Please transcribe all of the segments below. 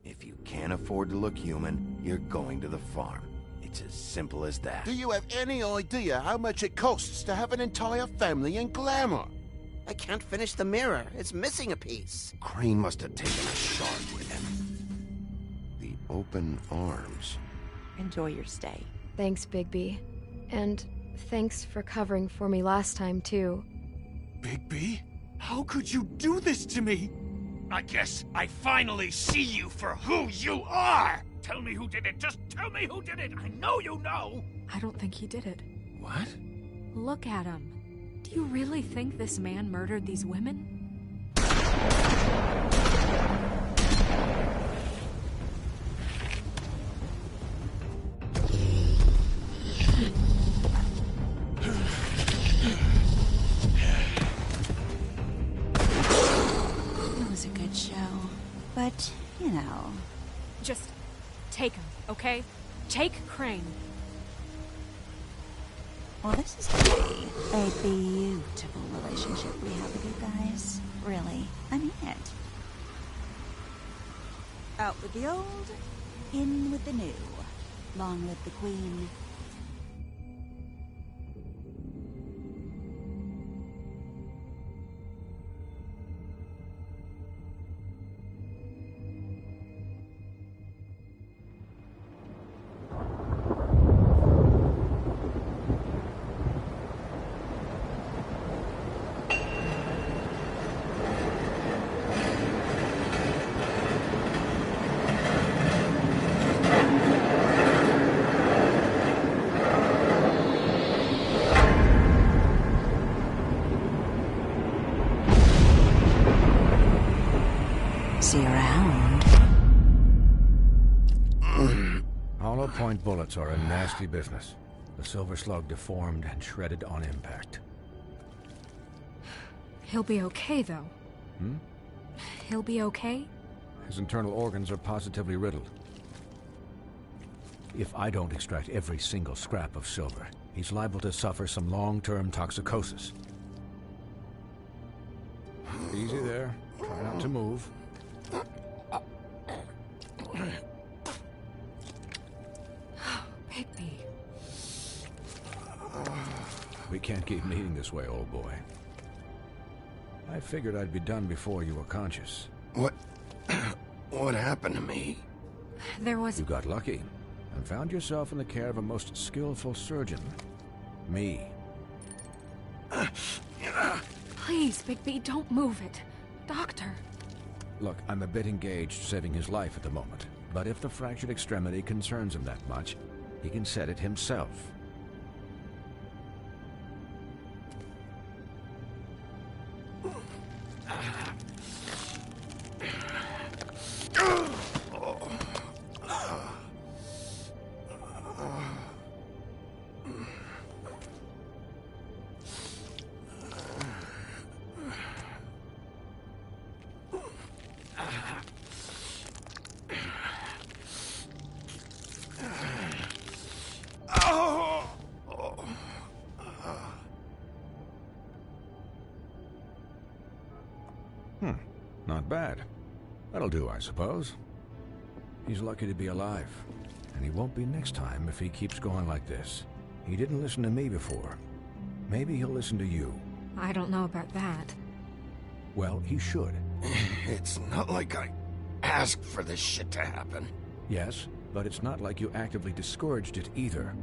If you can't afford to look human, you're going to the farm. It's as simple as that. Do you have any idea how much it costs to have an entire family in Glamour? I can't finish the mirror. It's missing a piece. Crane must have taken a shard with him. The open arms. Enjoy your stay. Thanks, Bigby. And thanks for covering for me last time, too. Bigby? How could you do this to me? I guess I finally see you for who you are! Tell me who did it! Just tell me who did it! I know you know! I don't think he did it. What? Look at him. Do you really think this man murdered these women? It was a good show. But, you know... Just take him, okay? Take Crane. Well, this is really a beautiful relationship we have with you guys. Really. I mean it. Out with the old, in with the new. Long live the Queen. See you around. Hollow point bullets are a nasty business. The Silver Slug deformed and shredded on impact. He'll be okay, though. Hmm? He'll be okay? His internal organs are positively riddled. If I don't extract every single scrap of silver, he's liable to suffer some long-term toxicosis. Easy there. Try not to move. Bigby. We can't keep meeting this way, old boy. I figured I'd be done before you were conscious. What happened to me? There was... You got lucky, and found yourself in the care of a most skillful surgeon. Me. Please, Bigby, don't move it. Doctor. Look, I'm a bit engaged saving his life at the moment, but if the fractured extremity concerns him that much, he can set it himself. Not bad. That'll do, I suppose. He's lucky to be alive, and he won't be next time if he keeps going like this. He didn't listen to me before. Maybe he'll listen to you. I don't know about that. Well, he should. It's not like I asked for this shit to happen. Yes, but it's not like you actively discouraged it either.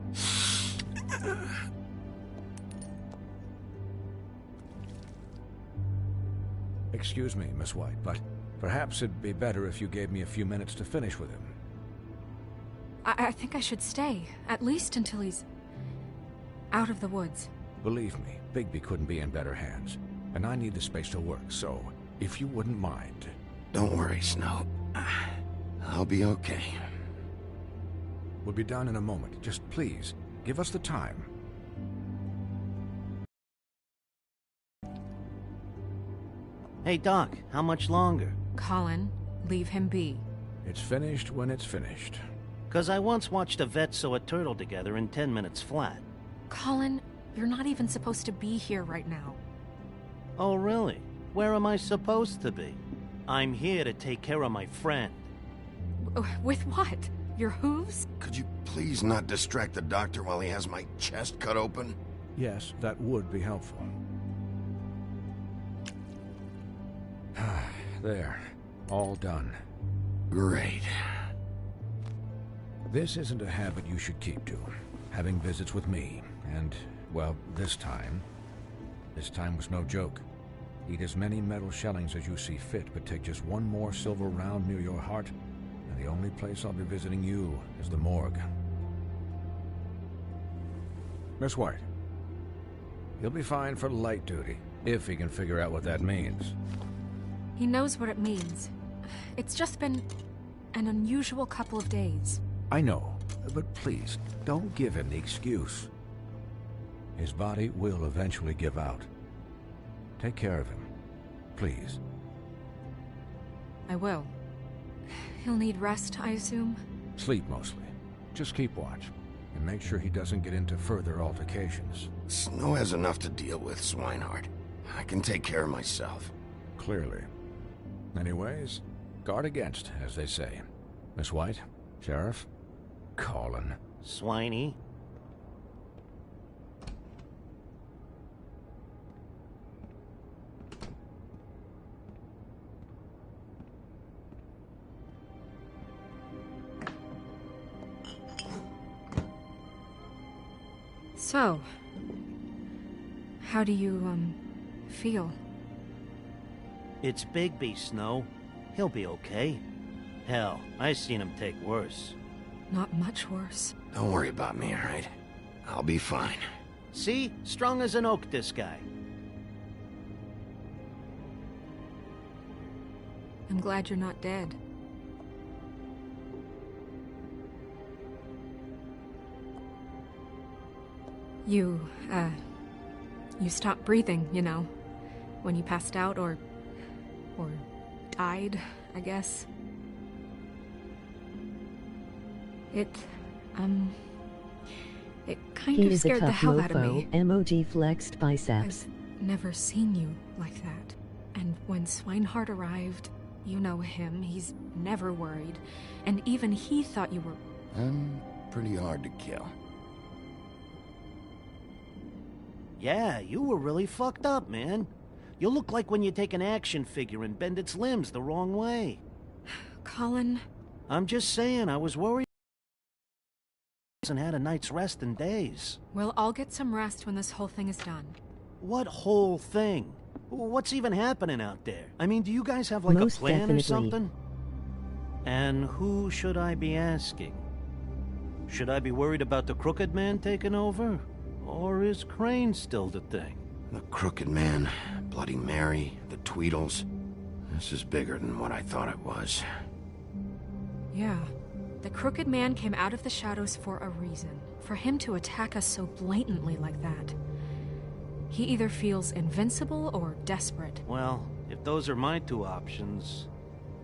Excuse me, Miss White, but perhaps it'd be better if you gave me a few minutes to finish with him. I think I should stay, at least until he's out of the woods. Believe me, Bigby couldn't be in better hands, and I need the space to work, so if you wouldn't mind... Don't worry, Snow. I'll be okay. We'll be done in a moment. Just please, give us the time. Hey, Doc, how much longer? Colin, leave him be. It's finished when it's finished. 'Cause I once watched a vet sew a turtle together in 10 minutes flat. Colin, you're not even supposed to be here right now. Oh, really? Where am I supposed to be? I'm here to take care of my friend. With what? Your hooves? Could you please not distract the doctor while he has my chest cut open? Yes, that would be helpful. There. All done. Great. This isn't a habit you should keep to. Having visits with me. And, well, this time was no joke. Eat as many metal shellings as you see fit, but take just one more silver round near your heart, and the only place I'll be visiting you is the morgue. Miss White. He'll be fine for light duty, if he can figure out what that means. He knows what it means. It's just been an unusual couple of days. I know, but please, don't give him the excuse. His body will eventually give out. Take care of him, please. I will. He'll need rest, I assume? Sleep mostly. Just keep watch, and make sure he doesn't get into further altercations. Snow has enough to deal with, Swinehart. I can take care of myself. Clearly. Anyways, guard against, as they say. Miss White, Sheriff, Colin. Swiney. So, how do you, feel? It's Bigby, Snow. He'll be okay. Hell, I seen him take worse. Not much worse. Don't worry about me, alright? I'll be fine. See? Strong as an oak, this guy. I'm glad you're not dead. You stopped breathing, you know, when you passed out or died, I guess. It kind of scared the hell out of me. Emoji flexed biceps. I've never seen you like that. And when Swinehart arrived, you know him, he's never worried. And even he thought you were... I'm pretty hard to kill. Yeah, you were really fucked up, man. You look like when you take an action figure and bend its limbs the wrong way. Colin... I'm just saying, I was worried he hasn't had a night's rest in days. We'll all get some rest when this whole thing is done. What whole thing? What's even happening out there? I mean, do you guys have like Most a plan definitely. or something? And who should I be asking? Should I be worried about the Crooked Man taking over? Or is Crane still the thing? The Crooked Man, Bloody Mary, the Tweedles. This is bigger than what I thought it was. Yeah. The Crooked Man came out of the shadows for a reason. For him to attack us so blatantly like that. He either feels invincible or desperate. Well, if those are my two options,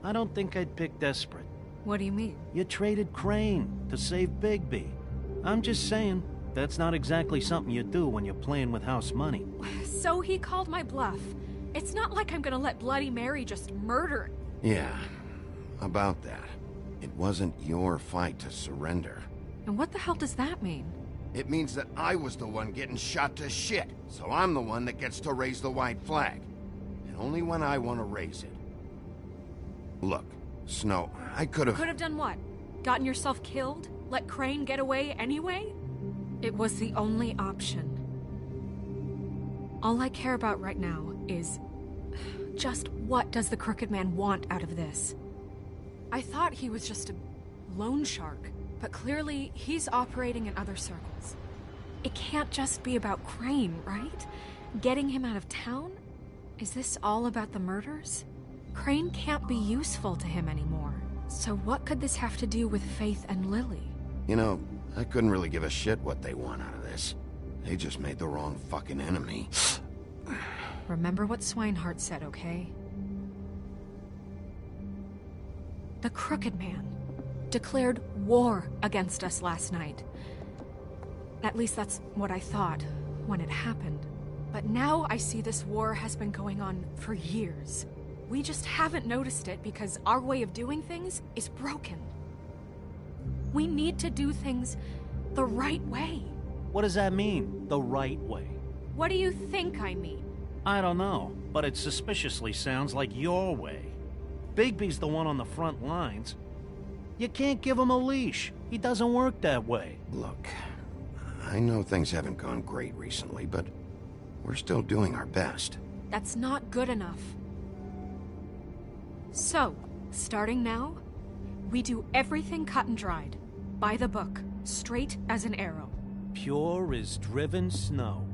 I don't think I'd pick desperate. What do you mean? You traded Crane to save Bigby. I'm just saying, that's not exactly something you do when you're playing with house money. So he called my bluff. It's not like I'm gonna let Bloody Mary just murder... Yeah, about that. It wasn't your fight to surrender. And what the hell does that mean? It means that I was the one getting shot to shit, so I'm the one that gets to raise the white flag. And only when I want to raise it. Look, Snow, I could have... Could have done what? Gotten yourself killed? Let Crane get away anyway? It was the only option. All I care about right now is... just what does the Crooked Man want out of this? I thought he was just a loan shark, but clearly he's operating in other circles. It can't just be about Crane, right? Getting him out of town? Is this all about the murders? Crane can't be useful to him anymore. So what could this have to do with Faith and Lily? You know, I couldn't really give a shit what they want out of this. They just made the wrong fucking enemy. Remember what Swinehart said, okay? The Crooked Man declared war against us last night. At least that's what I thought when it happened. But now I see this war has been going on for years. We just haven't noticed it because our way of doing things is broken. We need to do things the right way. What does that mean, the right way? What do you think I mean? I don't know, but it suspiciously sounds like your way. Bigby's the one on the front lines. You can't give him a leash. He doesn't work that way. Look, I know things haven't gone great recently, but we're still doing our best. That's not good enough. So, starting now, we do everything cut and dried. By the book, straight as an arrow. Pure as driven snow.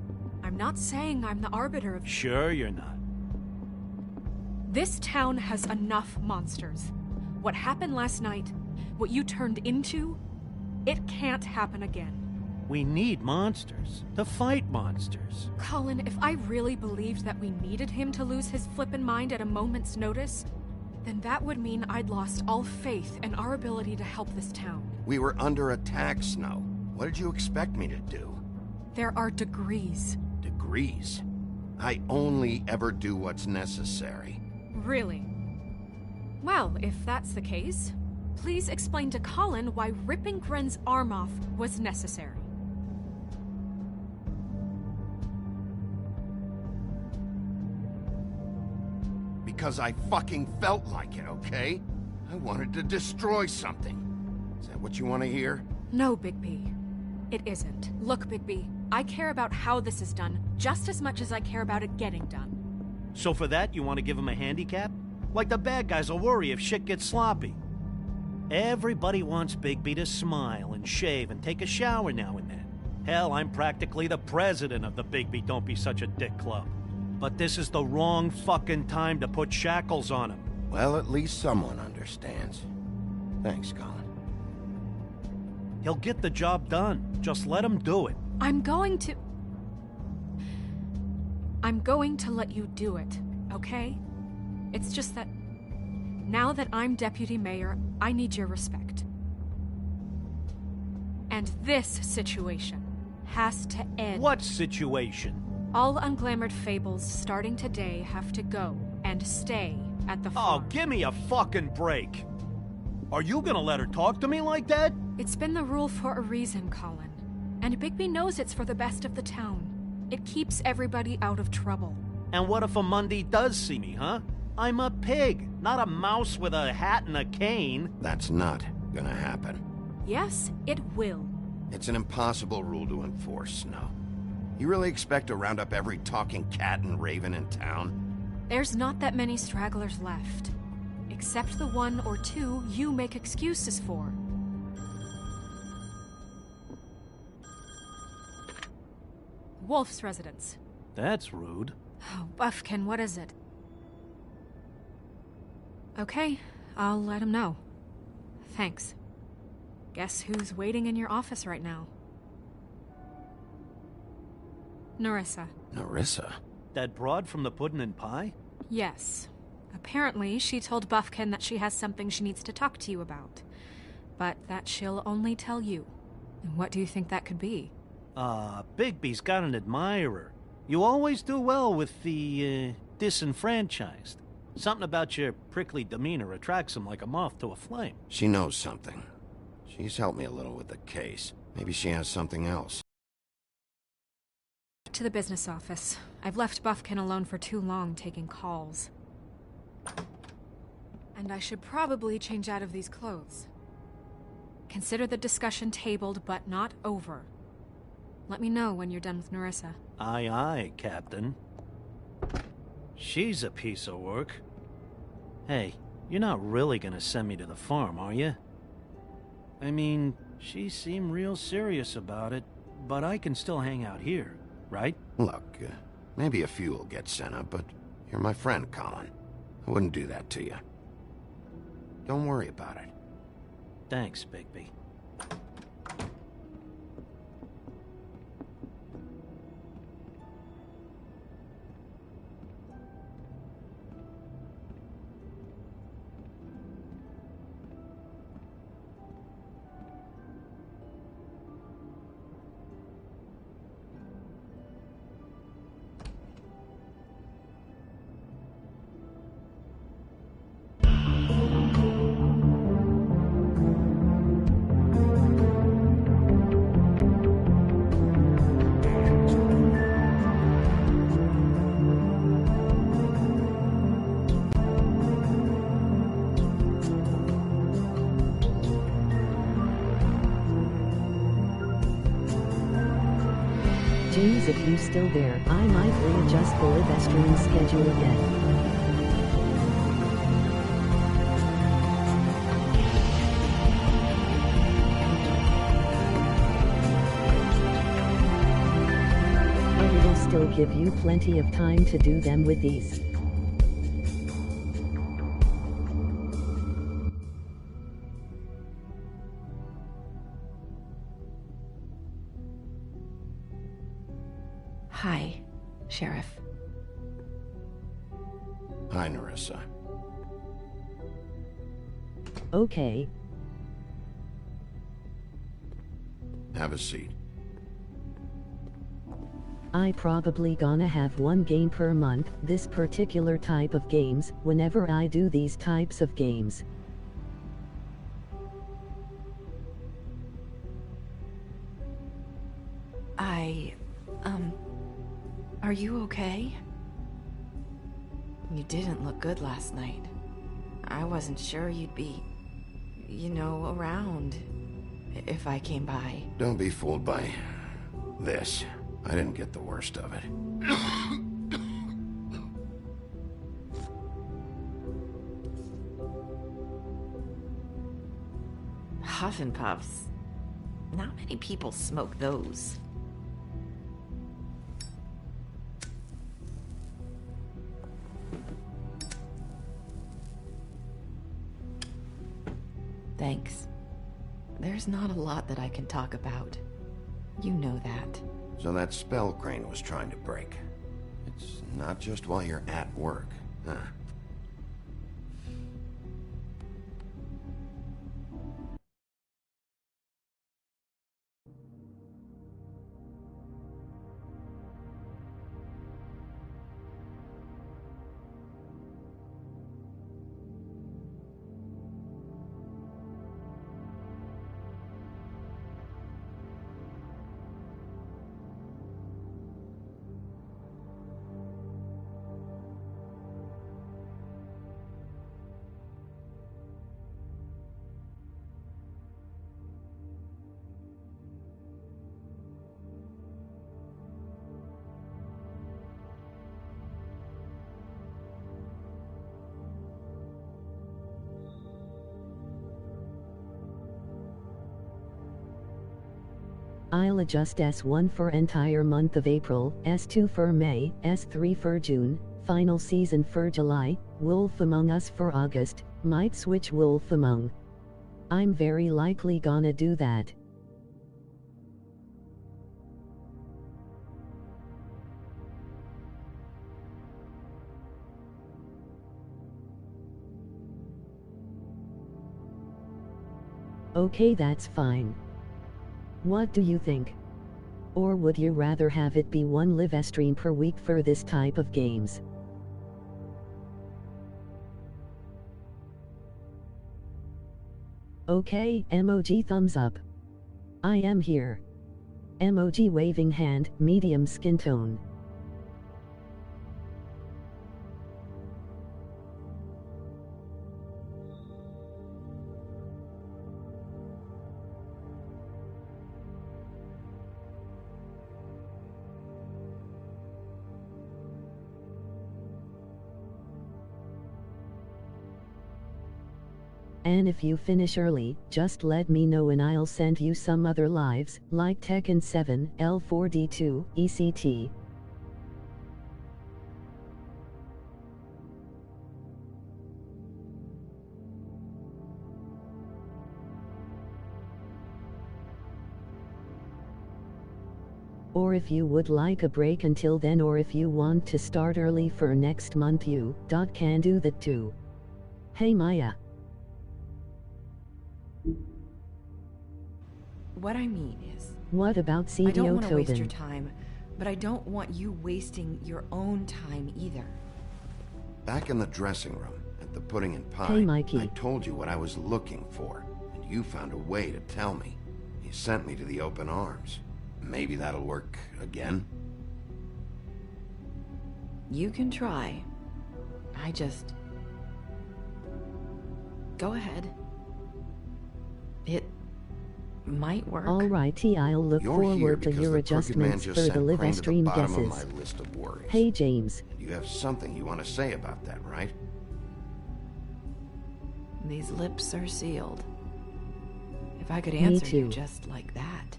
I'm not saying I'm the arbiter of... Sure you're not. This town has enough monsters. What happened last night, what you turned into, it can't happen again. We need monsters to fight monsters. Colin, if I really believed that we needed him to lose his flippin' mind at a moment's notice, then that would mean I'd lost all faith in our ability to help this town. We were under attack, Snow. What did you expect me to do? There are degrees. Degrees? I only ever do what's necessary. Really? Well, if that's the case, please explain to Colin why ripping Gren's arm off was necessary. Because I fucking felt like it, okay? I wanted to destroy something. Is that what you want to hear? No, Bigby. It isn't. Look, Bigby, I care about how this is done just as much as I care about it getting done. So for that, you want to give him a handicap? Like the bad guys will worry if shit gets sloppy. Everybody wants Bigby to smile and shave and take a shower now and then. Hell, I'm practically the president of the Bigby Don't Be Such a Dick Club. But this is the wrong fucking time to put shackles on him. Well, at least someone understands. Thanks, Colin. He'll get the job done. Just let him do it. I'm going to let you do it, okay? It's just that now that I'm deputy mayor, I need your respect. And this situation has to end. What situation? All unglamored fables starting today have to go and stay at the farm. Oh, give me a fucking break. Are you gonna let her talk to me like that? It's been the rule for a reason, Colin. And Bigby knows it's for the best of the town. It keeps everybody out of trouble. And what if a Mundy does see me, huh? I'm a pig, not a mouse with a hat and a cane. That's not gonna happen. Yes, it will. It's an impossible rule to enforce, Snow. You really expect to round up every talking cat and raven in town? There's not that many stragglers left. Except the one or two you make excuses for. Wolf's residence. That's rude. Oh, Buffkin, what is it? Okay, I'll let him know. Thanks. Guess who's waiting in your office right now? Nerissa. Nerissa? That broad from the Puddin' and Pie? Yes. Apparently, she told Buffkin that she has something she needs to talk to you about. But that she'll only tell you. And what do you think that could be? Bigby's got an admirer. You always do well with the, disenfranchised. Something about your prickly demeanor attracts him like a moth to a flame. She knows something. She's helped me a little with the case. Maybe she has something else. To the business office. I've left Buffkin alone for too long taking calls. And I should probably change out of these clothes. Consider the discussion tabled, but not over. Let me know when you're done with Nerissa. Aye, aye, Captain. She's a piece of work. Hey, you're not really gonna send me to the farm, are you? I mean, she seemed real serious about it, but I can still hang out here, right? Look, maybe a few will get sent up, but you're my friend, Colin. I wouldn't do that to you. Don't worry about it. Thanks, Bigby. James, if you still there, I might readjust the live-stream schedule again. I will still give you plenty of time to do them with these. Hi, Sheriff. Hi, Nerissa. Okay. Have a seat. I probably gonna have one game per month, this particular type of games, whenever I do these types of games. Are you okay? You didn't look good last night. I wasn't sure you'd be, around if I came by. Don't be fooled by this. I didn't get the worst of it. Huff and Puffs. Not many people smoke those. Thanks. There's not a lot that I can talk about. You know that. So that spell Crane was trying to break. It's not just while you're at work, huh? I'll adjust S1 for entire month of April, S2 for May, S3 for June, final season for July, Wolf Among Us for August, might switch Wolf Among. I'm very likely gonna do that. Okay, that's fine. What do you think? Or would you rather have it be one live stream per week for this type of games? Okay, emoji thumbs up. I am here. Emoji waving hand, medium skin tone. And if you finish early, just let me know and I'll send you some other lives, like Tekken 7, L4D2, ECT. Or if you would like a break until then, or if you want to start early for next month, you can do that too. Hey Maya. What I mean is... What about CDO I don't want to waste your Tobin? time, but I don't want you wasting your own time either. Back in the dressing room, at the Pudding and Pie, Hey, Mikey. I told you what I was looking for, and you found a way to tell me. You sent me to the open arms. Maybe that'll work again? You can try. I just... Go ahead. It might work. Alrighty, I'll look You're here forward to because your the crooked man adjustments just for the sent live Crane to the stream bottom of guesses. my list of worries. Hey James. And you have something you want to say about that, right? These lips are sealed. If I could Me answer you too. just like that,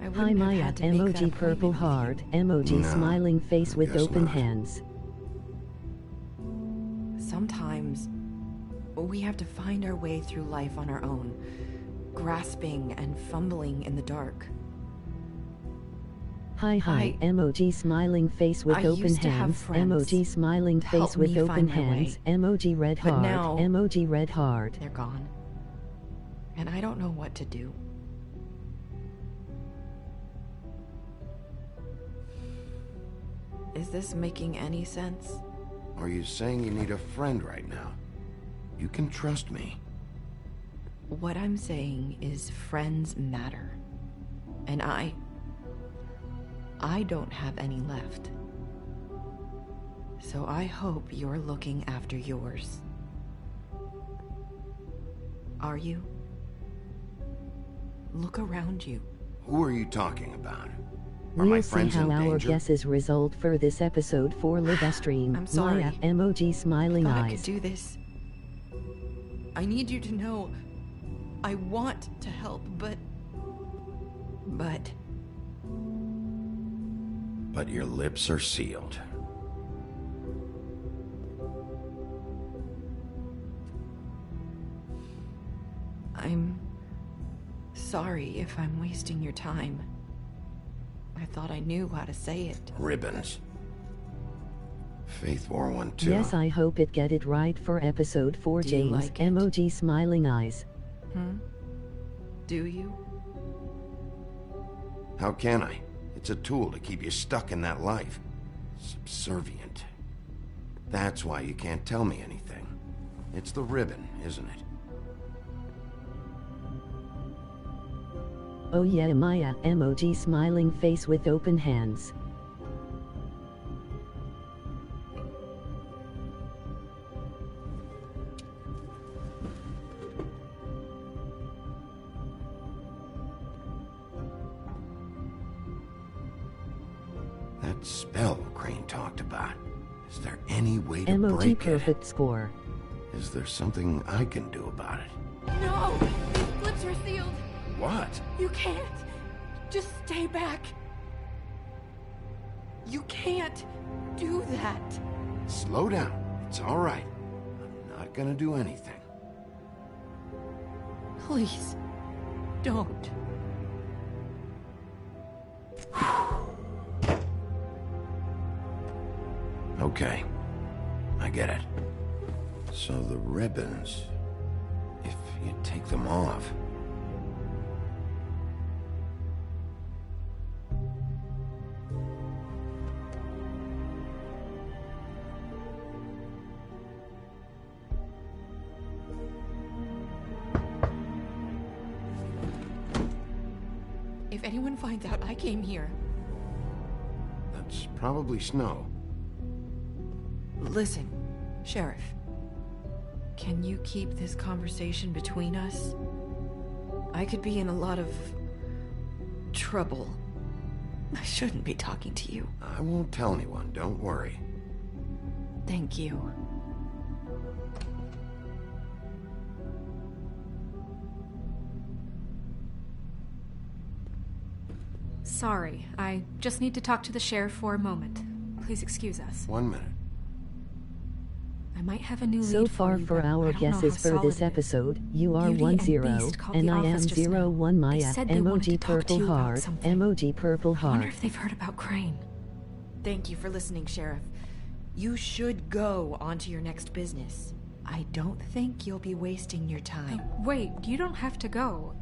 I Hi wouldn't have Maya, had to make that emoji purple appointment with heart, emoji No, smiling face I with guess open not. hands. you. Sometimes we have to find our way through life on our own, grasping and fumbling in the dark. Hi, emoji smiling face with I open used to have hands, friends emoji smiling to face help with me open find my hands, way. emoji red But heart, now- emoji red heart. They're gone. And I don't know what to do. Is this making any sense? Are you saying you need a friend right now? You can trust me. What I'm saying is friends matter. And I don't have any left. So I hope you're looking after yours. Are you? Look around you. Who are you talking about? Are We'll my see friends how in our danger? guesses result for this episode for live stream. I'm sorry. Maya, emoji smiling I thought I could eyes. do this. I need you to know I want to help, but But your lips are sealed. I'm sorry if I'm wasting your time. I thought I knew how to say it. Ribbons. Faith 412. Yes, I hope it get it right for episode 4. Do you James, like it? emoji smiling eyes. Do you? How can I? It's a tool to keep you stuck in that life. Subservient. That's why you can't tell me anything. It's the ribbon, isn't it? Oh yeah, Maya, emoji smiling face with open hands. That spell Crane talked about. Is there any way to Emoji break perfect score. it? Is there something I can do about it? No! These lips are sealed. What? You can't. Just stay back. You can't do that. Slow down. It's all right. I'm not gonna do anything. Please, don't. Okay. I get it. So the ribbons... if you take them off... If anyone finds out I came here... That's probably Snow. Listen, Sheriff. Can you keep this conversation between us? I could be in a lot of... trouble. I shouldn't be talking to you. I won't tell anyone, don't worry. Thank you. Sorry, I just need to talk to the sheriff for a moment. Please excuse us. 1 minute. I might have a new lead So far for our guesses for this episode, you are 10, and I am 01 Maya, emoji purple heart, emoji purple I wonder heart. if they've heard about Crane. Thank you for listening, Sheriff. You should go on to your next business. I don't think you'll be wasting your time. Wait, you don't have to go.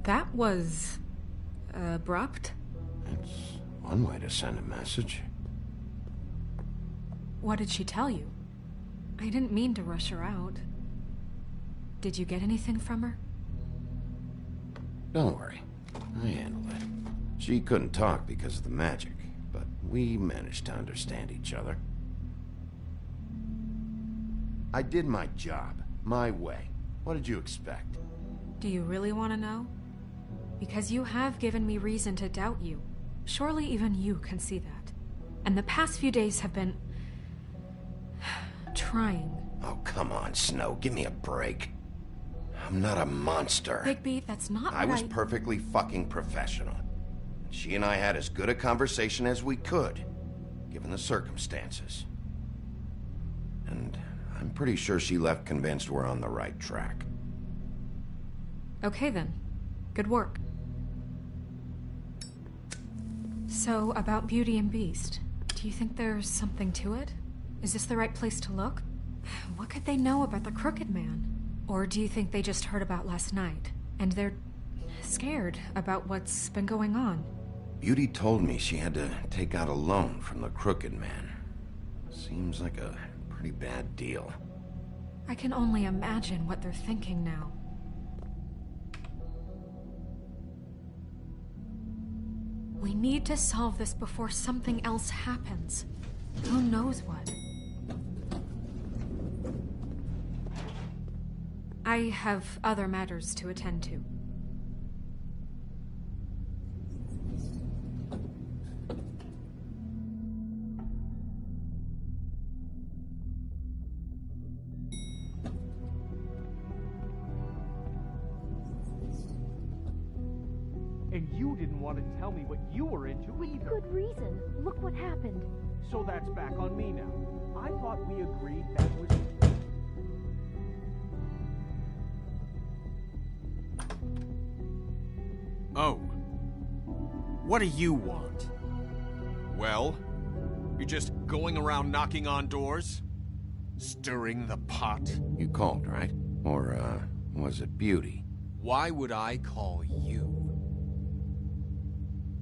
That was... abrupt? It's one way to send a message. What did she tell you? I didn't mean to rush her out. Did you get anything from her? Don't worry. I handled it. She couldn't talk because of the magic, but we managed to understand each other. I did my job, my way. What did you expect? Do you really want to know? Because you have given me reason to doubt you. Surely even you can see that. And the past few days have been... trying. Oh, come on, Snow. Give me a break. I'm not a monster. Bigby, that's not I was right. perfectly fucking professional. She and I had as good a conversation as we could, given the circumstances. And I'm pretty sure she left convinced we're on the right track. Okay then. Good work. So, about Beauty and Beast, do you think there's something to it? Is this the right place to look? What could they know about the Crooked Man? Or do you think they just heard about last night, and they're scared about what's been going on? Beauty told me she had to take out a loan from the Crooked Man. Seems like a pretty bad deal. I can only imagine what they're thinking now. We need to solve this before something else happens. Who knows what? I have other matters to attend to. And you didn't want to tell me what you were into either. Good reason. Look what happened. So that's back on me now. I thought we agreed that was... Oh. What do you want? Well? You're just going around knocking on doors? Stirring the pot? You called, right? Or, was it Beauty? Why would I call you?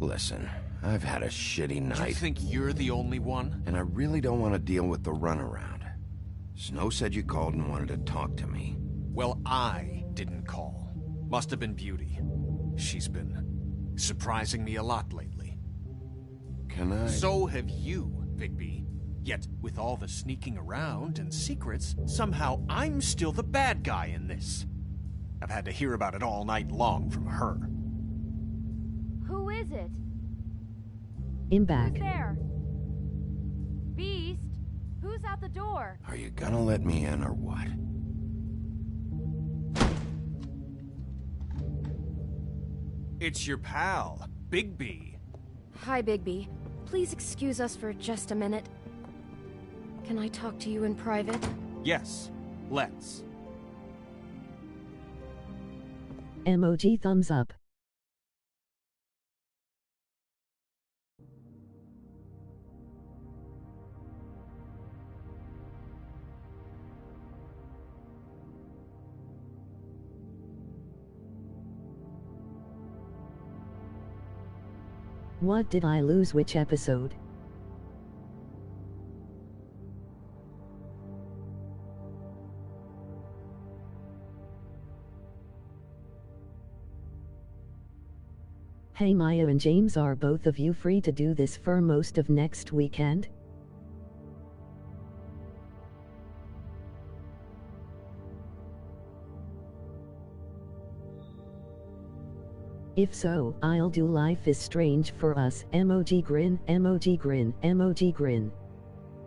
Listen, I've had a shitty night. You think you're the only one? And I really don't want to deal with the runaround. Snow said you called and wanted to talk to me. Well, I didn't call. Must have been Beauty. She's been surprising me a lot lately. Can I? So have you, Bigby. Yet, with all the sneaking around and secrets, somehow I'm still the bad guy in this. I've had to hear about it all night long from her. Who is it? I'm back. Who's there? Beast? Who's at the door? Are you gonna let me in or what? It's your pal, Bigby. Hi, Bigby. Please excuse us for just a minute. Can I talk to you in private? Yes, let's. Emoji thumbs up. What did I lose? Which episode? Hey Maya and James, are both of you free to do this for most of next weekend? If so, I'll do Life is Strange for Us, emoji grin, emoji grin, emoji grin.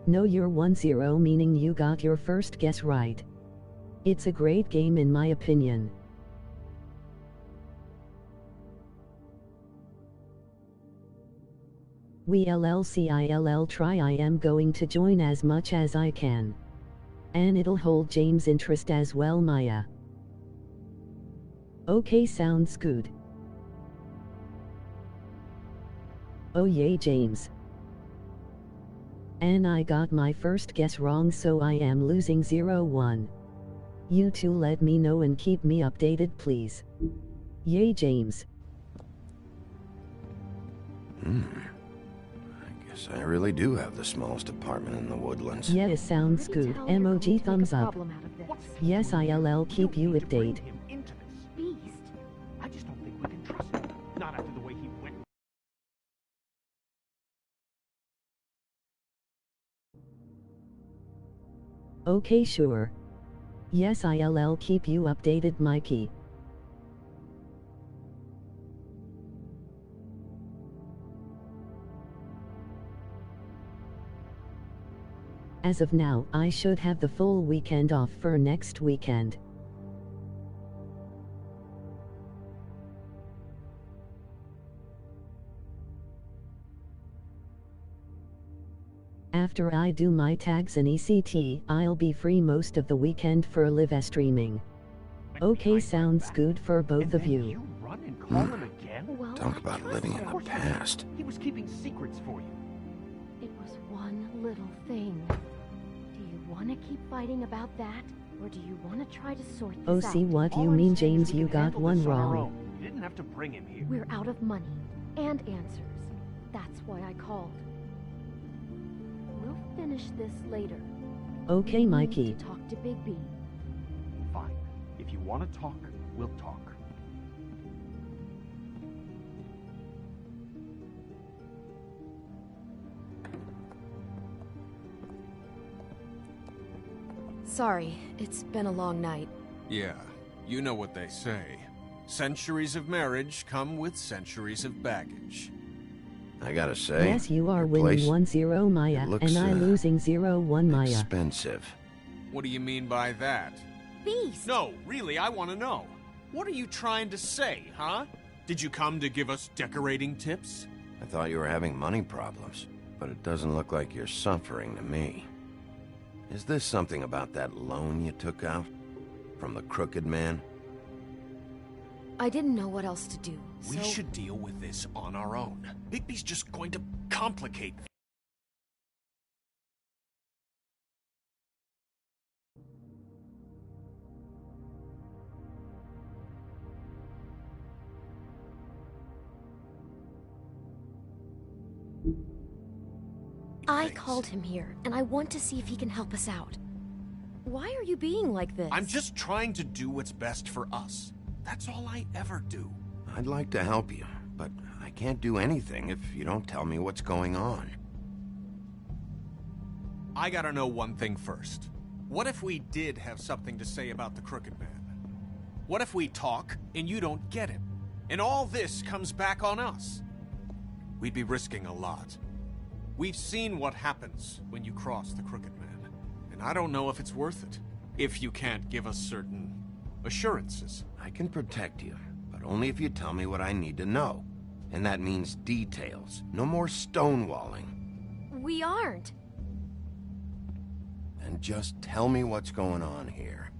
No, you're 1-0, meaning you got your first guess right. It's a great game in my opinion. We LLCILL try. I am going to join as much as I can. And it'll hold James' interest as well, Maya. Okay, sounds good. Oh yay, James. And I got my first guess wrong, so I am losing 0-1. You two let me know and keep me updated, please. Yay, James. I guess I really do have the smallest apartment in the Woodlands. Yeah, sounds good. Emoji thumbs up. Yes, I'll keep you updated. Beast. I just don't think we can trust him. Not after the way he went. Okay, sure. Yes, I'll keep you updated, Mikey. As of now, I should have the full weekend off for next weekend. After I do my tags and ECT, I'll be free most of the weekend for live streaming. Okay, sounds good for both of you. You run and call him again? Well, Talk about living in the past. He was keeping secrets for you. it was one little thing. Do you want to keep fighting about that? Or do you want to try to sort this Oh, out? see what All you I'm mean, saying is James, we you can got handle one this on our wrong. own. You didn't have to bring him here. We're out of money and answers. That's why I called. We'll finish this later. Okay, You need Mikey. to talk to Bigby. Fine. If you want to talk, we'll talk. Sorry, it's been a long night. Yeah, you know what they say. Centuries of marriage come with centuries of baggage. I gotta say, Yes, you are your winning place 1-0, Maya, looks, and I losing 0-1, Maya. expensive. What do you mean by that? Beast! No, really, I want to know. What are you trying to say, huh? Did you come to give us decorating tips? I thought you were having money problems, but it doesn't look like you're suffering to me. Is this something about that loan you took out? From the Crooked Man? I didn't know what else to do, We so... should deal with this on our own. Bigby's just going to complicate things. I called him here, and I want to see if he can help us out. Why are you being like this? I'm just trying to do what's best for us. That's all I ever do. I'd like to help you, but I can't do anything if you don't tell me what's going on. I gotta know one thing first. What if we did have something to say about the Crooked Man? What if we talk and you don't get him? And all this comes back on us? We'd be risking a lot. We've seen what happens when you cross the Crooked Man, and I don't know if it's worth it, if you can't give us certain assurances. I can protect you, but but only if you tell me what I need to know. And that means details. No more stonewalling. We aren't. And just tell me what's going on here.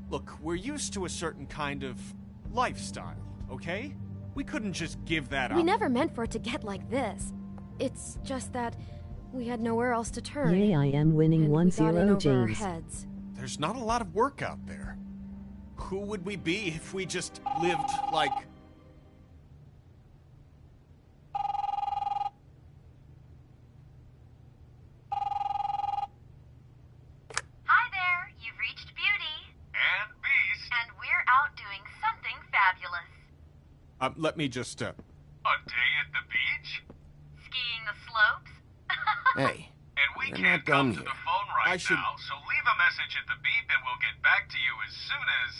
Look, we're used to a certain kind of lifestyle, okay? We couldn't just give that up. We never meant for it to get like this. It's just that we had nowhere else to turn. Yay, I am winning and 1-0, we got in over our James. heads. There's not a lot of work out there. Who would we be if we just lived like... Hi there, you've reached Beauty. And Beast. And we're out doing something fabulous. let me just, A day at the beach? Skiing the slopes? Hey, and we we're can't not done come to here. the phone right now, so leave a message at the beep and we'll get back to you as soon as...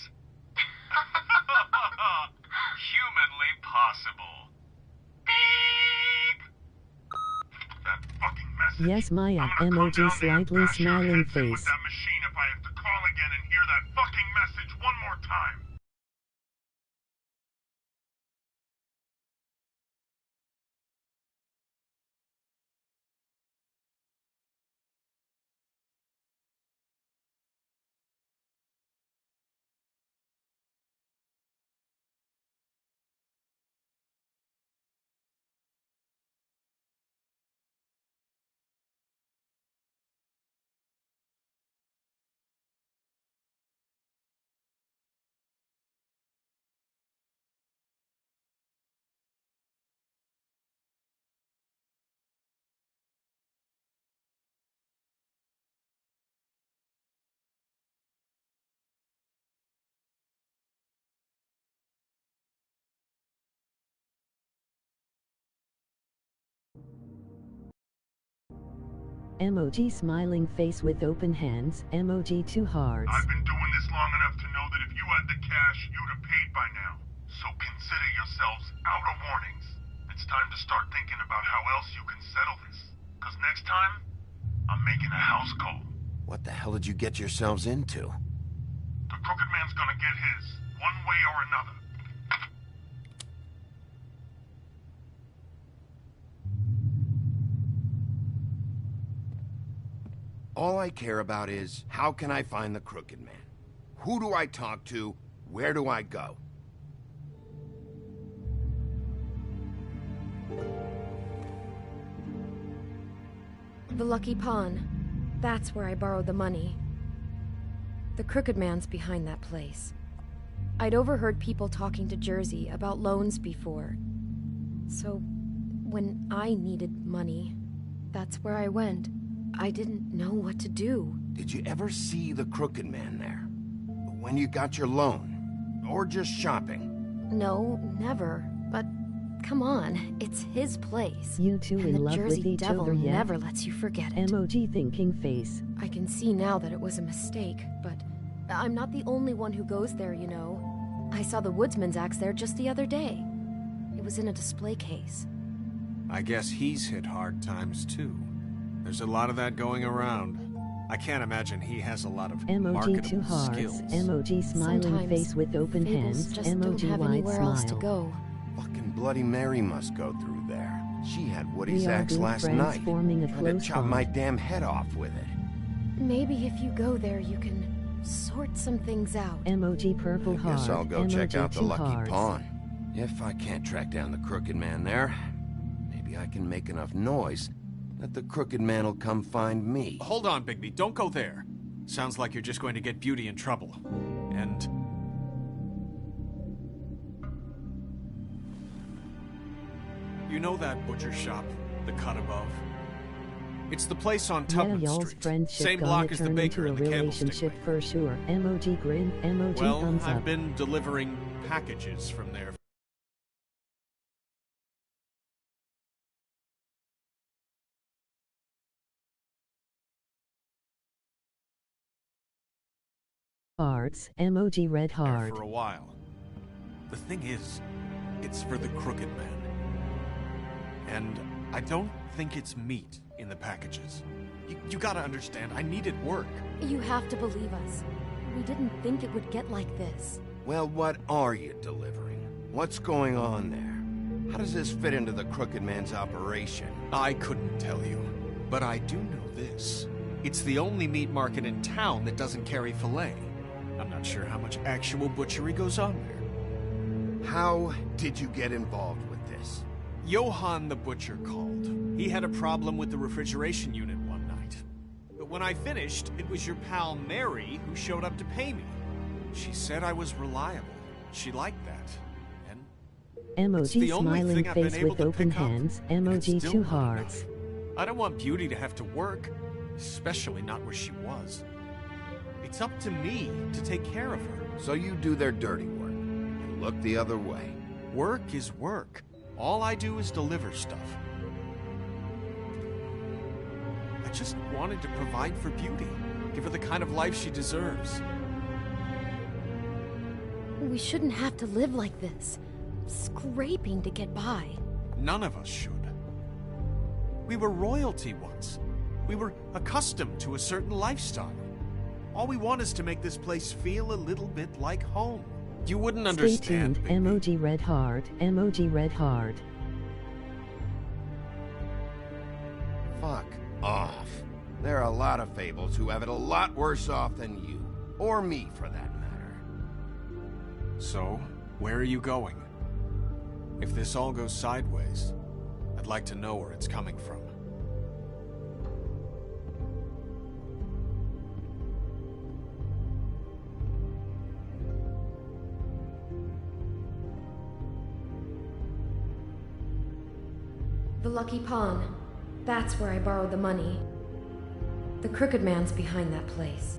humanly possible. Beep! That fucking message. Yes, Maya, I'm gonna emoji come down there slightly and bash your smiling heads in with face. that machine if I have to call again and hear that fucking message one more time. Emoji smiling face with open hands, emoji 2 hearts. I've been doing this long enough to know that if you had the cash, you'd have paid by now. So consider yourselves out of warnings. It's time to start thinking about how else you can settle this. Because next time, I'm making a house call. What the hell did you get yourselves into? The Crooked Man's gonna get his, one way or another. All I care about is, how can I find the Crooked Man? Who do I talk to? Where do I go? The Lucky Pawn. That's where I borrowed the money. The Crooked Man's behind that place. I'd overheard people talking to Jersey about loans before. So, when I needed money, that's where I went. I didn't know what to do. Did you ever see the Crooked Man there? When you got your loan? Or just shopping? No, never. But come on, it's his place. You two and in the love Jersey with each Devil other yet? never lets you forget it. Emoji thinking face. I can see now that it was a mistake, but I'm not the only one who goes there, you know. I saw the Woodsman's axe there just the other day. It was in a display case. I guess he's hit hard times too. There's a lot of that going around. I can't imagine he has a lot of Emoji 2 marketable hearts, skills. emoji smiling Sometimes face with open fables hands, just don't emoji have wide anywhere smile. else to go. Fucking Bloody Mary must go through there. She had Woody's We are axe good last friends night. forming a Tried to close chop bond. my damn head off with it. Maybe if you go there, you can sort some things out. Emoji purple heart. Guess I'll go check emoji out the 2 Lucky hearts. Pawn. If I can't track down the Crooked Man there, maybe I can make enough noise that the Crooked Man will come find me. Hold on, Bigby. Don't go there. Sounds like you're just going to get Beauty in trouble. And... you know that butcher shop, the cut above? It's the place on Yeah, Tubman y'all's Street. friendship Same gonna block as the turn baker into and a the candlestick relationship maker. for sure. Emoji grin, emoji Well, thumbs I've up. been delivering packages from there. Hearts, emoji red heart. For a while. The thing is, it's for the Crooked Man. And I don't think it's meat in the packages. You gotta understand, I needed work. You have to believe us. We didn't think it would get like this. Well, what are you delivering? What's going on there? How does this fit into the Crooked Man's operation? I couldn't tell you, but I do know this. It's the only meat market in town that doesn't carry filet. I'm not sure how much actual butchery goes on there. How did you get involved with this? Johann the Butcher called. He had a problem with the refrigeration unit one night. But when I finished, it was your pal Mary who showed up to pay me. She said I was reliable. She liked that. And Emoji smiling face with open hands. Emoji 2 hearts. I don't want Beauty to have to work, especially not where she was. It's up to me to take care of her. So you do their dirty work and look the other way. Work is work. All I do is deliver stuff. I just wanted to provide for Beauty. Give her the kind of life she deserves. We shouldn't have to live like this. Scraping to get by. None of us should. We were royalty once. We were accustomed to a certain lifestyle. All we want is to make this place feel a little bit like home. You wouldn't understand. Stay tuned. Emoji red heart. Emoji red heart. Fuck off. There are a lot of fables who have it a lot worse off than you. Or me, for that matter. So, where are you going? If this all goes sideways, I'd like to know where it's coming from. The Lucky Pawn. That's where I borrowed the money. The Crooked Man's behind that place.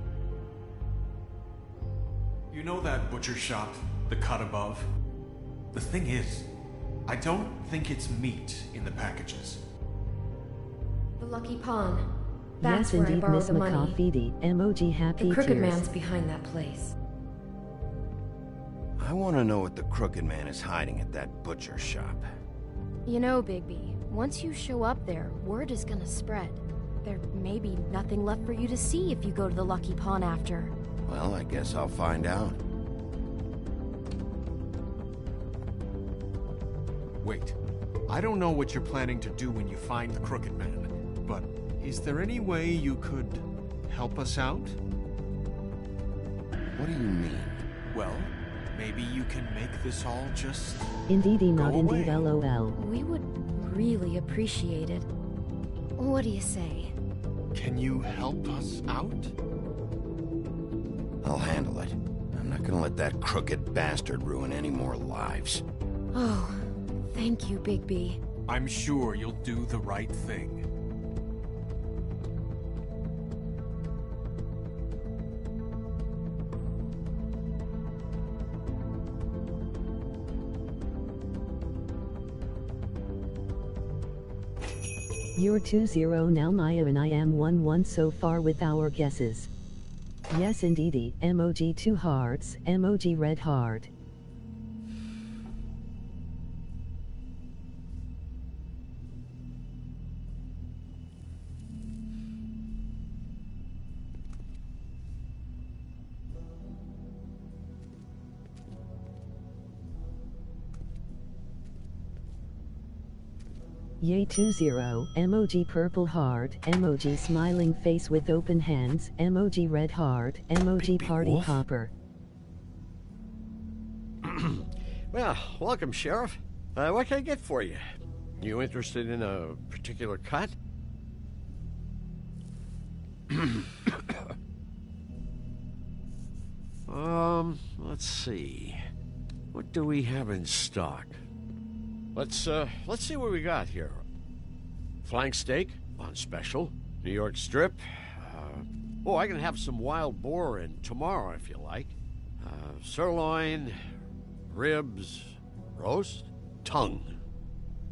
You know that butcher shop, the cut above? The thing is, I don't think it's meat in the packages. The Lucky Pawn. That's Yes, where I indeed, borrowed Miss the money. McCoffeedy. Emoji happy The Crooked tears. Man's behind that place. I want to know what the Crooked Man is hiding at that butcher shop. You know, Bigby, once you show up there, word is gonna spread. There may be nothing left for you to see if you go to the Lucky Pawn after. Well, I guess I'll find out. Wait, I don't know what you're planning to do when you find the Crooked Man, but is there any way you could help us out? What do you mean? Well, maybe you can make this all just Indeedy go not away. indeed LOL. We would really appreciate it. What do you say? Can you help us out? I'll handle it. I'm not gonna let that crooked bastard ruin any more lives. Oh, thank you, Bigby. I'm sure you'll do the right thing. You're 2-0 now, Maya, and I am 1-1 so far with our guesses. Yes, indeedy. Emoji 2 hearts. Emoji red heart. Yay 2-0, emoji purple heart, emoji smiling face with open hands, emoji red heart, emoji party wolf? popper. Well, welcome, Sheriff. What can I get for you? You interested in a particular cut? Let's see. What do we have in stock? Let's see what we got here. Flank steak on special. New York strip. I can have some wild boar in tomorrow if you like. Sirloin, ribs, roast, tongue.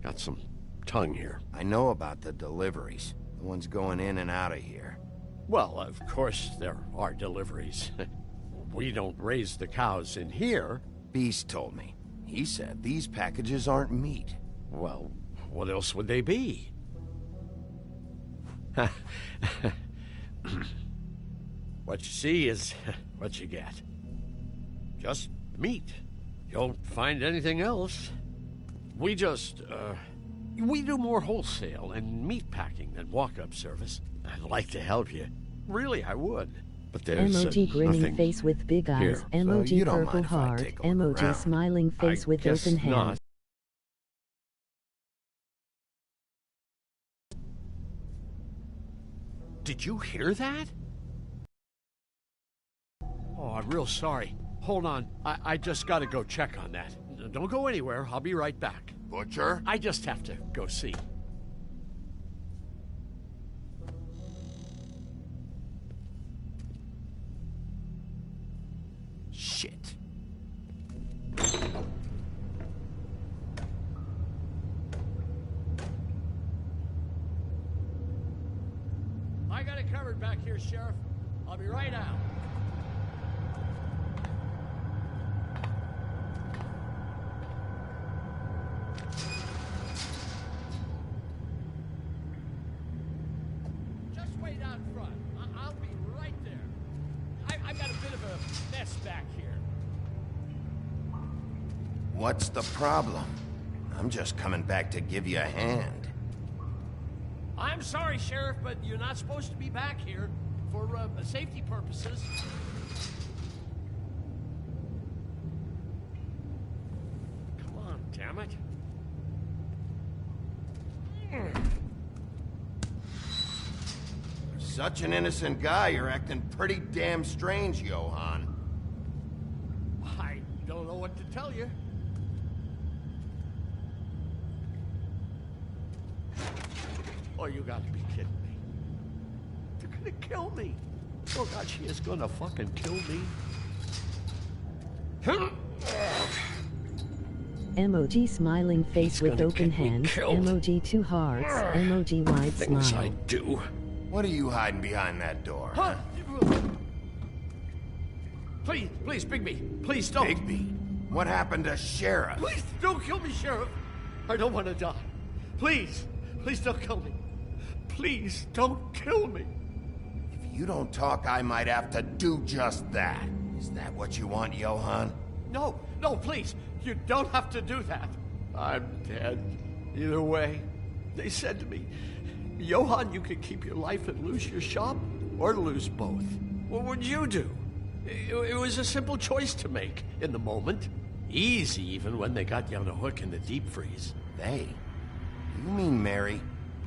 Got some tongue here. I know about the deliveries. The ones going in and out of here. Well, of course there are deliveries. We don't raise the cows in here. Beast told me. He said these packages aren't meat. Well, what else would they be? What you see is what you get. Just meat. don't find anything else. We just, we do more wholesale and meat packing than walk-up service. I'd like to help you. Really, I would. But there's emoji grinning nothing face with big eyes. here. Emoji you don't purple mind if I heart. take a look Emoji around? smiling face I with guess open hand. not. Did you hear that? Oh, I'm real sorry. Hold on. I just gotta go check on that. Don't go anywhere. I'll be right back. Butcher? I just have to go see. Shit. I got it covered back here, Sheriff. I'll be right out. Just wait out front. I'll be right there. I've got a bit of a mess back here. What's the problem? I'm just coming back to give you a hand. I'm sorry, Sheriff, but you're not supposed to be back here for safety purposes. Come on, damn it. Such an innocent guy, you're acting pretty damn strange, Johan. I don't know what to tell you. Oh, you gotta be kidding me. They're gonna kill me. Oh, God, she is gonna fucking kill me. Emoji smiling face with open hand. Emoji 2 hearts. Emoji wide Things smile. I do. What are you hiding behind that door? Huh? Please, please, Bigby. Please don't. Bigby? What happened to Sheriff? Please don't kill me, Sheriff. I don't want to die. Please, please don't kill me. Please don't kill me. If you don't talk, I might have to do just that. Is that what you want, Johan? No, no, please. You don't have to do that. I'm dead. Either way. They said to me, Johan, you can keep your life and lose your shop, or lose both. What would you do? It was a simple choice to make in the moment. Easy, even when they got you on a hook in the deep freeze. They? You mean Mary?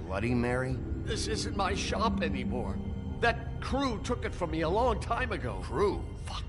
Bloody Mary? This isn't my shop anymore. That crew took it from me a long time ago. Crew? Fuck.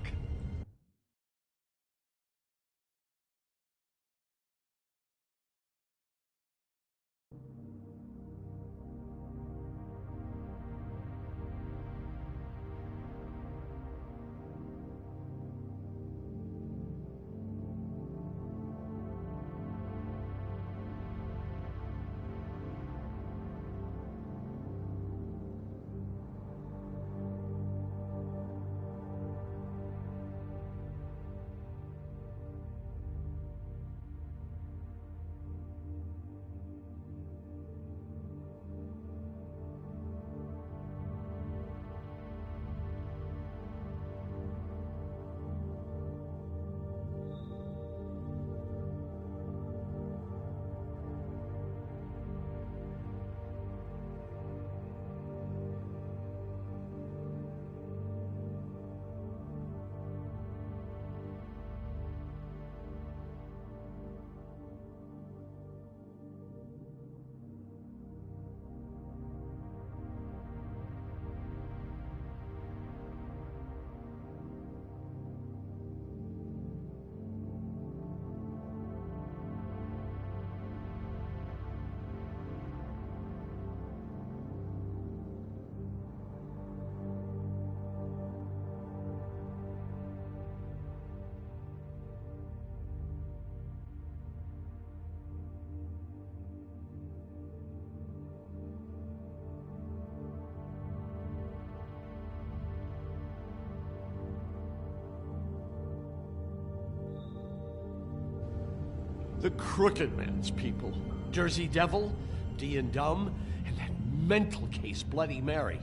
The Crooked Man's people. Jersey Devil, D and Dumb, and that mental case, Bloody Mary.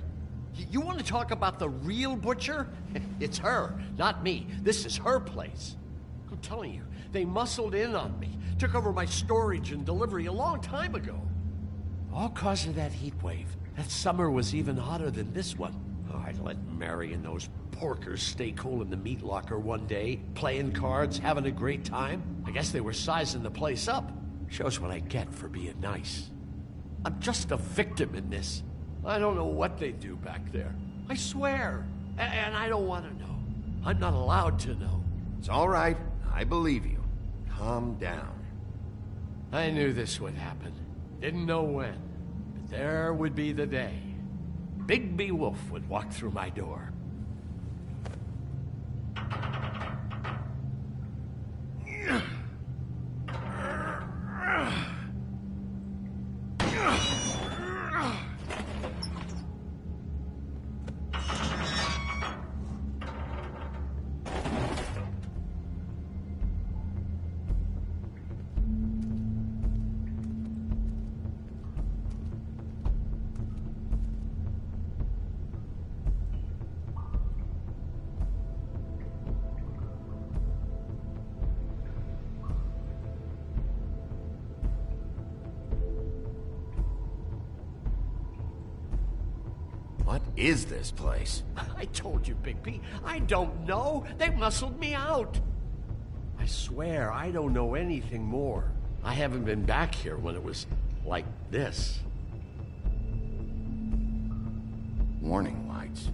You want to talk about the real butcher? It's her, not me. This is her place. I'm telling you, they muscled in on me. Took over my storage and delivery a long time ago. All cause of that heat wave. That summer was even hotter than this one. Oh, I let Mary and those porkers stay cool in the meat locker one day, playing cards, having a great time. I guess they were sizing the place up. Shows what I get for being nice. I'm just a victim in this. I don't know what they do back there. I swear. And I don't want to know. I'm not allowed to know. It's all right. I believe you. Calm down. I knew this would happen. Didn't know when. But there would be the day. Bigby Wolf would walk through my door. What is this place? I told you, Bigby. I don't know. They muscled me out. I swear, I don't know anything more. I haven't been back here when it was like this. Warning lights.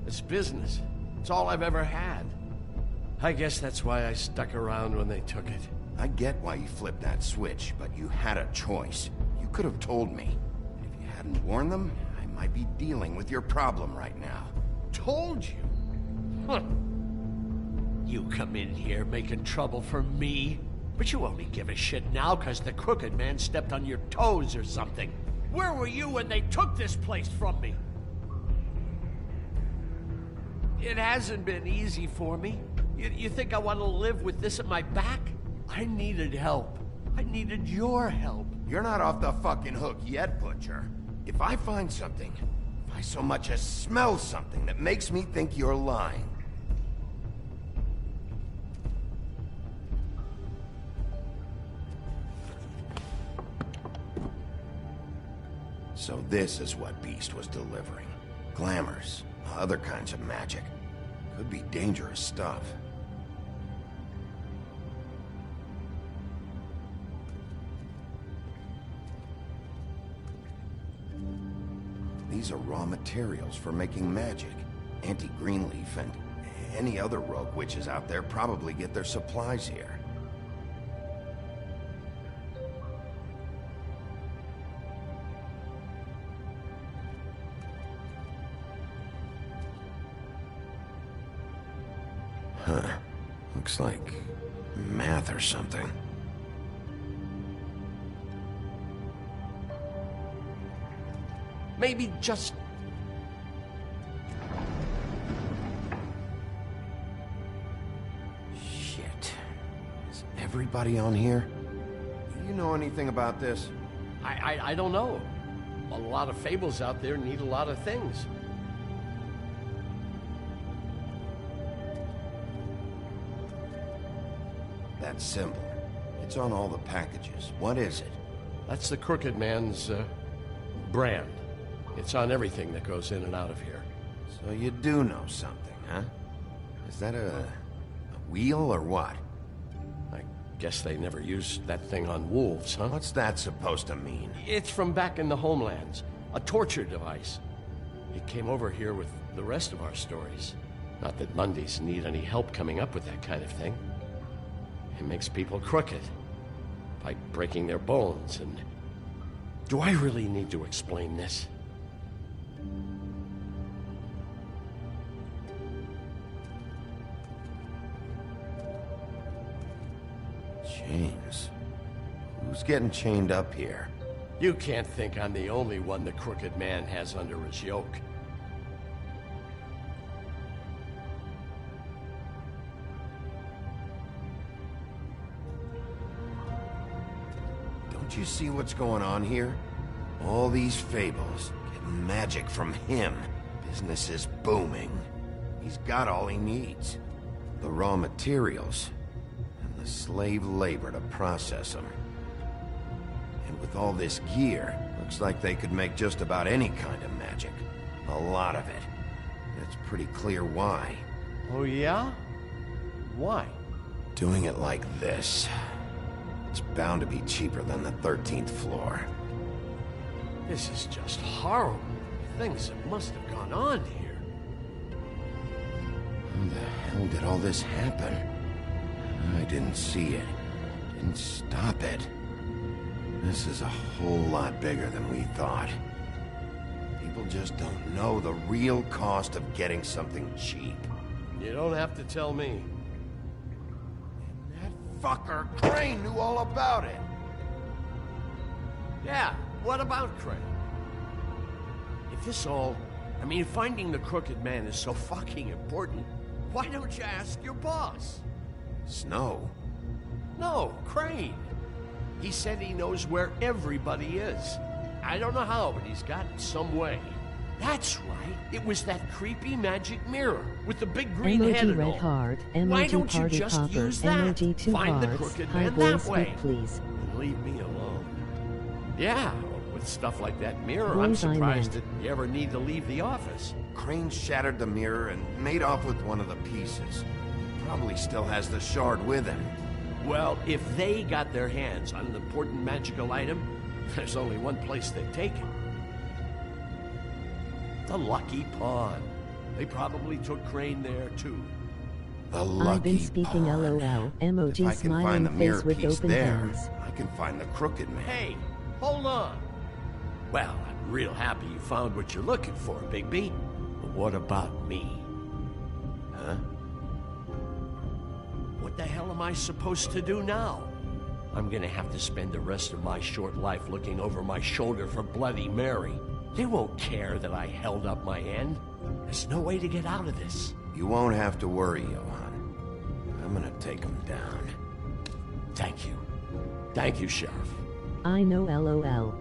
It's business. It's all I've ever had. I guess that's why I stuck around when they took it. I get why you flipped that switch, but you had a choice. You could have told me. If you hadn't warned them, I might be dealing with your problem right now. Told you? Huh. You come in here making trouble for me, but you only give a shit now because the Crooked Man stepped on your toes or something. Where were you when they took this place from me? It hasn't been easy for me. You think I want to live with this at my back? I needed help. I needed your help. You're not off the fucking hook yet, Butcher. If I find something, if I so much as smell something that makes me think you're lying, so this is what Beast was delivering. Glamours, other kinds of magic. Could be dangerous stuff. These are raw materials for making magic. Auntie Greenleaf and any other rogue witches out there probably get their supplies here. Huh. Looks like math or something. Maybe just... Shit. Is everybody on here? Do you know anything about this? I don't know. A lot of fables out there need a lot of things. That symbol. It's on all the packages. What is it? That's the Crooked Man's, brand. It's on everything that goes in and out of here. So you do know something, huh? Is that a wheel or what? I guess they never used that thing on wolves, huh? What's that supposed to mean? It's from back in the homelands. A torture device. It came over here with the rest of our stories. Not that Mundies need any help coming up with that kind of thing. It makes people crooked. By breaking their bones and... Do I really need to explain this? Chains. Who's getting chained up here? You can't think I'm the only one the Crooked Man has under his yoke. Don't you see what's going on here? All these fables, getting magic from him. Business is booming. He's got all he needs. the raw materials, and the slave labor to process them. And with all this gear, looks like they could make just about any kind of magic. A lot of it. It's pretty clear why. Oh yeah? Why? Doing it like this, it's bound to be cheaper than the 13th floor. This is just horrible. Things that must have gone on here. How the hell did all this happen? I didn't see it. Didn't stop it. This is a whole lot bigger than we thought. People just don't know the real cost of getting something cheap. You don't have to tell me. That fucker Crane knew all about it. Yeah, what about Crane? If this all... I mean, finding the Crooked Man is so fucking important, why don't you ask your boss? Snow? No, Crane. He said he knows where everybody is. I don't know how, but he's got it some way. That's right. It was that creepy magic mirror with the big green head and all. Heart, Why don't you Party just Popper, use that? Emoji 2 Find the hearts, Crooked high Man boy that way. speak, please. And leave me alone. Yeah, with stuff like that mirror, I'm Boys I surprised meant. that you ever need to leave the office. Crane shattered the mirror and made off with one of the pieces. Probably still has the shard with him. Well, if they got their hands on an important magical item, there's only one place they'd take it. The Lucky Pawn. They probably took Crane there, too. The Lucky I've been speaking Pawn. LOL. If Emoji I can smiling find the mirror face with piece open there, hands. I can find the Crooked Man. Hey, hold on. Well, I'm real happy you found what you're looking for, Bigby. But what about me? Huh? What the hell am I supposed to do now? I'm gonna have to spend the rest of my short life looking over my shoulder for Bloody Mary. They won't care that I held up my end. There's no way to get out of this. You won't have to worry, Johan. I'm gonna take him down. Thank you. Thank you, Sheriff. I know LOL.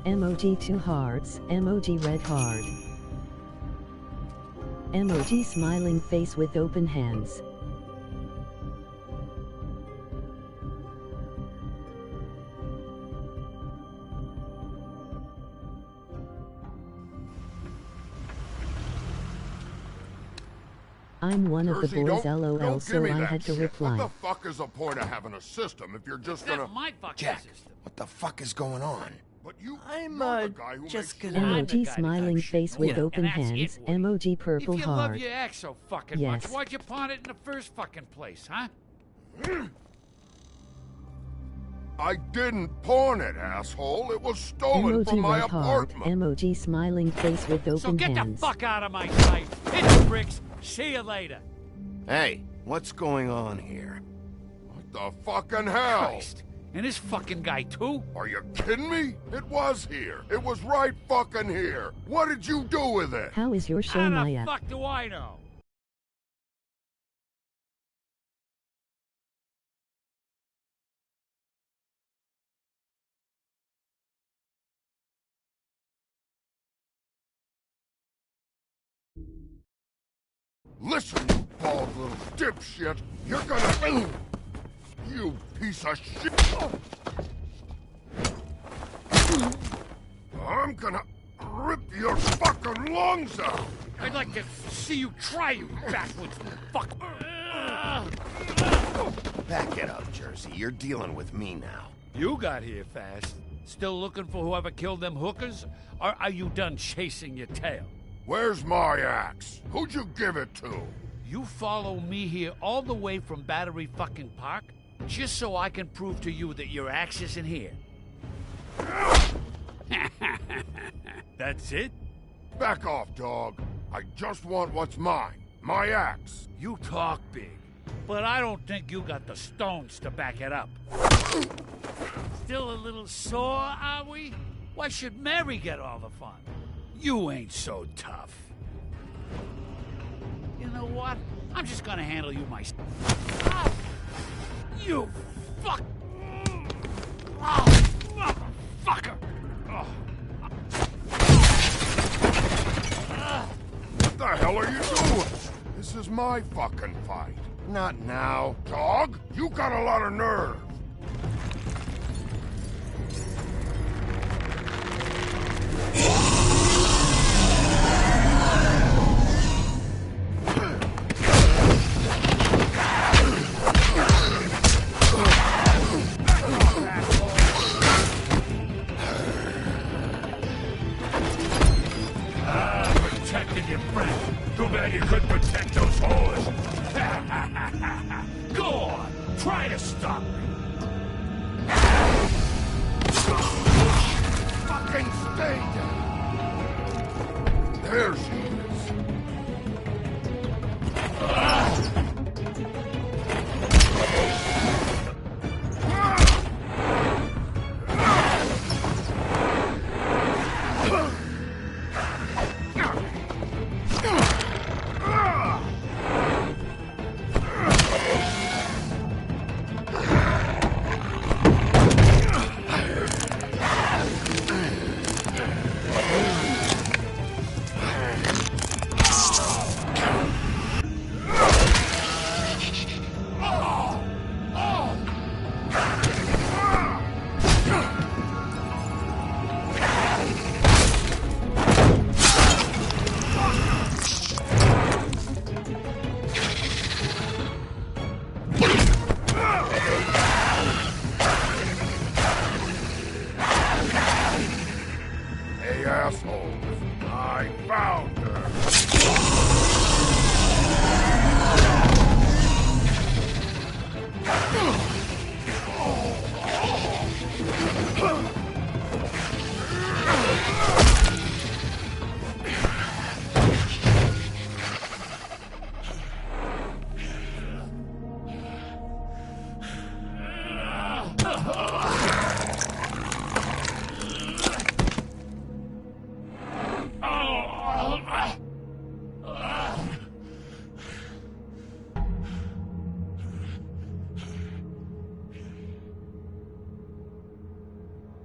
Emoji 2 hearts, emoji red heart. Emoji smiling face with open hands. I'm one of the Jersey, boys don't LOL, give so me I that had to shit. reply. What the fuck is the point of having a system if you're just gonna... That's my fucking Jack, system. what the fuck is going on? But you, I'm, you're the guy who just makes gonna... sure- I'm the Emoji guy that smiling types shit, face with yeah, open and that's hands, it, Woody. emoji purple If you heart. love your ex so fucking Yes. much, why'd you pawn it in the first fucking place, huh? I didn't pawn it, asshole. It was stolen from Emoji my red heart, apartment. emoji smiling face with So open get hands. the fuck out of my sight. Hit the bricks. See you later. Hey, what's going on here? What the fucking hell? Christ. And this fucking guy, too? Are you kidding me? It was here. It was right fucking here. What did you do with it? How is your show, How the Maya? fuck do I know? Listen, you bald little dipshit. You're gonna... You piece of shit. I'm gonna rip your fucking lungs out. I'd like to see you try, you backwards fuck. Back it up, Jersey. You're dealing with me now. You got here fast. Still looking for whoever killed them hookers? Or are you done chasing your tail? Where's my axe? Who'd you give it to? You follow me here all the way from Battery fucking Park just so I can prove to you that your axe isn't here. That's it? Back off, dog. I just want what's mine. My axe. You talk big, but I don't think you got the stones to back it up. Still a little sore, are we? Why should Mary get all the fun? You ain't so tough. You know what? I'm just gonna handle you myself. You fuck! Motherfucker! What the hell are you doing? This is my fucking fight. Not now. Dog, you got a lot of nerve. Protected your friend. Too bad you couldn't protect those whores. Go on, try to stop me. Fucking stay down. There she is. Hey, assholes. I found her.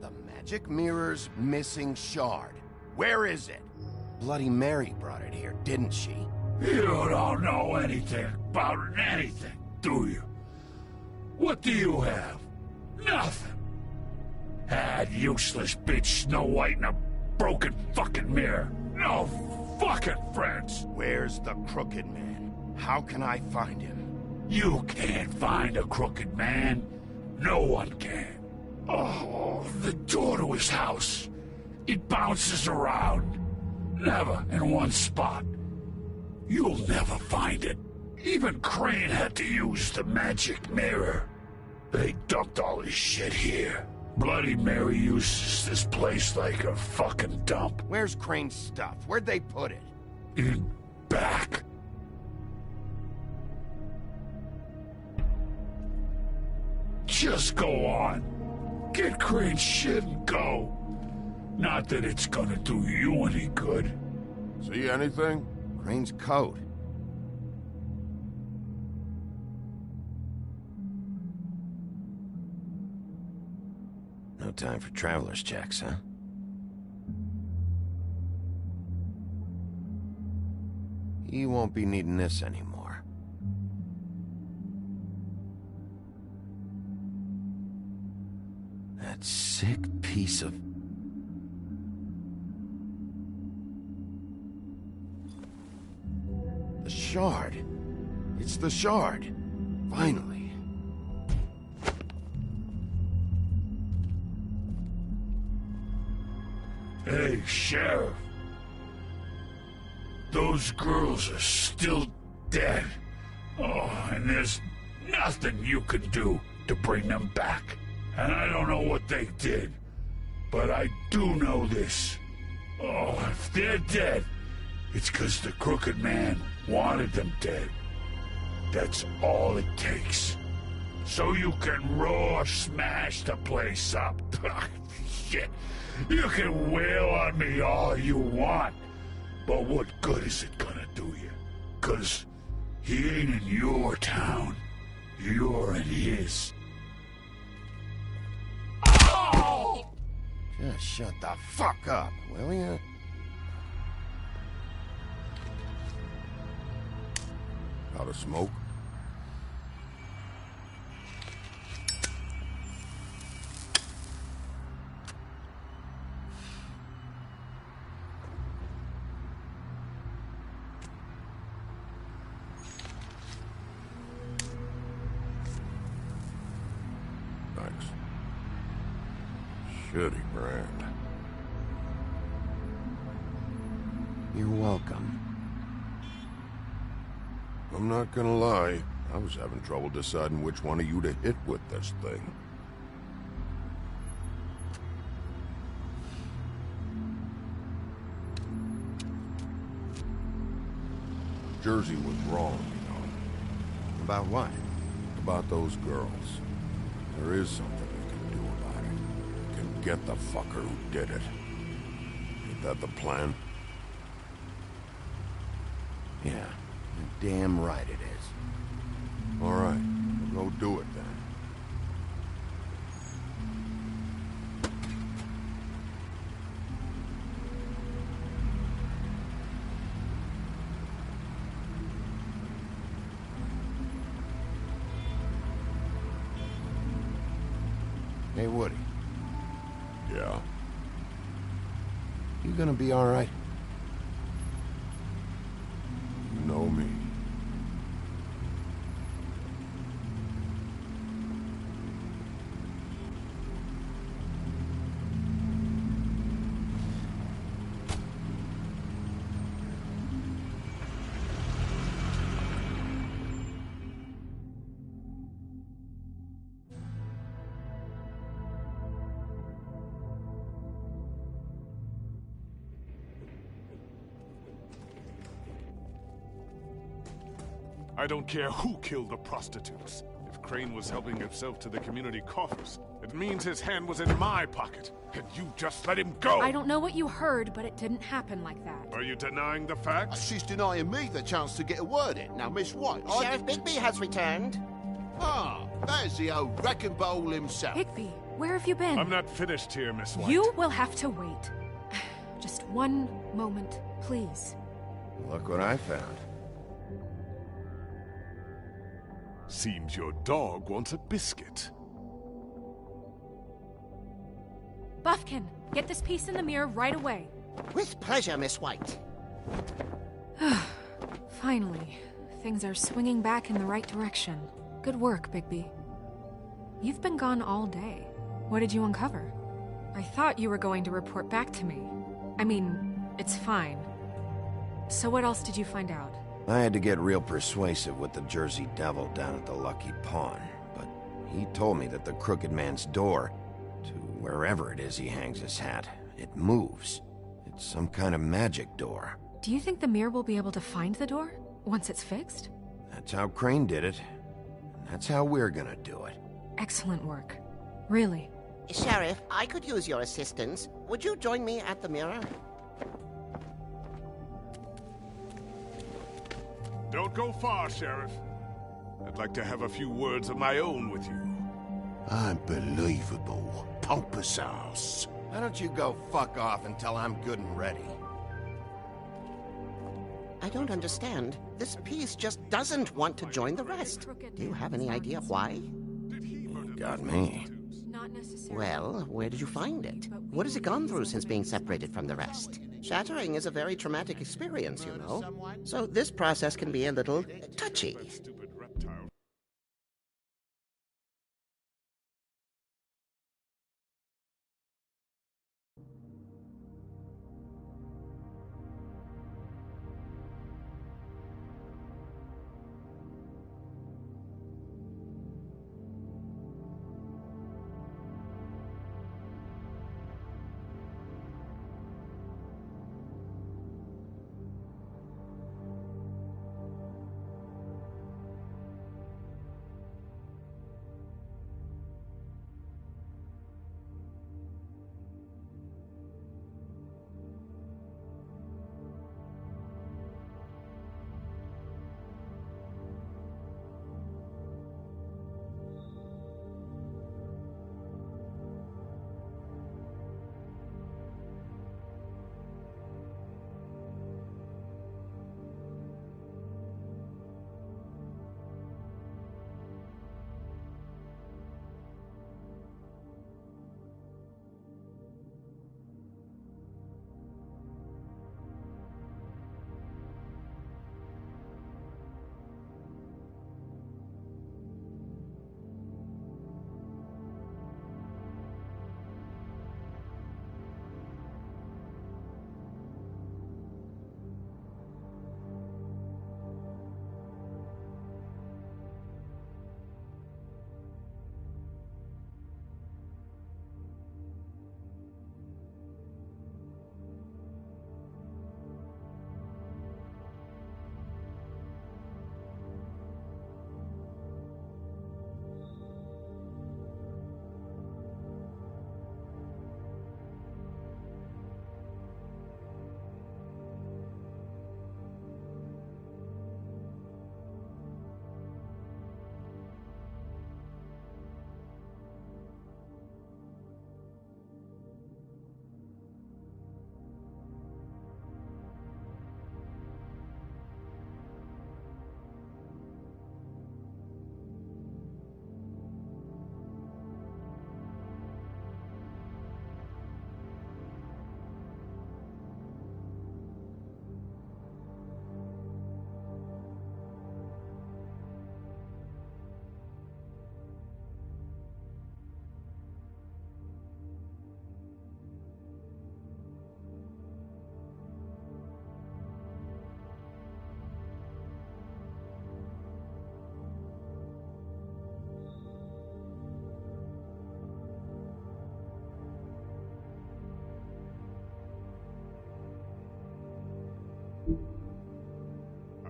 The magic mirror's missing shard. Where is it? Bloody Mary brought it here, didn't she? You don't know anything about anything, do you? What do you have? Nothing. That useless bitch Snow White and a broken fucking mirror. No fucking friends. Where's the Crooked Man? How can I find him? You can't find a crooked man. No one can. Oh, the door to his house. It bounces around. Never in one spot. You'll never find it. Even Crane had to use the magic mirror. They dumped all his shit here. Bloody Mary uses this place like a fucking dump. Where's Crane's stuff? Where'd they put it? In back. Just go on. Get Crane's shit and go. Not that it's gonna do you any good. See anything? Crane's coat. No time for traveler's checks, huh? He won't be needing this anymore. That sick piece of... The shard. It's the shard. Finally. Hey, Sheriff. Those girls are still dead. Oh, and there's nothing you can do to bring them back. And I don't know what they did, but I do know this. Oh, if they're dead, it's 'cause the Crooked Man wanted them dead. That's all it takes. So you can raw smash the place up. Shit. You can wail on me all you want, but what good is it gonna do you? 'Cause he ain't in your town. You're in his. Just shut the fuck up, will ya? Out of smoke? Thanks. Shitty brand. You're welcome. I'm not gonna lie, I was having trouble deciding which one of you to hit with this thing. Jersey was wrong, you know. About what? About those girls. There is something we can do about it. We can get the fucker who did it. Ain't that the plan? Yeah, you're damn right it is. All right, we'll go do it then. Hey, Woody. Yeah? You gonna be all right? You know me. I don't care who killed the prostitutes. If Crane was helping himself to the community coffers, it means his hand was in my pocket, and you just let him go! I don't know what you heard, but it didn't happen like that. Are you denying the facts? She's denying me the chance to get a word in. Now, Miss White, Sheriff Bigby has returned. Ah, there's the old wrecking bowl himself. Bigby, where have you been? I'm not finished here, Miss White. You will have to wait. Just one moment, please. Look what I found. Seems your dog wants a biscuit. Buffkin, get this piece in the mirror right away. With pleasure, Miss White. Finally, things are swinging back in the right direction. Good work, Bigby. You've been gone all day. What did you uncover? I thought you were going to report back to me. I mean, it's fine. So what else did you find out? I had to get real persuasive with the Jersey Devil down at the Lucky Pawn, but he told me that the Crooked Man's door, to wherever it is he hangs his hat, it moves. It's some kind of magic door. Do you think the mirror will be able to find the door once it's fixed? That's how Crane did it, and that's how we're gonna do it. Excellent work. Really. Sheriff, I could use your assistance. Would you join me at the mirror? Don't go far, Sheriff. I'd like to have a few words of my own with you. Unbelievable. Pompous ass. Why don't you go fuck off until I'm good and ready? I don't understand. This piece just doesn't want to join the rest. Do you have any idea why? You got me. Well, where did you find it? What has it gone through since being separated from the rest? Shattering is a very traumatic experience, you know. So this process can be a little touchy.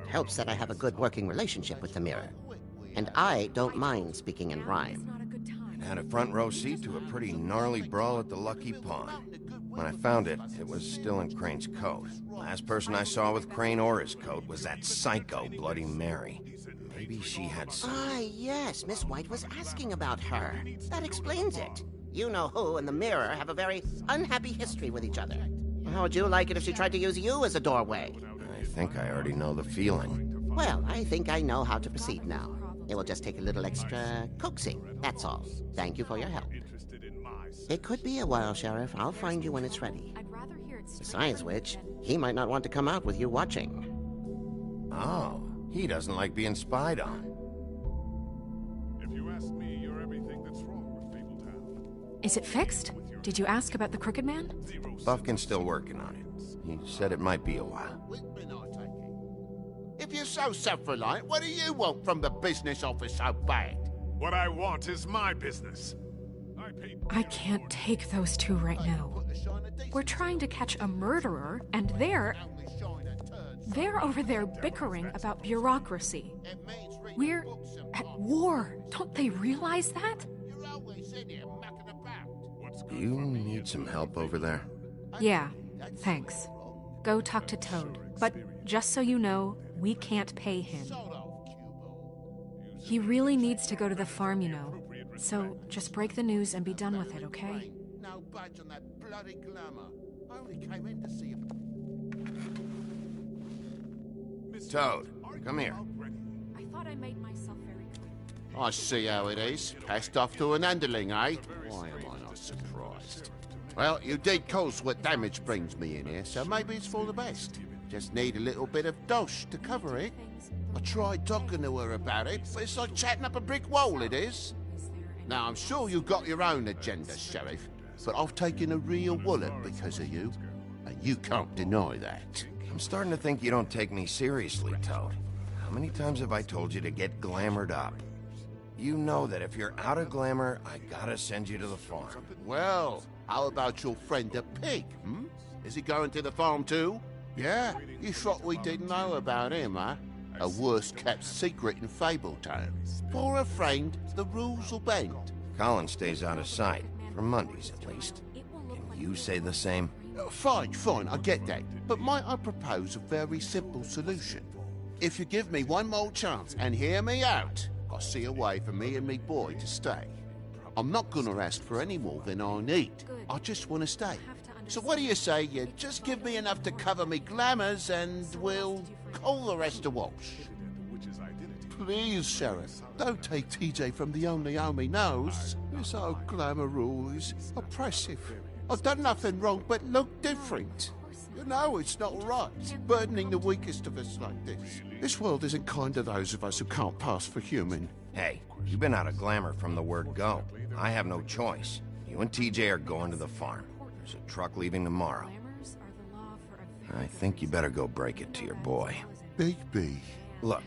Helps that I have a good working relationship with the mirror. And I don't mind speaking in rhyme. It had a front row seat to a pretty gnarly brawl at the Lucky Pawn. When I found it, it was still in Crane's coat. Last person I saw with Crane or his coat was that psycho Bloody Mary. Maybe she had some... Ah, yes, Miss White was asking about her. That explains it. You know who and the mirror have a very unhappy history with each other. How would you like it if she tried to use you as a doorway? I think I already know the feeling. Well, I think I know how to proceed now. It will just take a little extra coaxing, that's all. Thank you for your help. It could be a while, Sheriff. I'll find you when it's ready. Besides which, he might not want to come out with you watching. Oh, he doesn't like being spied on. If you ask me, you're everything that's wrong with Fabletown. Is it fixed? Did you ask about the Crooked Man? Bufkin's still working on it. He said it might be a while. If you're so self-reliant, what do you want from the business office so bad? What I want is my business. I can't take those two right now. We're trying to catch a murderer, and they're over there bickering about bureaucracy. We're at war. Don't they realize that? You need some help over there? Yeah, thanks. Go talk to Toad. But just so you know, we can't pay him. He really needs to go to the farm, you know. So just break the news and be done with it, okay? No budge on that bloody glamour. I only came in to see if... Toad, come here. I thought I made myself very clear. I see how it is. Passed off to an underling, eh? Why am I not surprised? Well, you did cause what damage brings me in here, so maybe it's for the best. Just need a little bit of dosh to cover it. I tried talking to her about it, but it's like chatting up a brick wall, it is. Now, I'm sure you've got your own agenda, Sheriff, but I've taken a real wallet because of you, and you can't deny that. I'm starting to think you don't take me seriously, Toad. How many times have I told you to get glamored up? You know that if you're out of glamour, I gotta send you to the farm. Well, how about your friend the pig, hmm? Is he going to the farm too? Yeah? You thought we didn't know about him, huh? A worst-kept secret in Fabletown. For a friend, the rules will bend. Colin stays out of sight, for Mondays at least. Can you say the same? Fine, I get that. But might I propose a very simple solution? If you give me one more chance and hear me out, I'll see a way for me and me boy to stay. I'm not gonna ask for any more than I need. I just want to stay. So what do you say you just give me enough to cover me glamours and we'll call the rest a wash? Please, Sheriff, don't take TJ from the only home he knows. This old glamour rule is oppressive. I've done nothing wrong but look different. You know it's not right, burdening the weakest of us like this. This world isn't kind to those of us who can't pass for human. Hey, you've been out of glamour from the word go. I have no choice. You and TJ are going to the farm. There's a truck leaving tomorrow. I think you better go break it to your boy. Big B. Look,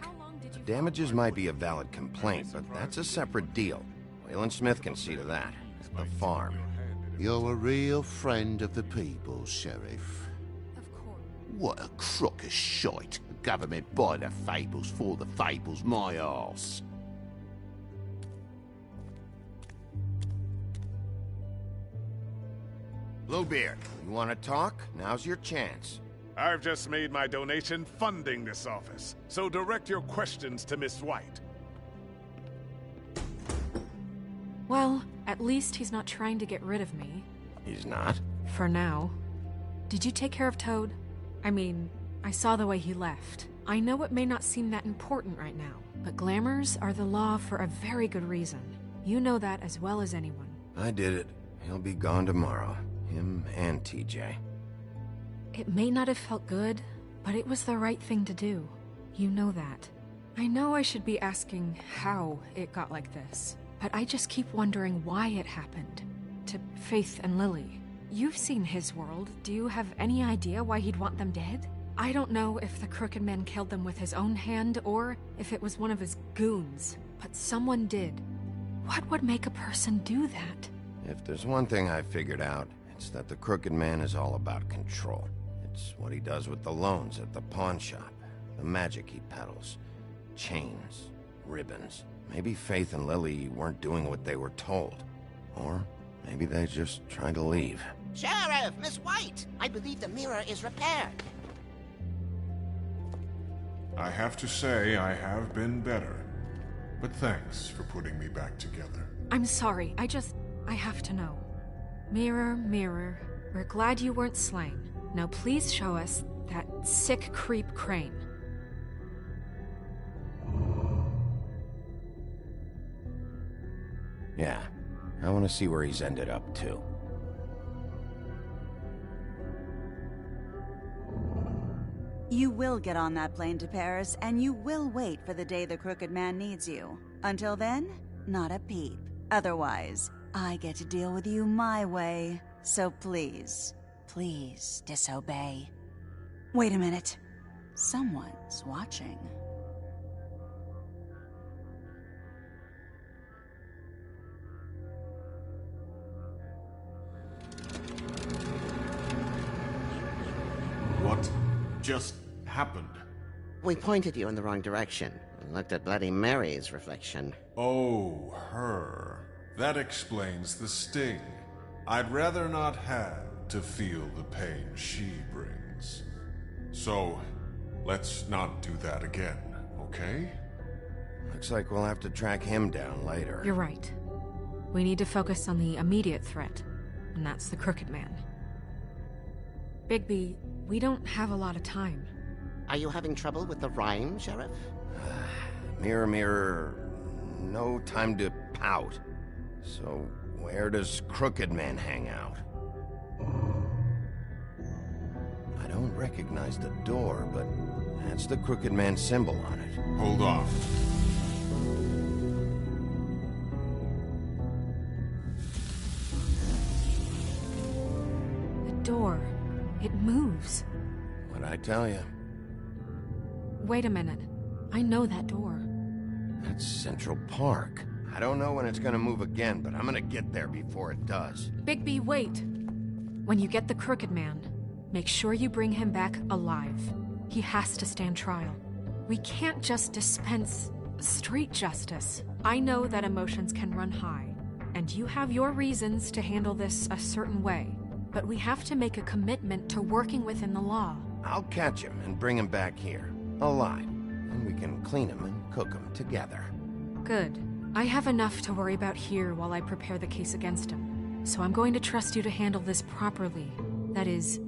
the damages might be a valid complaint, but that's a separate deal. Waylon Smith can see to that, at the farm. You're a real friend of the people, Sheriff. Of course. What a crock of shite. The government buy the fables for the fables, my arse. Bluebeard, you want to talk? Now's your chance. I've just made my donation funding this office, so direct your questions to Miss White. Well, at least he's not trying to get rid of me. He's not? For now. Did you take care of Toad? I mean, I saw the way he left. I know it may not seem that important right now, but glamours are the law for a very good reason. You know that as well as anyone. I did it. He'll be gone tomorrow. Him and TJ. It may not have felt good, but it was the right thing to do. You know that. I know I should be asking how it got like this, but I just keep wondering why it happened. To Faith and Lily. You've seen his world. Do you have any idea why he'd want them dead? I don't know if the Crooked Man killed them with his own hand or if it was one of his goons, but someone did. What would make a person do that? If there's one thing I figured out, it's that the Crooked Man is all about control. It's what he does with the loans at the pawn shop. The magic he peddles. Chains, ribbons. Maybe Faith and Lily weren't doing what they were told. Or maybe they just tried to leave. Sheriff, Miss White! I believe the mirror is repaired. I have to say I have been better. But thanks for putting me back together. I'm sorry, I have to know. Mirror, mirror, we're glad you weren't slain. Now please show us that sick creep Crane. Yeah, I want to see where he's ended up, too. You will get on that plane to Paris, and you will wait for the day the Crooked Man needs you. Until then, not a peep. Otherwise, I get to deal with you my way. So please, please disobey. Wait a minute. Someone's watching. What just happened? We pointed you in the wrong direction and looked at Bloody Mary's reflection. Oh, her. That explains the sting. I'd rather not have to feel the pain she brings. So, let's not do that again, okay? Looks like we'll have to track him down later. You're right. We need to focus on the immediate threat, and that's the Crooked Man. Bigby, we don't have a lot of time. Are you having trouble with the rhyme, Sheriff? Mirror, mirror, no time to pout. So, where does Crooked Man hang out? I don't recognize the door, but that's the Crooked Man symbol on it. Hold on. The door. It moves. What'd I tell you? Wait a minute. I know that door. That's Central Park. I don't know when it's gonna move again, but I'm gonna get there before it does. Bigby, wait. When you get the Crooked Man, make sure you bring him back alive. He has to stand trial. We can't just dispense street justice. I know that emotions can run high, and you have your reasons to handle this a certain way. But we have to make a commitment to working within the law. I'll catch him and bring him back here, alive. And we can clean him and cook him together. Good. I have enough to worry about here while I prepare the case against him. So I'm going to trust you to handle this properly. That is,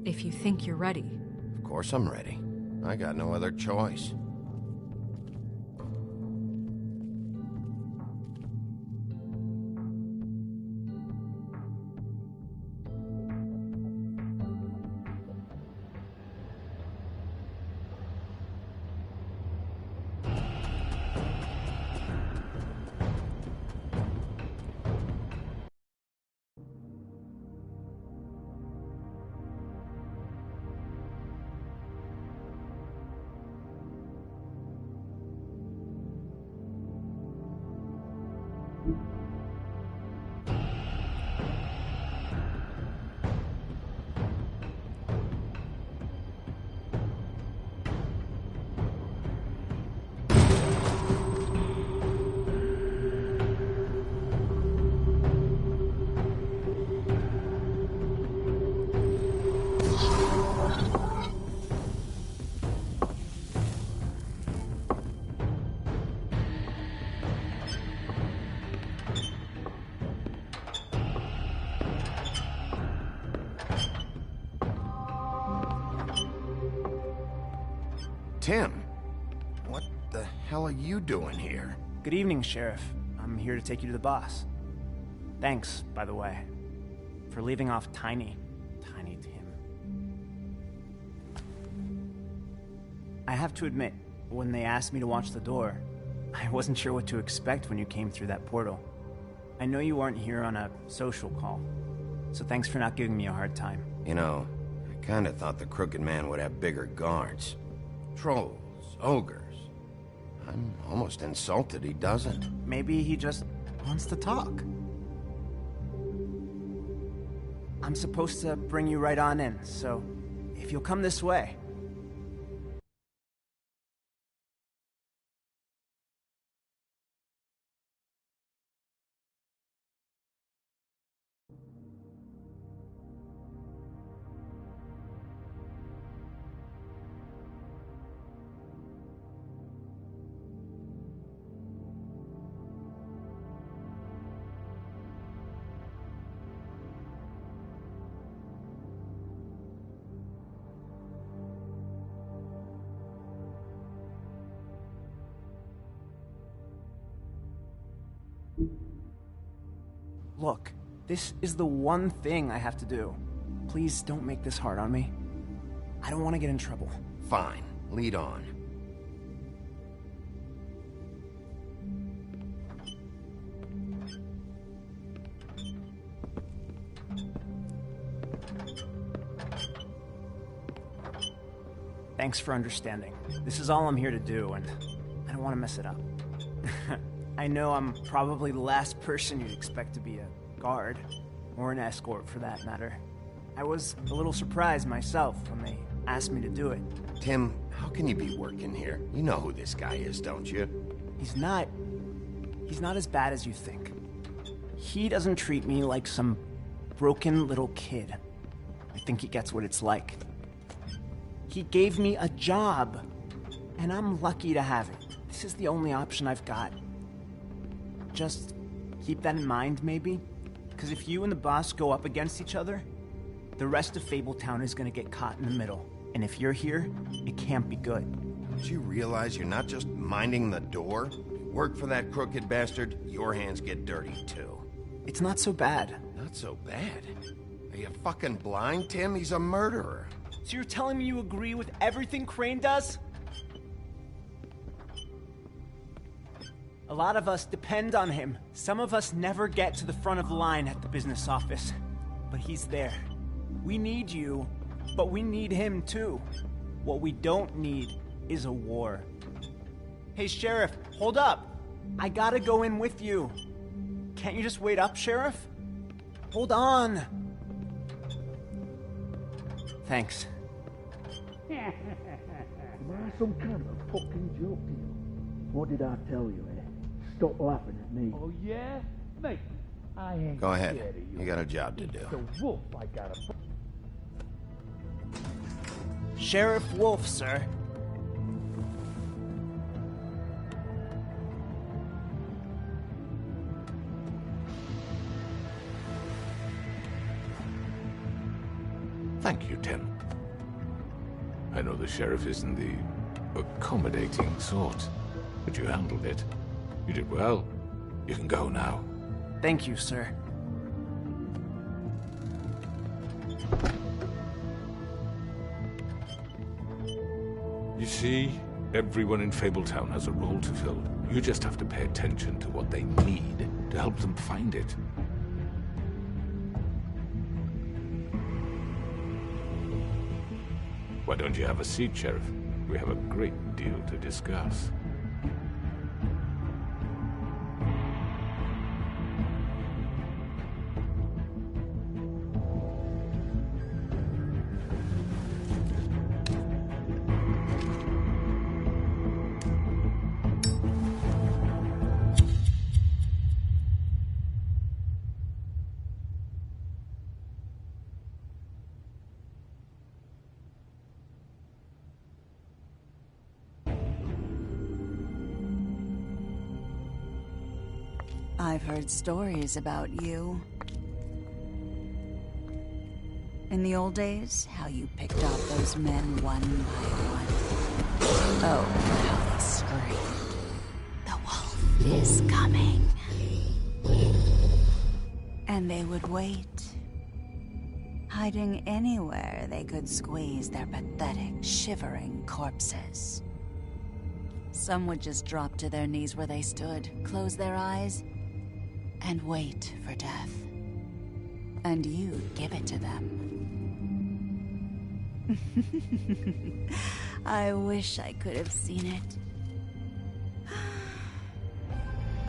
if you think you're ready. Of course I'm ready. I got no other choice. Tim, what the hell are you doing here? Good evening, Sheriff. I'm here to take you to the boss. Thanks, by the way, for leaving off Tiny Tim. I have to admit, when they asked me to watch the door, I wasn't sure what to expect when you came through that portal. I know you weren't here on a social call, so thanks for not giving me a hard time. You know, I kinda thought the Crooked Man would have bigger guards. Trolls, ogres. I'm almost insulted he doesn't. Maybe he just wants to talk. I'm supposed to bring you right on in, so if you'll come this way. Look, this is the one thing I have to do. Please don't make this hard on me. I don't want to get in trouble. Fine. Lead on. Thanks for understanding. This is all I'm here to do, and I don't want to mess it up. I know I'm probably the last person you'd expect to be a guard, or an escort for that matter. I was a little surprised myself when they asked me to do it. Tim, how can you be working here? You know who this guy is, don't you? He's not as bad as you think. He doesn't treat me like some broken little kid. I think he gets what it's like. He gave me a job, and I'm lucky to have it. This is the only option I've got. Just keep that in mind, maybe? Because if you and the boss go up against each other, the rest of Fabletown is gonna get caught in the middle. And if you're here, it can't be good. Don't you realize you're not just minding the door? You work for that crooked bastard, your hands get dirty too. It's not so bad. Not so bad? Are you fucking blind, Tim? He's a murderer. So you're telling me you agree with everything Crane does? A lot of us depend on him. Some of us never get to the front of the line at the business office. But he's there. We need you, but we need him too. What we don't need is a war. Hey, Sheriff, hold up. I gotta go in with you. Can't you just wait up, Sheriff? Hold on. Thanks. Am I some kind of a fucking joke to you? What did I tell you, eh? Stop laughing at me. Oh, yeah? Mate, I ain't Go ahead. scared of you. You got a job to do. The wolf I got a... Sheriff Wolf, sir. Thank you, Tim. I know the sheriff isn't the accommodating sort, but you handled it. You did well. You can go now. Thank you, sir. You see, everyone in Fabletown has a role to fill. You just have to pay attention to what they need to help them find it. Why don't you have a seat, Sheriff? We have a great deal to discuss. I've heard stories about you. In the old days, how you picked off those men one by one. Oh, how they screamed. The wolf is coming. And they would wait, hiding anywhere they could squeeze their pathetic, shivering corpses. Some would just drop to their knees where they stood, close their eyes, and wait for death. And you'd give it to them. I wish I could have seen it.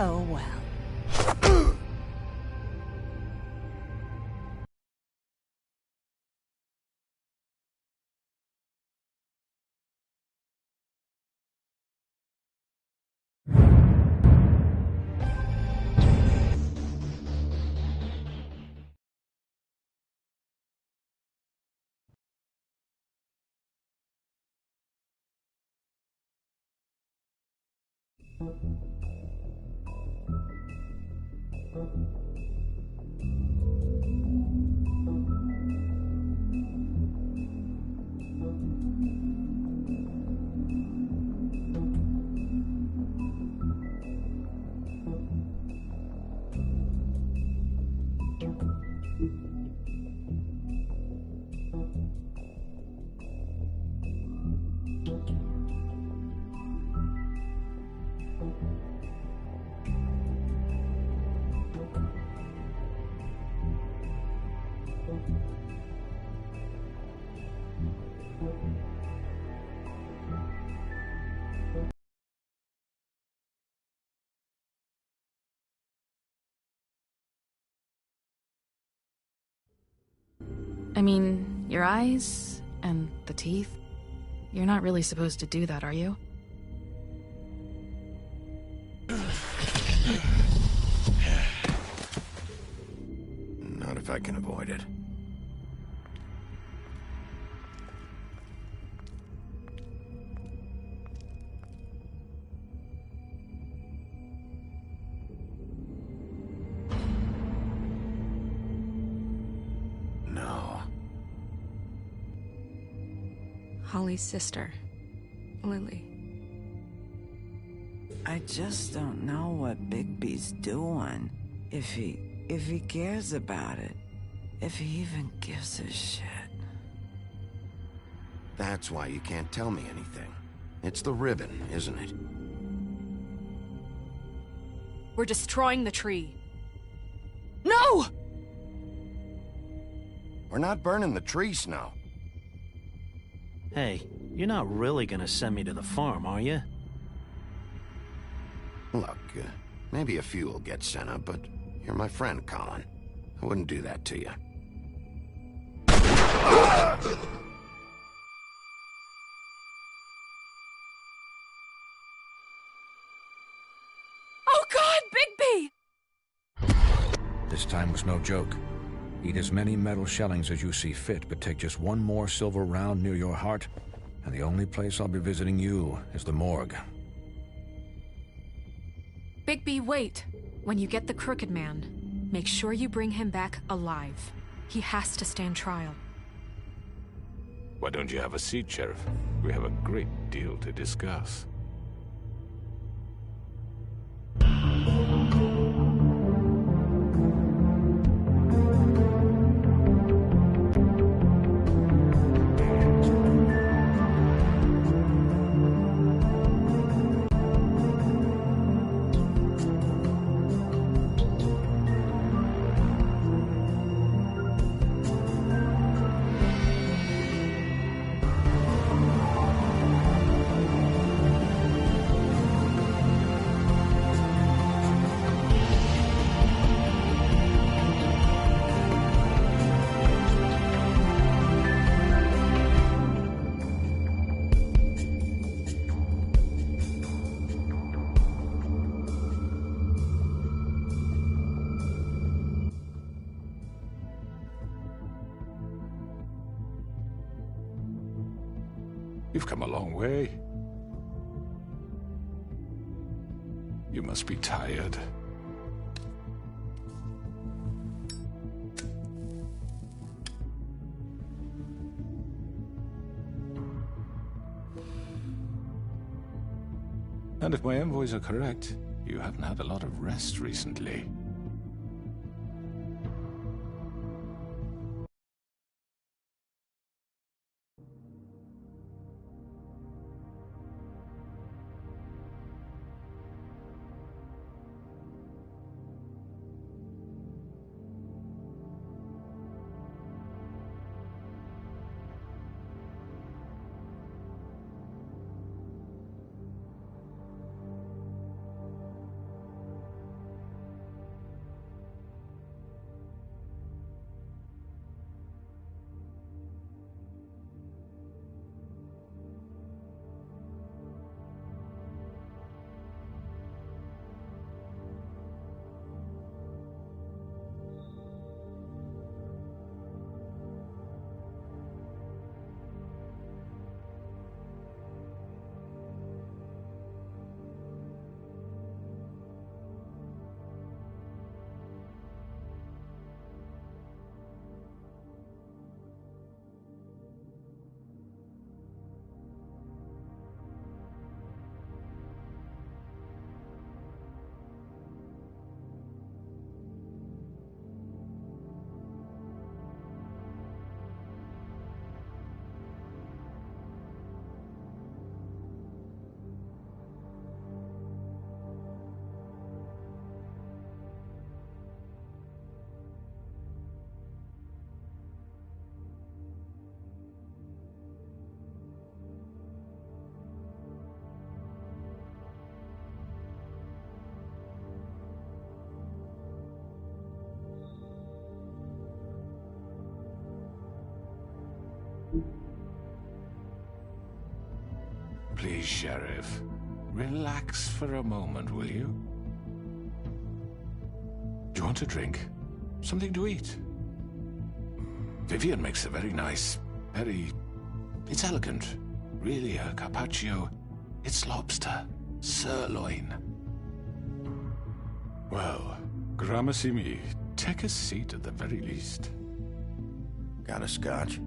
Oh well. I mean, your eyes and the teeth. You're not really supposed to do that, are you? Not if I can avoid it. No. Holly's sister, Lily. I just don't know what Bigby's doing. If he cares about it. If he even gives a shit. That's why you can't tell me anything. It's the ribbon, isn't it? We're destroying the tree. No! We're not burning the tree, Snow. Hey, you're not really gonna send me to the farm, are you? Look, maybe a few will get sent up, but you're my friend, Colin. I wouldn't do that to you. Oh God, Bigby! This time was no joke. Eat as many metal shellings as you see fit, but take just one more silver round near your heart, and the only place I'll be visiting you is the morgue. Bigby, wait. When you get the Crooked Man, make sure you bring him back alive. He has to stand trial. Why don't you have a seat, Sheriff? We have a great deal to discuss. You've come a long way. You must be tired. And if my envoys are correct, you haven't had a lot of rest recently. Please, Sheriff. Relax for a moment, will you? Do you want a drink? Something to eat? Vivian makes a very nice, It's elegant. Really, a carpaccio. It's lobster. Sirloin. Well, gramercy me. Take a seat at the very least. Got a scotch?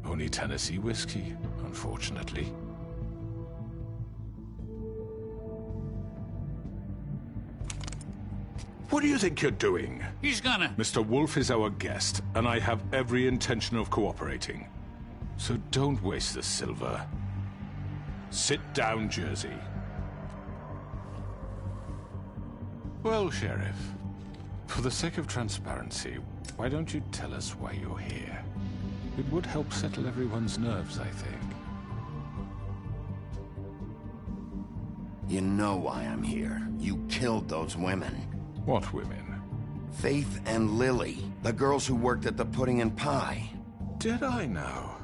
Only Tennessee whiskey, unfortunately. What do you think you're doing? He's gonna... Mr. Wolf is our guest, and I have every intention of cooperating. So don't waste the silver. Sit down, Jersey. Well, Sheriff, for the sake of transparency, why don't you tell us why you're here? It would help settle everyone's nerves, I think. You know why I'm here. You killed those women. What women? Faith and Lily, the girls who worked at the Pudding and Pie. Did I now?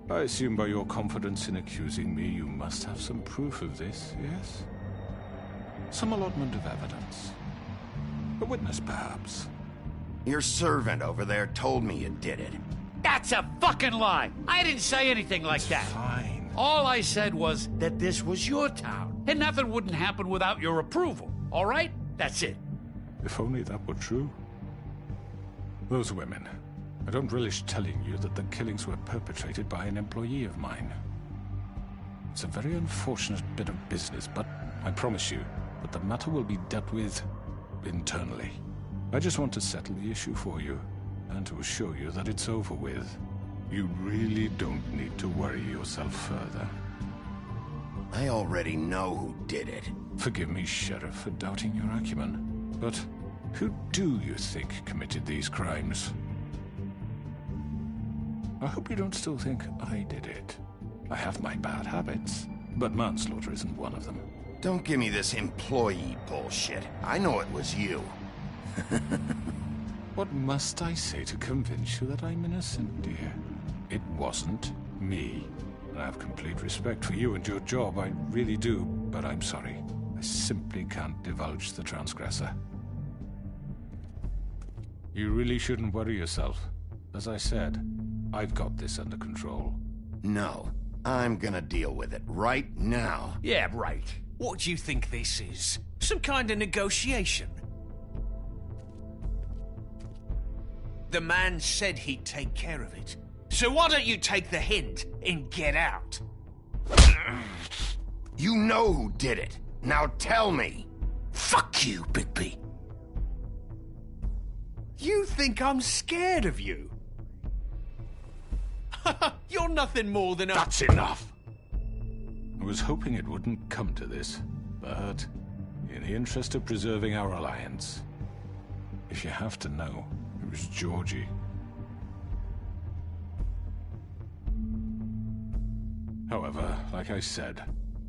I assume by your confidence in accusing me, you must have some proof of this, yes? Some allotment of evidence. A witness, perhaps. Your servant over there told me you did it. That's a fucking lie! I didn't say anything like that. Fine. All I said was that this was your town, and nothing wouldn't happen without your approval, all right? That's it. If only that were true. Those women. I don't relish telling you that the killings were perpetrated by an employee of mine. It's a very unfortunate bit of business, but I promise you that the matter will be dealt with internally. I just want to settle the issue for you, and to assure you that it's over with. You really don't need to worry yourself further. I already know who did it. Forgive me, Sheriff, for doubting your acumen, but who do you think committed these crimes? I hope you don't still think I did it. I have my bad habits, but manslaughter isn't one of them. Don't give me this employee bullshit. I know it was you. What must I say to convince you that I'm innocent, dear? It wasn't me. I have complete respect for you and your job, I really do, but I'm sorry. I simply can't divulge the transgressor. You really shouldn't worry yourself. As I said, I've got this under control. No, I'm gonna deal with it right now. Yeah, right. What do you think this is? Some kind of negotiation? The man said he'd take care of it. So why don't you take the hint and get out? You know who did it. Now tell me. Fuck you, Bigby. You think I'm scared of you? You're nothing more than a... That's enough! I was hoping it wouldn't come to this, but in the interest of preserving our alliance, if you have to know, it was Georgie. However, like I said,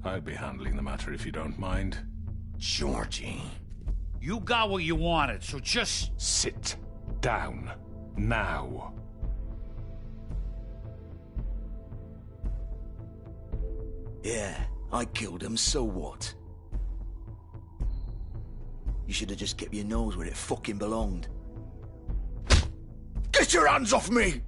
I'll be handling the matter if you don't mind. Georgie. You got what you wanted, so just... Sit down. Now. Yeah, I killed him, so what? You should have just kept your nose where it fucking belonged. Get your hands off me!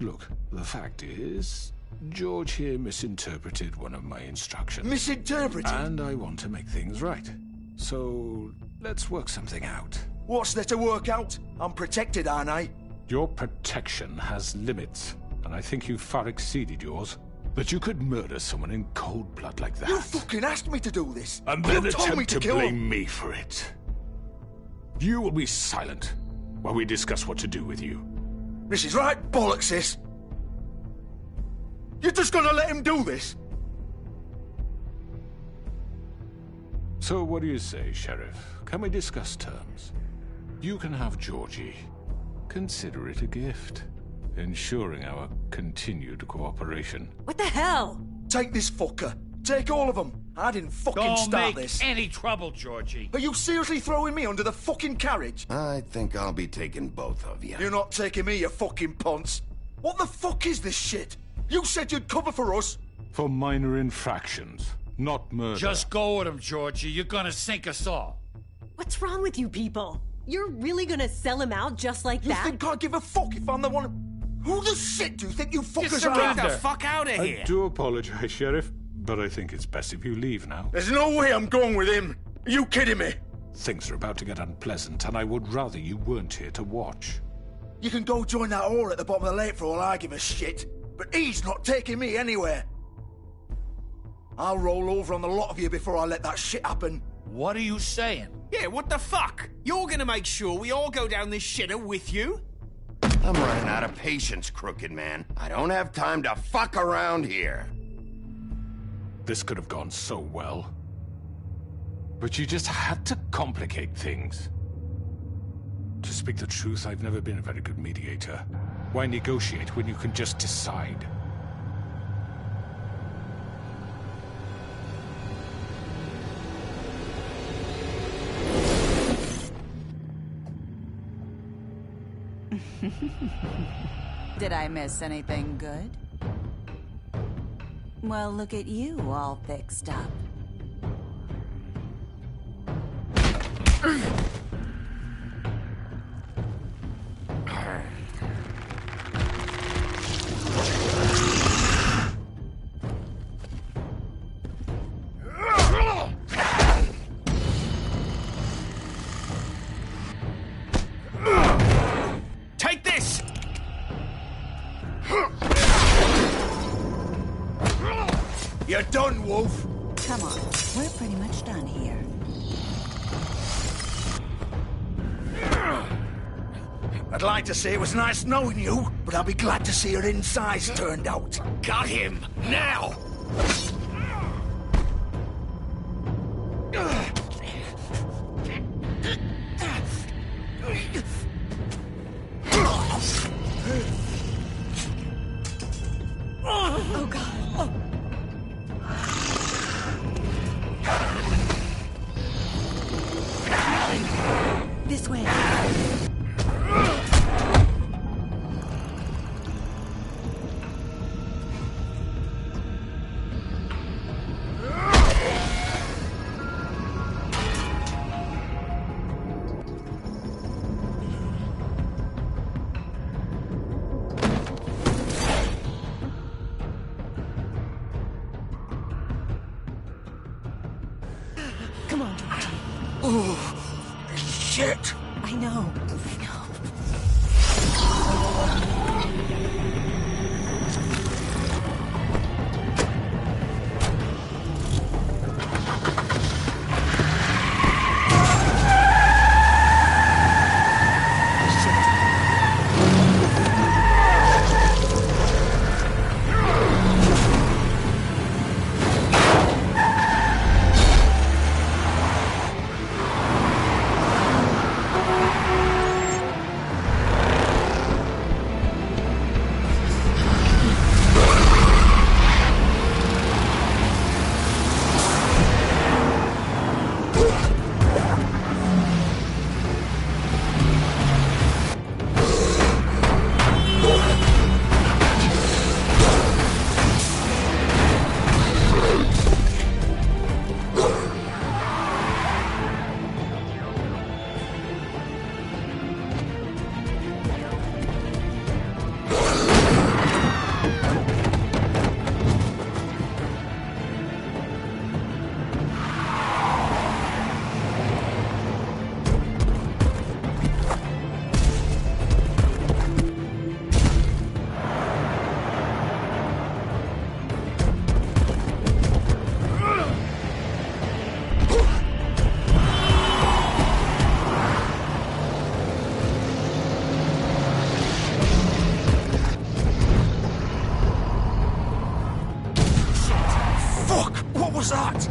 Look, the fact is, George here misinterpreted one of my instructions. Misinterpreted? And I want to make things right. So, let's work something out. What's there to work out? I'm protected, aren't I? Your protection has limits, and I think you've far exceeded yours. That you could murder someone in cold blood like that. You fucking asked me to do this! And then you told me attempt to kill blame him. me for it. You will be silent while we discuss what to do with you. This is right bollocks, sis. You're just gonna let him do this? So what do you say, Sheriff? Can we discuss terms? You can have Georgie. Consider it a gift, ensuring our continued cooperation. What the hell? Take this fucker. Take all of them. I didn't fucking Don't start make this. any trouble, Georgie. Are you seriously throwing me under the fucking carriage? I think I'll be taking both of you. You're not taking me, you fucking ponce. What the fuck is this shit? You said you'd cover for us. For minor infractions, not murder. Just go with him, Georgie. You're gonna sink us all. What's wrong with you people? You're really gonna sell him out just like that? You think I give a fuck if I'm the one... Who the shit do you think you fuckers are? Get the fuck out of here! I do apologize, Sheriff, but I think it's best if you leave now. There's no way I'm going with him. Are you kidding me? Things are about to get unpleasant, and I would rather you weren't here to watch. You can go join that whore at the bottom of the lake for all I give a shit. But he's not taking me anywhere. I'll roll over on the lot of you before I let that shit happen. What are you saying? Yeah, what the fuck? You're gonna make sure we all go down this shitter with you? I'm running out of patience, Crooked Man. I don't have time to fuck around here. This could have gone so well. But you just had to complicate things. To speak the truth, I've never been a very good mediator. Why negotiate when you can just decide? Did I miss anything good? Well, look at you all fixed up. Take this! You're done, Wolf. Come on, we're pretty much done here. I'd like to say it was nice knowing you, but I'll be glad to see your insides turned out. Got him! Now! Oh, God. This way. Come on, George. Oh, shit! I know. What was that?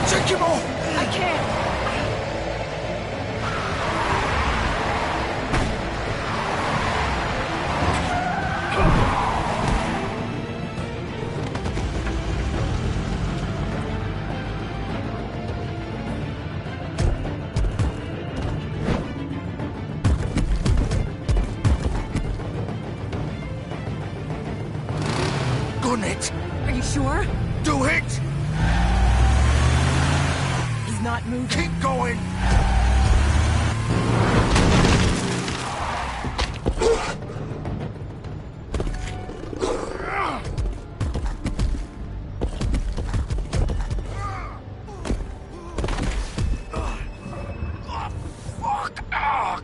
Take him off! I can't. gun it. Are you sure? Do it! He's not moving. Keep going!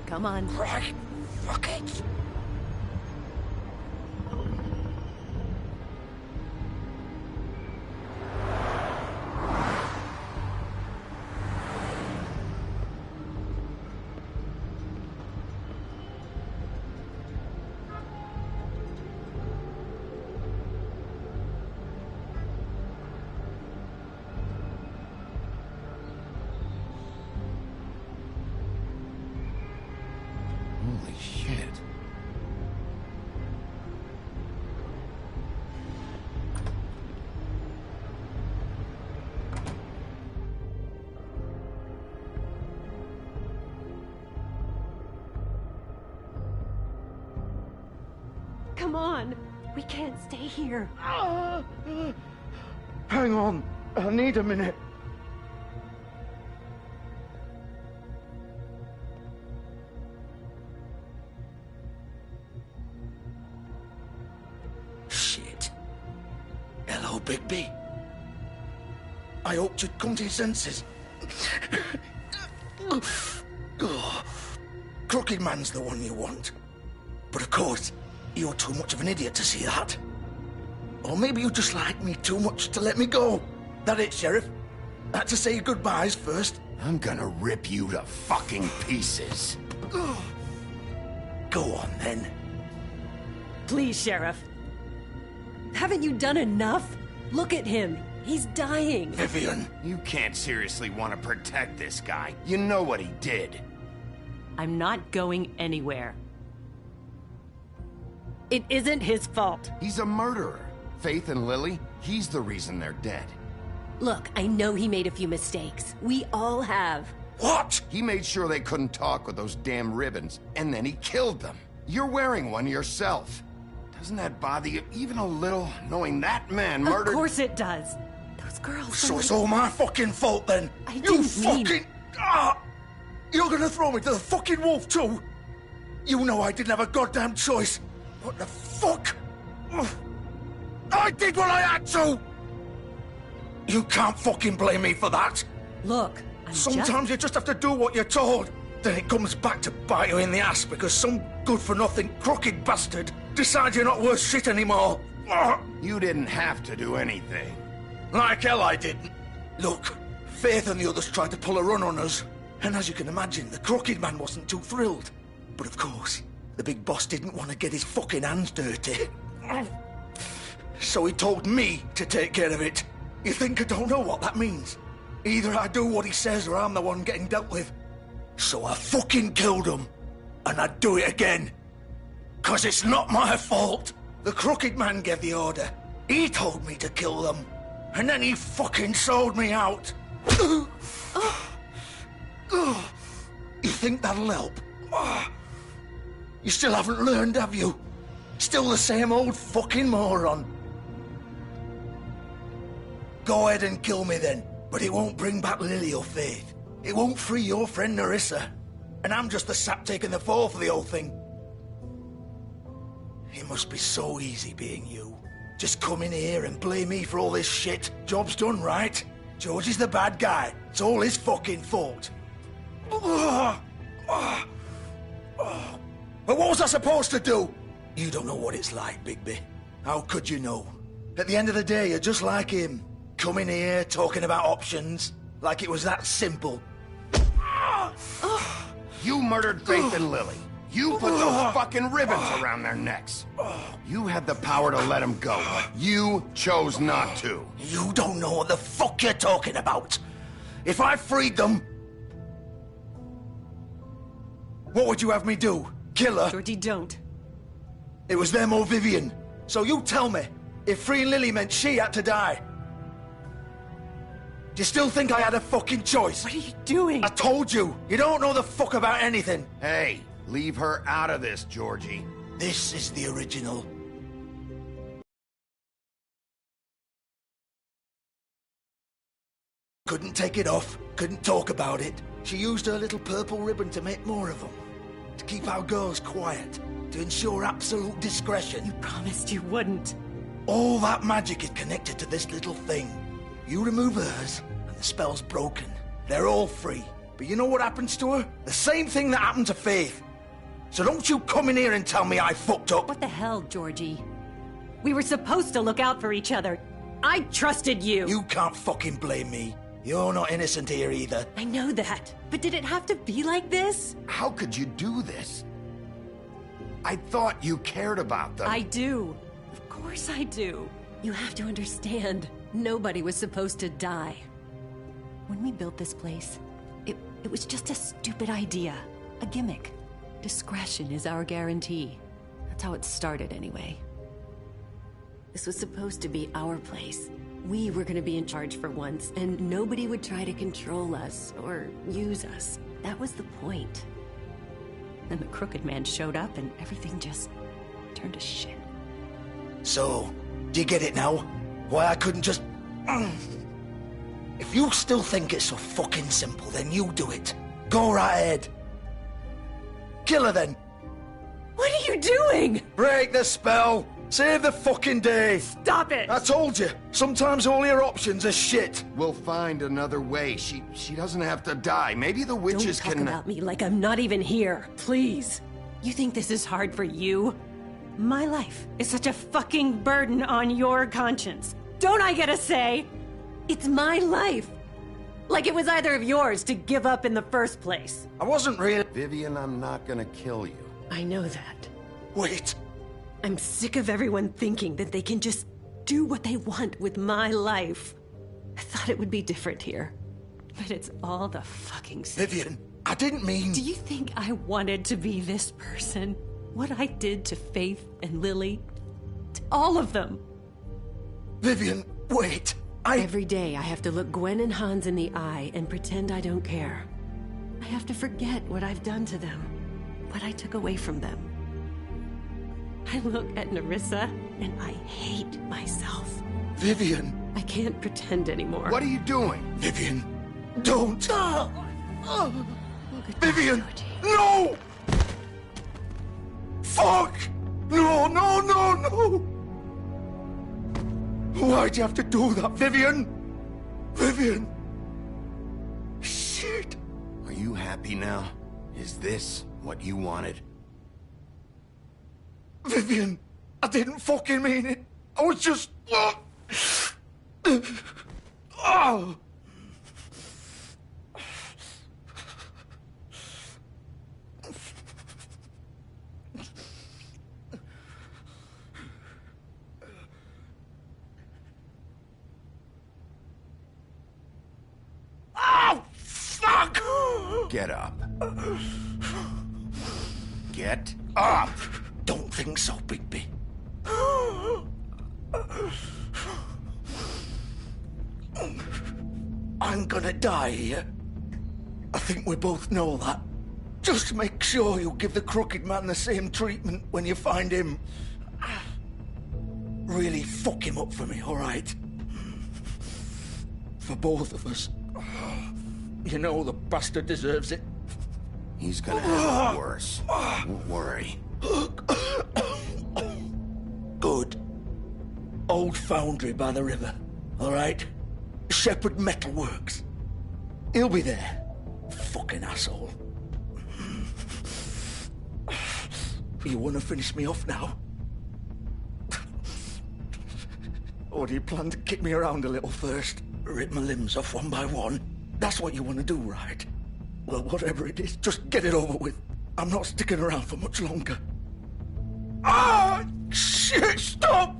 Come on. Right. Fuck it. Holy shit. Come on. We can't stay here. Hang on. I need a minute. Shit. Hello, Bigby. I hoped you'd come to your senses. Crooked Man's the one you want. But of course, you're too much of an idiot to see that. Or maybe you just like me too much to let me go. That it, Sheriff? I had to say your goodbyes first. I'm gonna rip you to fucking pieces. Go on, then. Please, Sheriff. Haven't you done enough? Look at him. He's dying. Vivian. You can't seriously want to protect this guy. You know what he did. I'm not going anywhere. It isn't his fault. He's a murderer. Faith and Lily, he's the reason they're dead. Look, I know he made a few mistakes. We all have. What? He made sure they couldn't talk with those damn ribbons, and then he killed them. You're wearing one yourself. Doesn't that bother you even a little, knowing that man murdered... Of course it does. Those girls... So it's all my fucking fault, then? You fucking... You're gonna throw me to the fucking wolf, too? You know I didn't have a goddamn choice. What the fuck? I did what I had to! You can't fucking blame me for that. Look, Sometimes you just have to do what you're told. Then it comes back to bite you in the ass because some good-for-nothing crooked bastard decides you're not worth shit anymore. You didn't have to do anything. Like hell I didn't. Look, Faith and the others tried to pull a run on us. And as you can imagine, the Crooked Man wasn't too thrilled. But of course, the big boss didn't want to get his fucking hands dirty. So he told me to take care of it. You think I don't know what that means? Either I do what he says or I'm the one getting dealt with. So I fucking killed him. And I'd do it again. 'Cause it's not my fault. The Crooked Man gave the order. He told me to kill them. And then he fucking sold me out. You think that'll help? You still haven't learned, have you? Still the same old fucking moron. Go ahead and kill me then, but it won't bring back Lily or Faith. It won't free your friend Nerissa. And I'm just the sap taking the fall for the whole thing. It must be so easy being you. Just come in here and blame me for all this shit. Job's done, right? George is the bad guy. It's all his fucking fault. But what was I supposed to do? You don't know what it's like, Bigby. How could you know? At the end of the day, you're just like him. Coming here, talking about options, like it was that simple. You murdered Faith and Lily. You put those fucking ribbons around their necks. You had the power to let them go, but you chose not to. You don't know what the fuck you're talking about. If I freed them... What would you have me do? Kill her? Georgie, don't. It was them or Vivian. So you tell me, if freeing Lily meant she had to die. Do you still think I had a fucking choice? What are you doing? I told you, you don't know the fuck about anything. Hey, leave her out of this, Georgie. This is the original. Couldn't take it off, couldn't talk about it. She used her little purple ribbon to make more of them. To keep our girls quiet. To ensure absolute discretion. You promised you wouldn't. All that magic is connected to this little thing. You remove hers, and the spell's broken. They're all free. But you know what happens to her? The same thing that happened to Faith. So don't you come in here and tell me I fucked up. What the hell, Georgie? We were supposed to look out for each other. I trusted you. You can't fucking blame me. You're not innocent here either. I know that. But did it have to be like this? How could you do this? I thought you cared about them. I do. Of course I do. You have to understand. Nobody was supposed to die. When we built this place, it was just a stupid idea. A gimmick. Discretion is our guarantee. That's how it started anyway. This was supposed to be our place. We were gonna be in charge for once, and nobody would try to control us or use us. That was the point. Then the Crooked Man showed up and everything just turned to shit. So, do you get it now? Why I couldn't just... If you still think it's so fucking simple, then you do it. Go right ahead. Kill her then. What are you doing? Break the spell. Save the fucking day. Stop it. I told you. Sometimes all your options are shit. We'll find another way. She doesn't have to die. Maybe the witches Don't talk about me like I'm not even here. Please. You think this is hard for you? My life is such a fucking burden on your conscience. Don't I get a say? It's my life. Like it was either of yours to give up in the first place. I wasn't really... Vivian, I'm not gonna kill you. I know that. Wait. I'm sick of everyone thinking that they can just do what they want with my life. I thought it would be different here. But it's all the fucking same. Vivian, I didn't mean... Do you think I wanted to be this person? What I did to Faith and Lily? To all of them? Vivian, wait. Every day I have to look Gwen and Hans in the eye and pretend I don't care. I have to forget what I've done to them. What I took away from them. I look at Nerissa and I hate myself. Vivian. I can't pretend anymore. What are you doing? Vivian, don't. Vivian, no! Fuck! No, no, no, no! Why'd you have to do that, Vivian? Vivian! Shit! Are you happy now? Is this what you wanted? Vivian, I didn't fucking mean it. I was just... Oh! Oh, fuck! Get up. Get up! Don't think so, Bigby. I'm gonna die here. I think we both know that. Just make sure you give the Crooked Man the same treatment when you find him. Really fuck him up for me, all right? For both of us. You know the bastard deserves it. He's gonna have it worse. Don't worry. Good. Old foundry by the river, all right? Shepherd Metalworks. He'll be there. Fucking asshole. You want to finish me off now? Or do you plan to kick me around a little first? Rip my limbs off one by one? That's what you want to do, right? Well, whatever it is, just get it over with. I'm not sticking around for much longer. Ah! Shit, stop!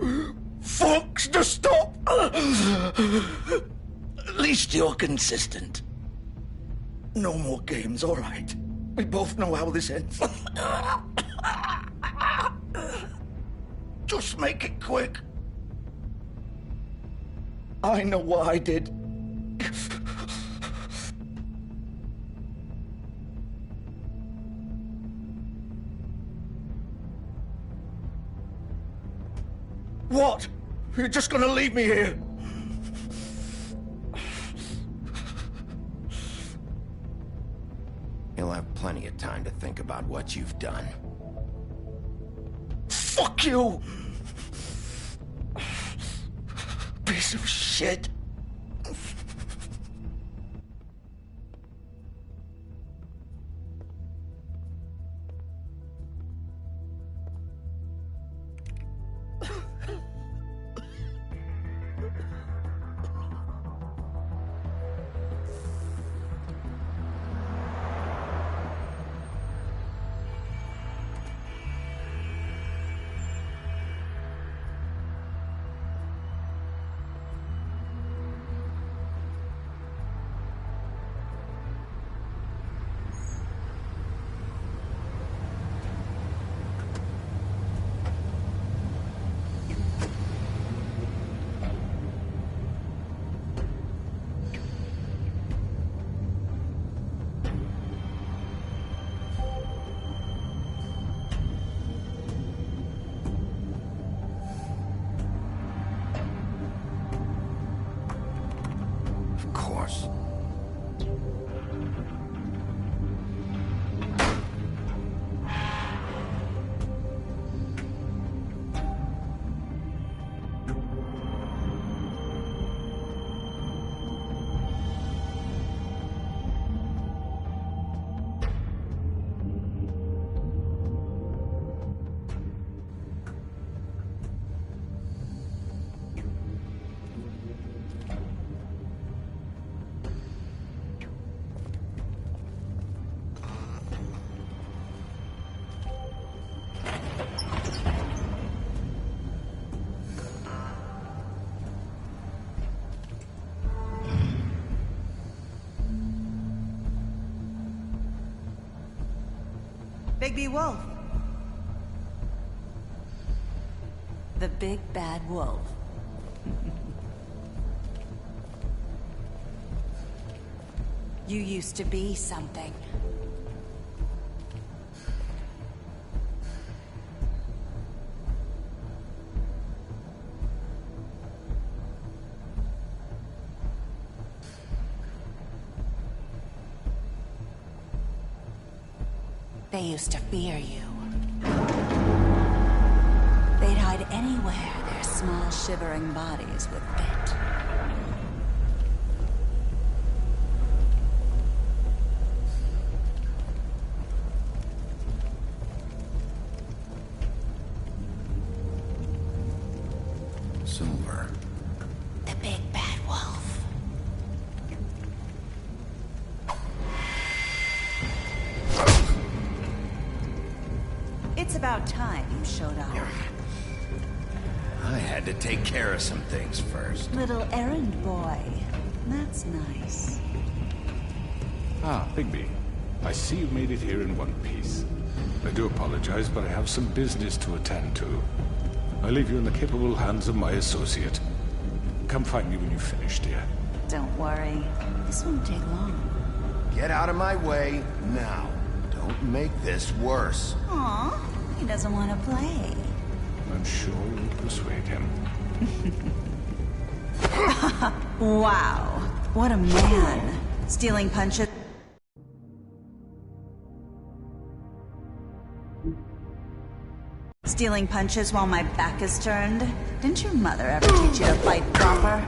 Fucks to stop! At least you're consistent. No more games, all right? We both know how this ends. Just make it quick. I know what I did. What? You're just gonna leave me here? time to think about what you've done. Fuck you! Piece of shit! Bigby Wolf. The big bad wolf. You used to be something. They used to fear you. They'd hide anywhere their small, shivering bodies would fit. Silver. The big bad wolf. It's about time you showed up. I had to take care of some things first. Little errand boy. That's nice. Ah, Bigby. I see you made it here in one piece. I do apologize, but I have some business to attend to. I leave you in the capable hands of my associate. Come find me when you've finished, dear. Don't worry. This won't take long. Get out of my way now. Don't make this worse. Aw, he doesn't want to play. I'm sure you'll persuade him. Wow. What a man. Stealing punches. Stealing punches while my back is turned? Didn't your mother ever teach you to fight proper?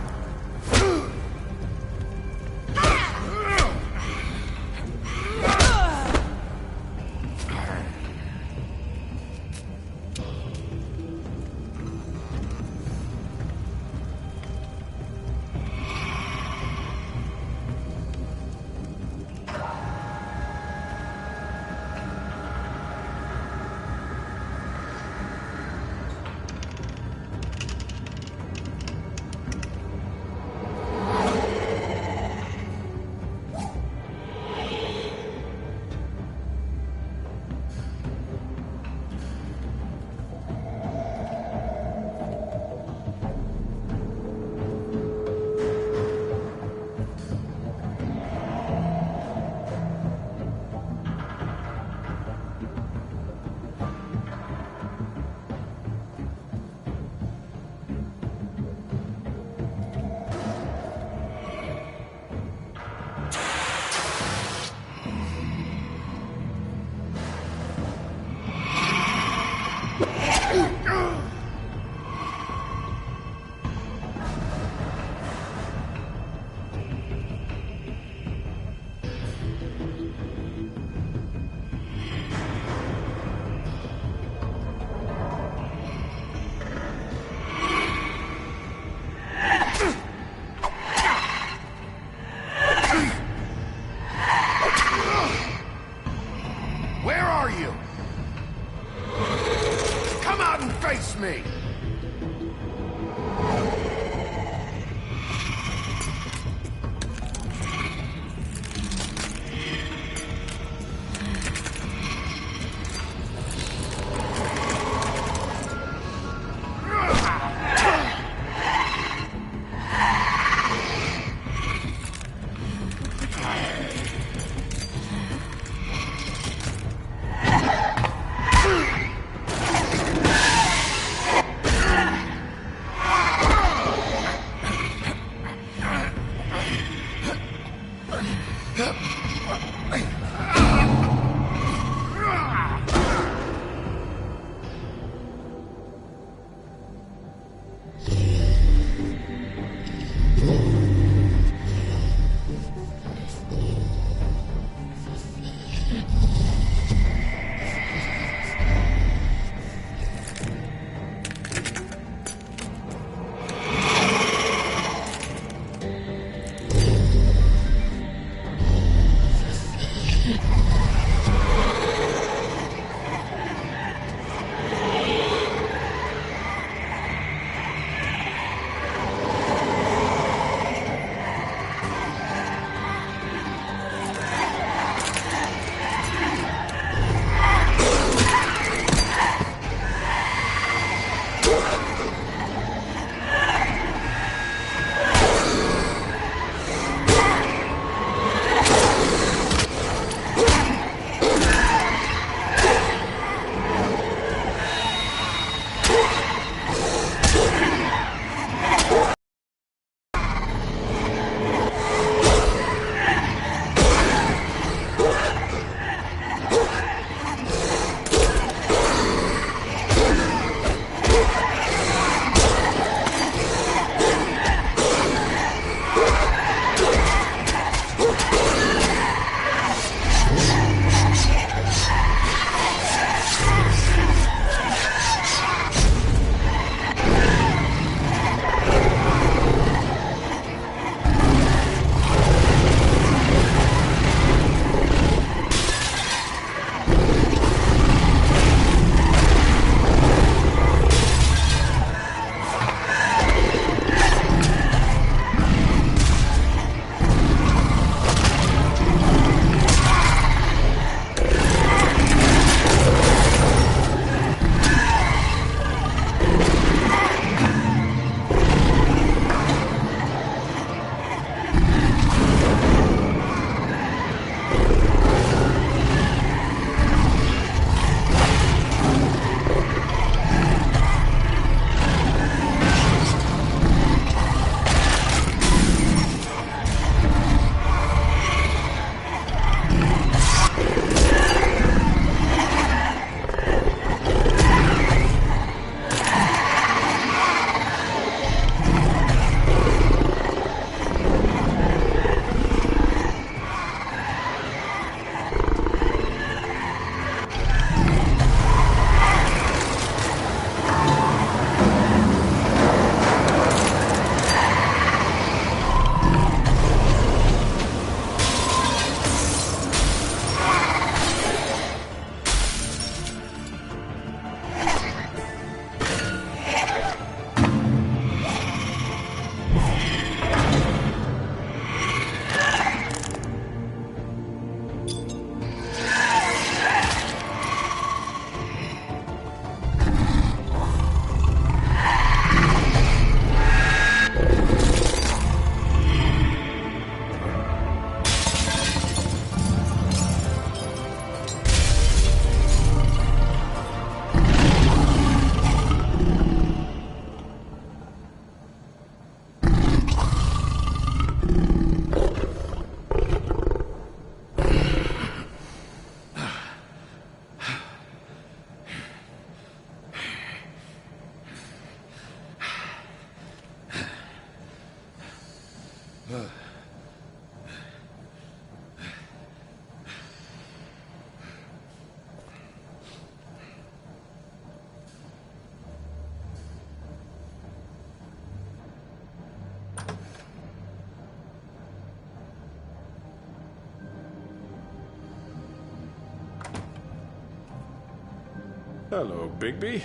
Hello, Bigby.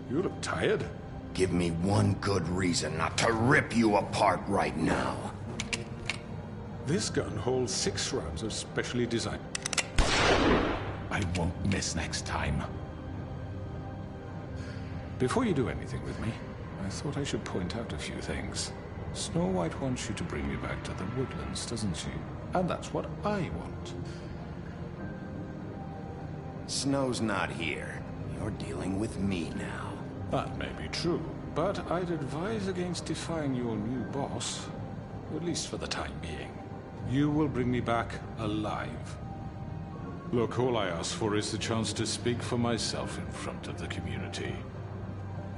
You look tired. Give me one good reason not to rip you apart right now. This gun holds 6 rounds of specially designed... I won't miss next time. Before you do anything with me, I thought I should point out a few things. Snow White wants you to bring me back to the woodlands, doesn't she? And that's what I want. Snow's not here. You're dealing with me now. That may be true, but I'd advise against defying your new boss, at least for the time being. You will bring me back alive. Look, all I ask for is the chance to speak for myself in front of the community.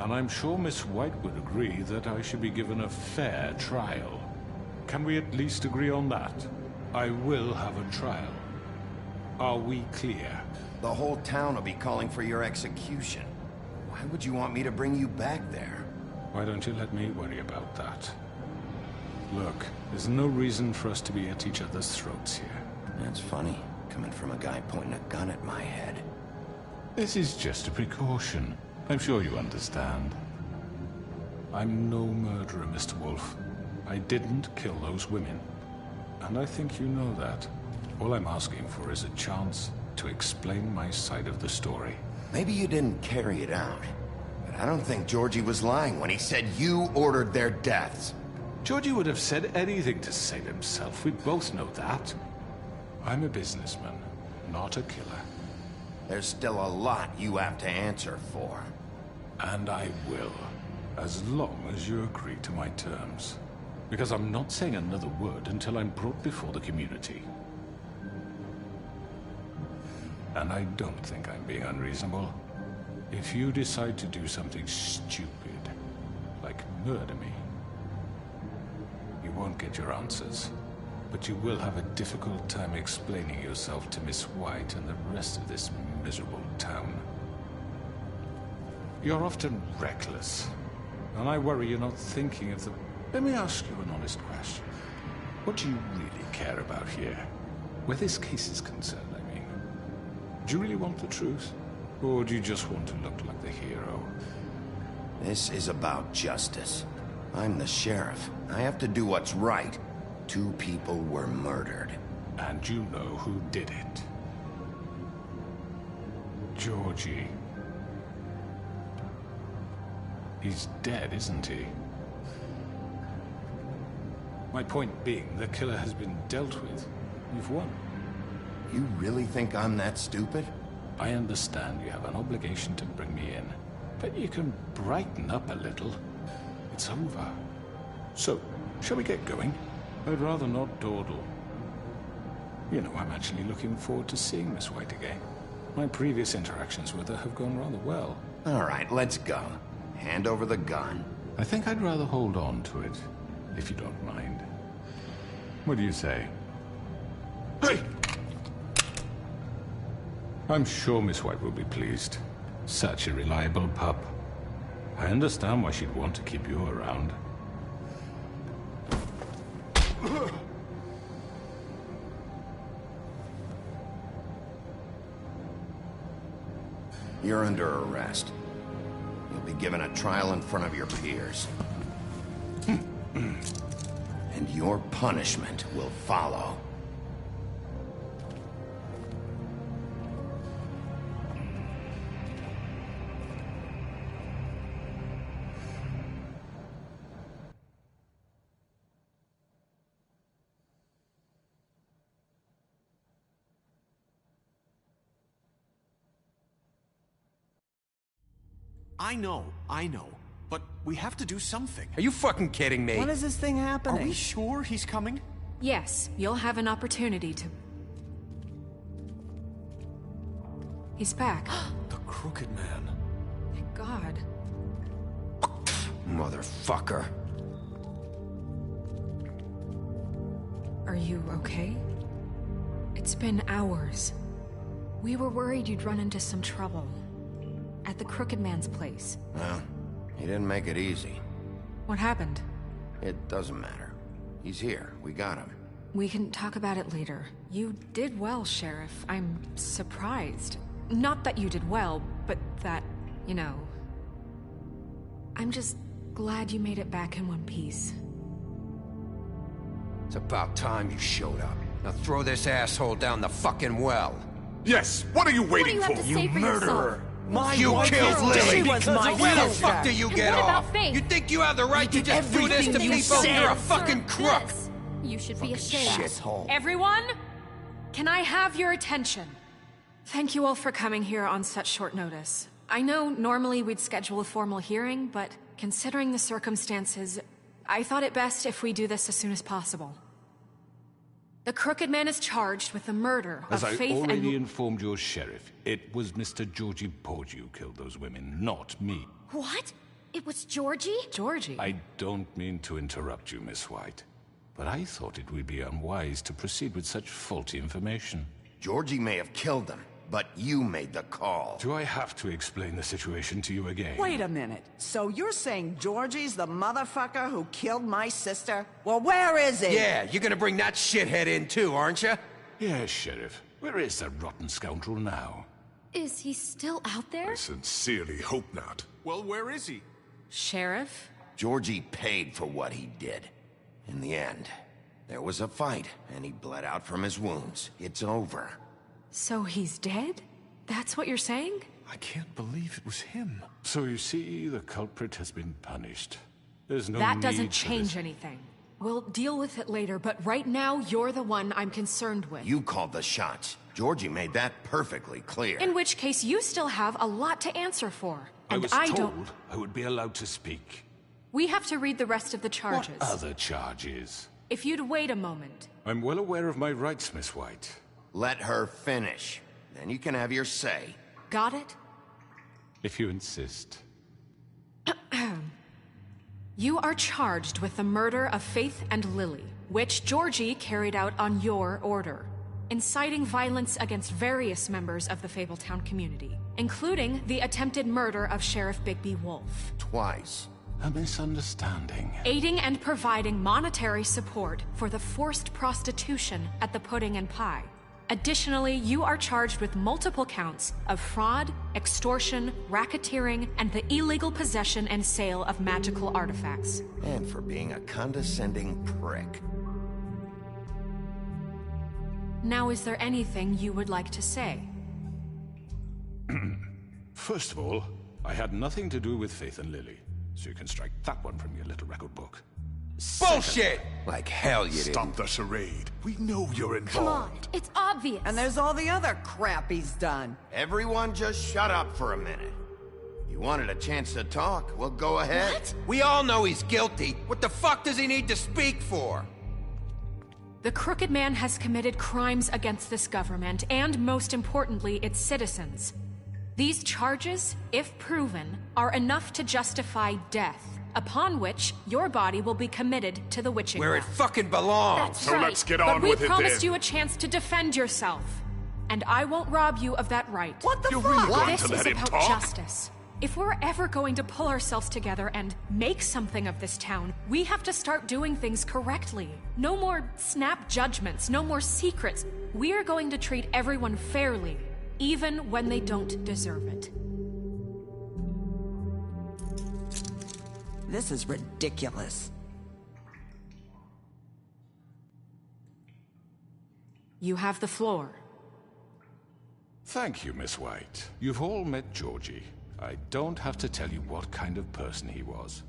And I'm sure Miss White would agree that I should be given a fair trial. Can we at least agree on that? I will have a trial. Are we clear? The whole town will be calling for your execution. Why would you want me to bring you back there? Why don't you let me worry about that? Look, there's no reason for us to be at each other's throats here. That's funny, coming from a guy pointing a gun at my head. This is just a precaution. I'm sure you understand. I'm no murderer, Mr. Wolf. I didn't kill those women. And I think you know that. All I'm asking for is a chance to explain my side of the story. Maybe you didn't carry it out, but I don't think Georgie was lying when he said you ordered their deaths. Georgie would have said anything to save himself. We both know that. I'm a businessman, not a killer. There's still a lot you have to answer for. And I will, as long as you agree to my terms. Because I'm not saying another word until I'm brought before the community. And I don't think I'm being unreasonable. If you decide to do something stupid, like murder me, you won't get your answers. But you will have a difficult time explaining yourself to Miss White and the rest of this miserable town. You're often reckless, and I worry you're not thinking of the... Let me ask you an honest question. What do you really care about here? Where this case is concerned, I mean. Do you really want the truth? Or do you just want to look like the hero? This is about justice. I'm the sheriff. I have to do what's right. 2 people were murdered. And you know who did it. Georgie. He's dead, isn't he? My point being, the killer has been dealt with. You've won. You really think I'm that stupid? I understand you have an obligation to bring me in, but you can brighten up a little. It's over. So, shall we get going? I'd rather not dawdle. You know, I'm actually looking forward to seeing Miss White again. My previous interactions with her have gone rather well. All right, let's go. Hand over the gun. I think I'd rather hold on to it, if you don't mind. What do you say? Hey! I'm sure Miss White will be pleased. Such a reliable pup. I understand why she'd want to keep you around. You're under arrest. You'll be given a trial in front of your peers. And your punishment will follow. I know. But we have to do something. Are you fucking kidding me? When is this thing happening? Are we sure he's coming? Yes, you'll have an opportunity to... He's back. The Crooked Man. Thank God. Motherfucker. Are you okay? It's been hours. We were worried you'd run into some trouble. At the Crooked Man's place. Well, he didn't make it easy. What happened? It doesn't matter. He's here. We got him. We can talk about it later. You did well, Sheriff. I'm surprised. Not that you did well, but that, you know... I'm just glad you made it back in one piece. It's about time you showed up. Now throw this asshole down the fucking well. Yes, what are you waiting What do you have to say for murderer! yourself? You killed Lily! Where the fuck do you And get what off? about Faith? You think you have the right to just do this to people? You're a fucking crook! You should be ashamed. Shithole. Everyone, can I have your attention? Thank you all for coming here on such short notice. I know normally we'd schedule a formal hearing, but considering the circumstances, I thought it best if we do this as soon as possible. The Crooked Man is charged with the murder As of I Faith already and... informed your sheriff, it was Mr. Georgie Porgy who killed those women, not me. What? It was Georgie? Georgie? I don't mean to interrupt you, Miss White, but I thought it would be unwise to proceed with such faulty information. Georgie may have killed them, but you made the call. Do I have to explain the situation to you again? Wait a minute. So you're saying Georgie's the motherfucker who killed my sister? Well, where is he? Yeah, you're gonna bring that shithead in too, aren't you? Yes, Sheriff. Where is that rotten scoundrel now? Is he still out there? I sincerely hope not. Well, where is he? Sheriff? Georgie paid for what he did. In the end, there was a fight, and he bled out from his wounds. It's over. So he's dead? That's what you're saying? I can't believe it was him. So you see, the culprit has been punished. There's no That need doesn't for change this. anything. We'll deal with it later, but right now, you're the one I'm concerned with. You called the shots. Georgie made that perfectly clear. In which case, you still have a lot to answer for. I And was I told don't... I would be allowed to speak. We have to read the rest of the charges. What other charges? If you'd wait a moment. I'm well aware of my rights, Miss White. Let her finish. Then you can have your say. Got it? If you insist. You are charged with the murder of Faith and Lily, which Georgie carried out on your order, inciting violence against various members of the Fabletown community, including the attempted murder of Sheriff Bigby Wolf. Twice. A misunderstanding. Aiding and providing monetary support for the forced prostitution at the Pudding and Pie. Additionally, you are charged with multiple counts of fraud, extortion, racketeering, and the illegal possession and sale of magical artifacts. And for being a condescending prick. Now, is there anything you would like to say? First of all, I had nothing to do with Faith and Lily, so you can strike that one from your little record book. Bullshit! Like hell you didn't. Stop the charade. We know you're involved. Come on, it's obvious. And there's all the other crap he's done. Everyone just shut up for a minute. You wanted a chance to talk, well, go ahead. What? We all know he's guilty. What the fuck does he need to speak for? The Crooked Man has committed crimes against this government, and most importantly, its citizens. These charges, if proven, are enough to justify death, upon which your body will be committed to the witching Where it well. fucking belongs. That's So right. let's get on but with we it promised then. you a chance to defend yourself, and I won't rob you of that right. What the You're fuck? really going This to is let him about talk? justice. If we're ever going to pull ourselves together and make something of this town, we have to start doing things correctly. No more snap judgments, no more secrets. We are going to treat everyone fairly, even when they don't deserve it. This is ridiculous. You have the floor. Thank you, Miss White. You've all met Georgie. I don't have to tell you what kind of person he was.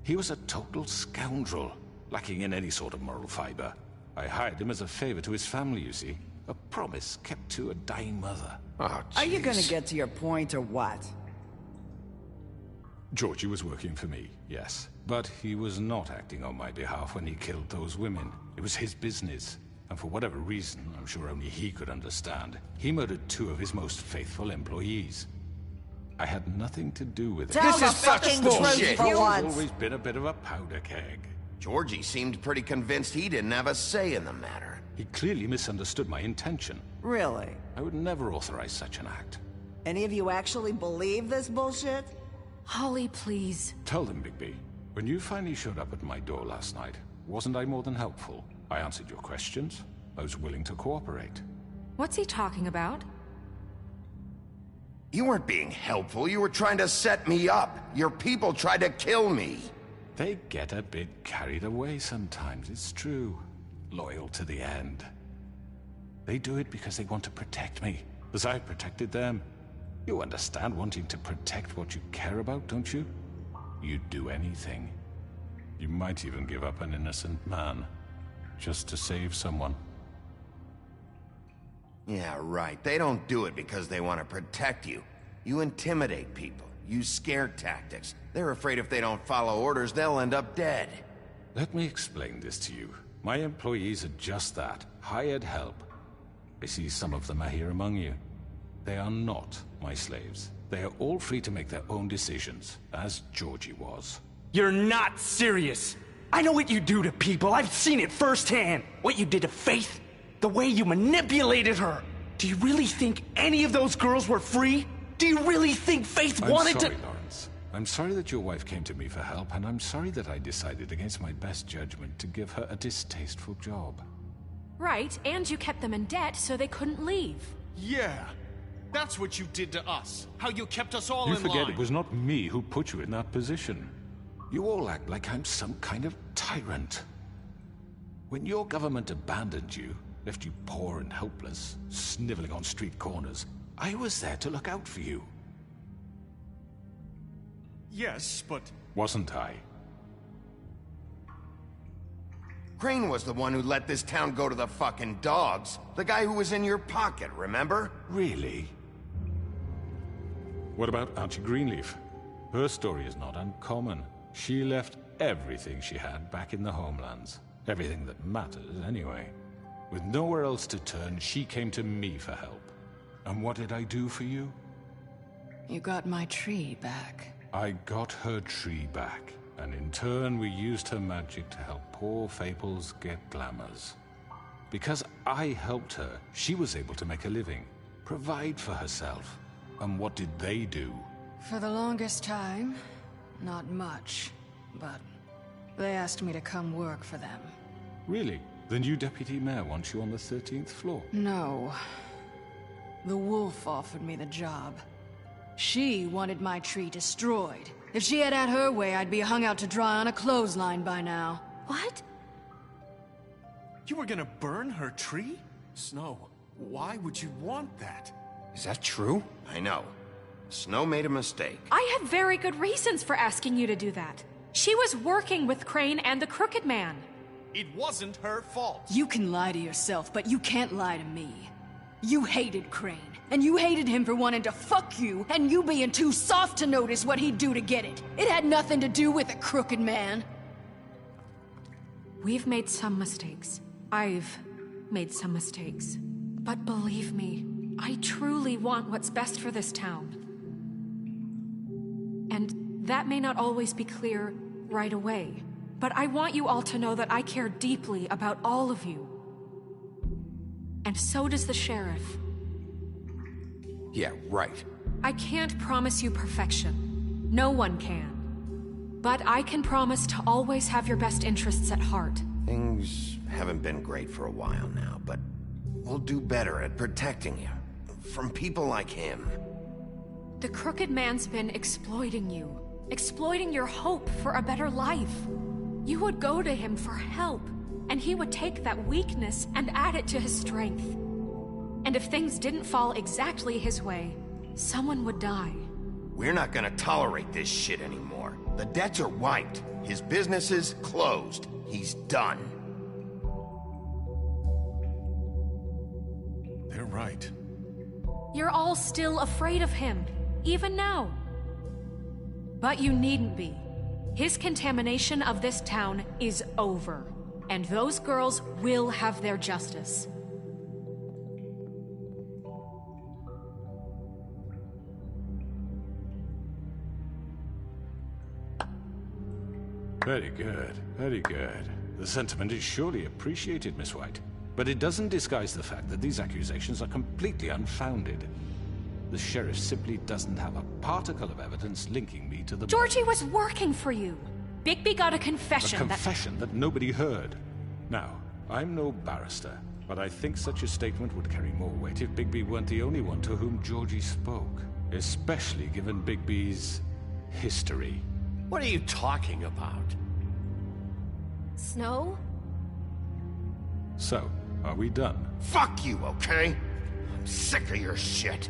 He was a total scoundrel, lacking in any sort of moral fiber. I hired him as a favor to his family, you see. A promise kept to a dying mother. Oh, Are you jeez. gonna get to your point or what? Georgie was working for me, yes. But he was not acting on my behalf when he killed those women. It was his business. And for whatever reason, I'm sure only he could understand, he murdered 2 of his most faithful employees. I had nothing to do with it. Tell the fucking truth bullshit. for He's once. always been a bit of a powder keg. Georgie seemed pretty convinced he didn't have a say in the matter. He clearly misunderstood my intention. Really? I would never authorize such an act. Any of you actually believe this bullshit? Holly, please. Tell them, Bigby. When you finally showed up at my door last night, wasn't I more than helpful? I answered your questions. I was willing to cooperate. What's he talking about? You weren't being helpful, you were trying to set me up. Your people tried to kill me. They get a bit carried away sometimes, it's true. Loyal to the end. They do it because they want to protect me, as I protected them. You understand wanting to protect what you care about, don't you? You'd do anything. You might even give up an innocent man, just to save someone. Yeah, right. They don't do it because they want to protect you. You intimidate people, use scare tactics. They're afraid if they don't follow orders, they'll end up dead. Let me explain this to you. My employees are just that, hired help. I see some of them are here among you. They are not my slaves. They are all free to make their own decisions, as Georgie was. You're not serious. I know what you do to people. I've seen it firsthand. What you did to Faith. The way you manipulated her. Do you really think any of those girls were free? Do you really think Faith wanted to— I'm sorry, Lawrence. I'm sorry that your wife came to me for help, and I'm sorry that I decided against my best judgment to give her a distasteful job. Right, and you kept them in debt so they couldn't leave. Yeah. That's what you did to us. How you kept us all You in forget line. it was not me who put you in that position. You all act like I'm some kind of tyrant. When your government abandoned you, left you poor and helpless, sniveling on street corners, I was there to look out for you. Yes, but... Wasn't I? Crane was the one who let this town go to the fucking dogs. The guy who was in your pocket, remember? Really? What about Auntie Greenleaf? Her story is not uncommon. She left everything she had back in the homelands. Everything that matters, anyway. With nowhere else to turn, she came to me for help. And what did I do for you? You got my tree back. I got her tree back, and in turn we used her magic to help poor Faples get glamours. Because I helped her, she was able to make a living, provide for herself. And what did they do? For the longest time, not much, but they asked me to come work for them. Really? The new deputy mayor wants you on the 13th floor? No. The wolf offered me the job. She wanted my tree destroyed. If she had her way, I'd be hung out to dry on a clothesline by now. What? You were gonna burn her tree? Snow, why would you want that? Is that true? I know. Snow made a mistake. I have very good reasons for asking you to do that. She was working with Crane and the Crooked Man. It wasn't her fault. You can lie to yourself, but you can't lie to me. You hated Crane, and you hated him for wanting to fuck you, and you being too soft to notice what he'd do to get it. It had nothing to do with a Crooked Man. We've made some mistakes. I've made some mistakes. But believe me, I truly want what's best for this town. And that may not always be clear right away. But I want you all to know that I care deeply about all of you. And so does the sheriff. Yeah, right. I can't promise you perfection. No one can. But I can promise to always have your best interests at heart. Things haven't been great for a while now, but we'll do better at protecting you. From people like him. The Crooked Man's been exploiting you. Exploiting your hope for a better life. You would go to him for help, and he would take that weakness and add it to his strength. And if things didn't fall exactly his way, someone would die. We're not gonna tolerate this shit anymore. The debts are wiped. His business is closed. He's done. They're right. You're all still afraid of him, even now. But you needn't be. His contamination of this town is over, and those girls will have their justice. Very good, very good. The sentiment is surely appreciated, Miss White. But it doesn't disguise the fact that these accusations are completely unfounded. The sheriff simply doesn't have a particle of evidence linking me to the... Georgie was working for you. Bigby got a confession. A confession that nobody heard. Now, I'm no barrister, but I think such a statement would carry more weight if Bigby weren't the only one to whom Georgie spoke. Especially given Bigby's history. What are you talking about? Snow? So, are we done? Fuck you, okay? I'm sick of your shit.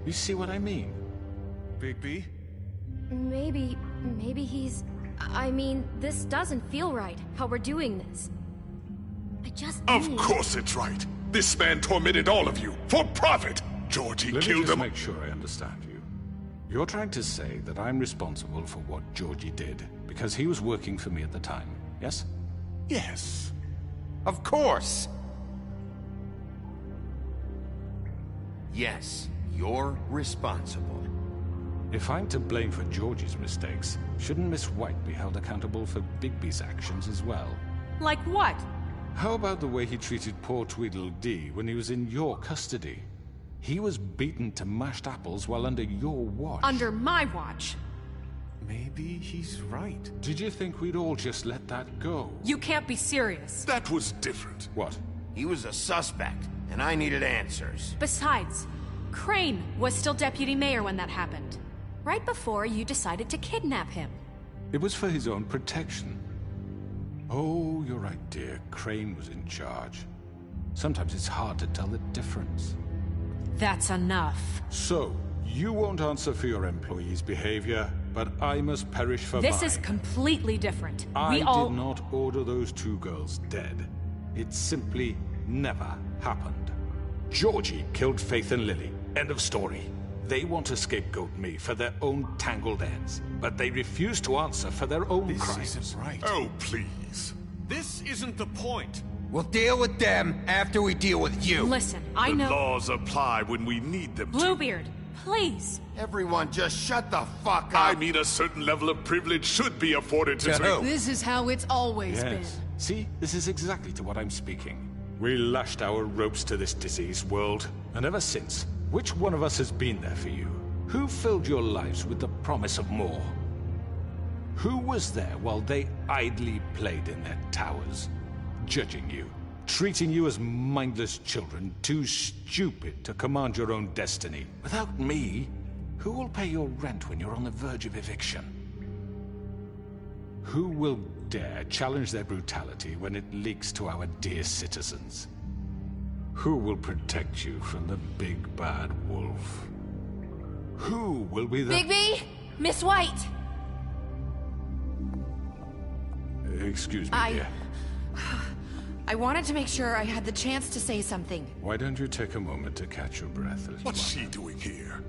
You see what I mean? Bigby? Maybe he's... I mean, this doesn't feel right, how we're doing this. I just Of course it's right. This man tormented all of you, for profit! Georgie Let me killed just him. make sure I understand you. You're trying to say that I'm responsible for what Georgie did, because he was working for me at the time, yes? Yes. Of course! Yes, you're responsible. If I'm to blame for Georgie's mistakes, shouldn't Miss White be held accountable for Bigby's actions as well? Like what? How about the way he treated poor Tweedledee when he was in your custody? He was beaten to mashed apples while under your watch. Under my watch. Maybe he's right. Did you think we'd all just let that go? You can't be serious. That was different. What? He was a suspect, and I needed answers. Besides, Crane was still deputy mayor when that happened. Right before you decided to kidnap him. It was for his own protection. Oh, you're right, dear. Crane was in charge. Sometimes it's hard to tell the difference. That's enough. So, you won't answer for your employees' behavior, but I must perish for mine. This is completely different. I We all... did not order those two girls dead. It simply never happened. Georgie killed Faith and Lily. End of story. They want to scapegoat me for their own tangled ends, but they refuse to answer for their own crimes. This isn't right. Oh, please. This isn't the point. We'll deal with them after we deal with you. Listen, I The know... laws apply when we need them to. Bluebeard, please. Everyone just shut the fuck up. I mean, a certain level of privilege should be afforded to... This is how it's always been. Yes. See, this is exactly to what I'm speaking. We lashed our ropes to this diseased world, and ever since, which one of us has been there for you? Who filled your lives with the promise of more? Who was there while they idly played in their towers, judging you, treating you as mindless children, too stupid to command your own destiny? Without me, who will pay your rent when you're on the verge of eviction? Who will dare challenge their brutality when it leaks to our dear citizens? Who will protect you from the big bad wolf? Who will be the... Bigby! Miss White! Excuse me, dear. I wanted to make sure I had the chance to say something. Why don't you take a moment to catch your breath a little What's she doing here?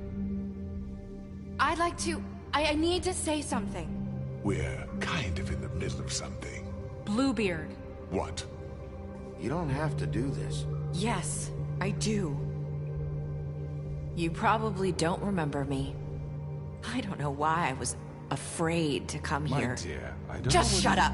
I'd like to... I need to say something. We're kind of in the middle of something. Bluebeard. What? You don't have to do this. Yes, I do. You probably don't remember me. I don't know why I was afraid to come My here. dear, I don't Just know shut up.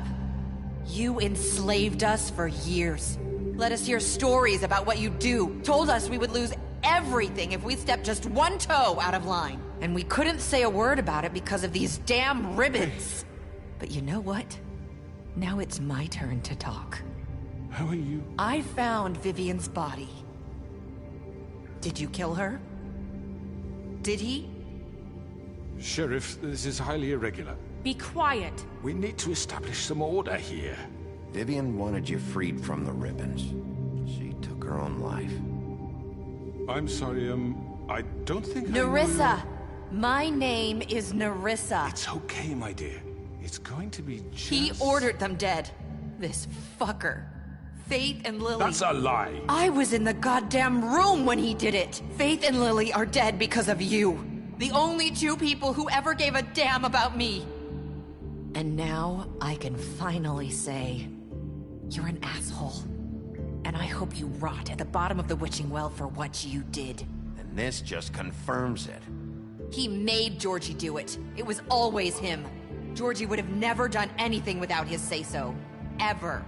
You enslaved us for years. Let us hear stories about what you do. Told us we would lose everything if we stepped just one toe out of line. And we couldn't say a word about it because of these damn ribbons. But you know what? Now it's my turn to talk. How are you? I found Vivian's body. Did you kill her? Did he? Sheriff, this is highly irregular. Be quiet. We need to establish some order here. Vivian wanted you freed from the ribbons. She took her own life. I'm sorry, I don't think Nerissa! My name is Nerissa. It's okay, my dear. It's going to be just... He ordered them dead. This fucker. Faith and Lily... That's a lie! I was in the goddamn room when he did it! Faith and Lily are dead because of you. The only two people who ever gave a damn about me. And now I can finally say, you're an asshole. And I hope you rot at the bottom of the witching well for what you did. And this just confirms it. He made Georgie do it. It was always him. Georgie would have never done anything without his say-so. Ever.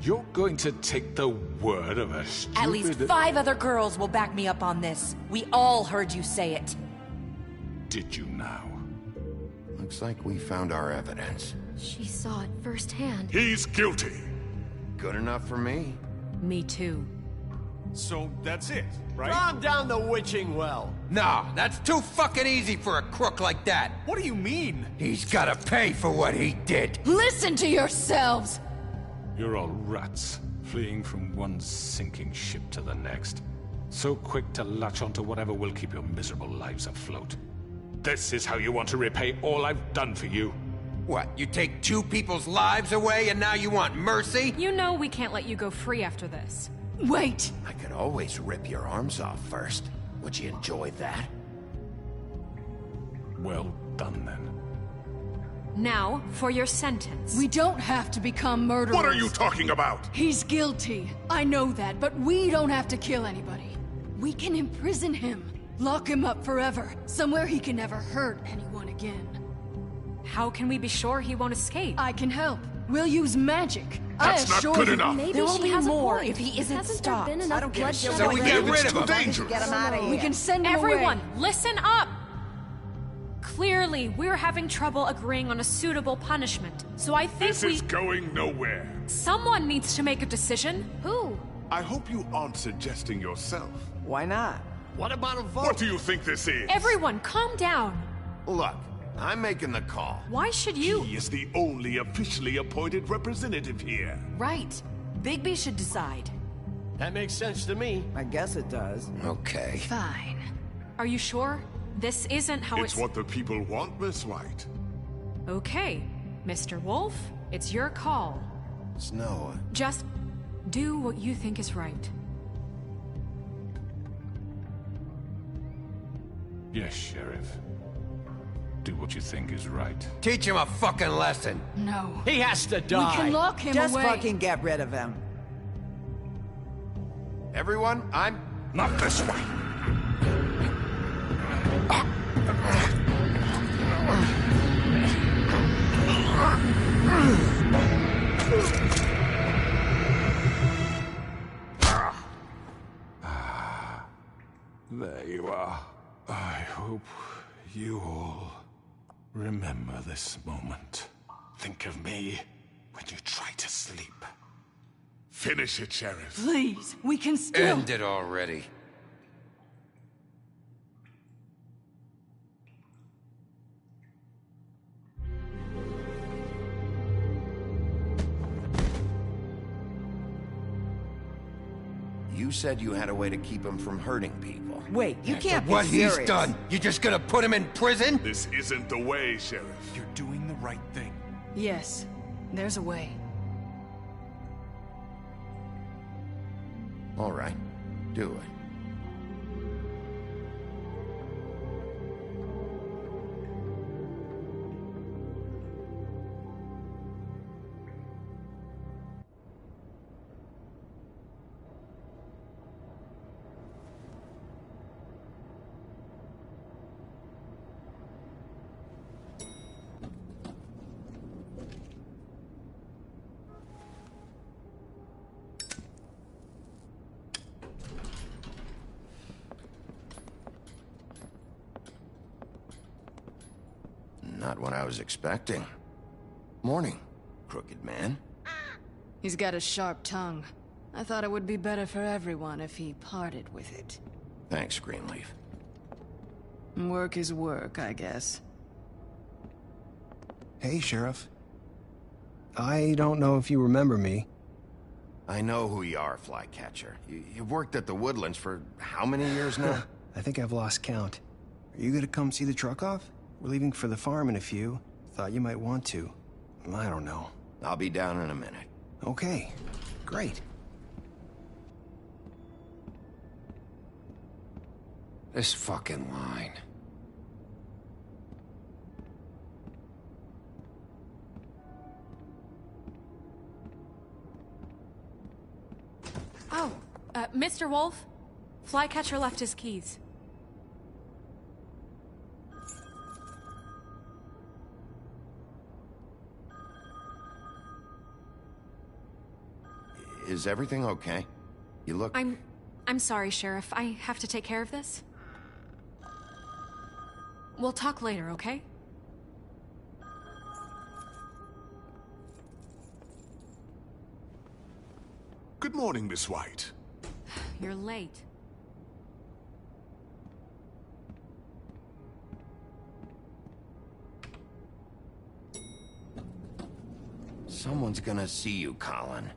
You're going to take the word of a stupid... At least 5 other girls will back me up on this. We all heard you say it. Did you now? Looks like we found our evidence. She saw it firsthand. He's guilty. Good enough for me. Me too. So that's it, right? Calm down the witching well. No, that's too fucking easy for a crook like that. What do you mean? He's gotta pay for what he did. Listen to yourselves! You're all rats, fleeing from one sinking ship to the next. So quick to latch onto whatever will keep your miserable lives afloat. This is how you want to repay all I've done for you? What, you take 2 people's lives away and now you want mercy? You know we can't let you go free after this. Wait! I could always rip your arms off first. Would you enjoy that? Well done, then. Now, for your sentence. We don't have to become murderers. What are you talking about? He's guilty. I know that, but we don't have to kill anybody. We can imprison him. Lock him up forever. Somewhere he can never hurt anyone again. How can we be sure he won't escape? I can help. We'll use magic. That's not good enough. Maybe there will be more if he isn't Hasn't stopped. there been enough bloodshed? So we get rid of him. Dangerous. Get him out of here. We can send him Everyone, away. listen up! Clearly, we're having trouble agreeing on a suitable punishment. So I think This is going nowhere. Someone needs to make a decision. Who? I hope you aren't suggesting yourself. Why not? What about a vote? What do you think this is? Everyone, calm down. Look, I'm making the call. Why should you? He is the only officially appointed representative here. Right. Bigby should decide. That makes sense to me. I guess it does. Okay. Fine. Are you sure? This isn't how It's what the people want, Miss White. Okay, Mr. Wolf, it's your call. Snow. Just do what you think is right. Yes, Sheriff. Do what you think is right. Teach him a fucking lesson. No. He has to die. We can lock him Just away. fucking get rid of him. Everyone, I'm... Not this way. There you are. I hope you all remember this moment. Think of me when you try to sleep. Finish it, Sheriff. Please, we can still... End it already. You said you had a way to keep him from hurting people. Wait, you can't be What serious. he's done, you just gonna put him in prison? This isn't the way, Sheriff. You're doing the right thing. Yes, there's a way. All right, do it. Not what I was expecting. Morning, crooked man. He's got a sharp tongue. I thought it would be better for everyone if he parted with it. Thanks, Greenleaf. Work is work, I guess. Hey, Sheriff. I don't know if you remember me. I know who you are, Flycatcher. You've worked at the Woodlands for how many years now? I think I've lost count. Are you gonna come see the truck off? We're leaving for the farm in a few. Thought you might want to. I don't know. I'll be down in a minute. Okay, great. This fucking line. Oh, Mr. Wolf, Flycatcher left his keys. is everything okay? You look... I'm sorry, Sheriff. I have to take care of this. We'll talk later, okay? Good morning, Miss White. You're late. Someone's gonna see you, Colin.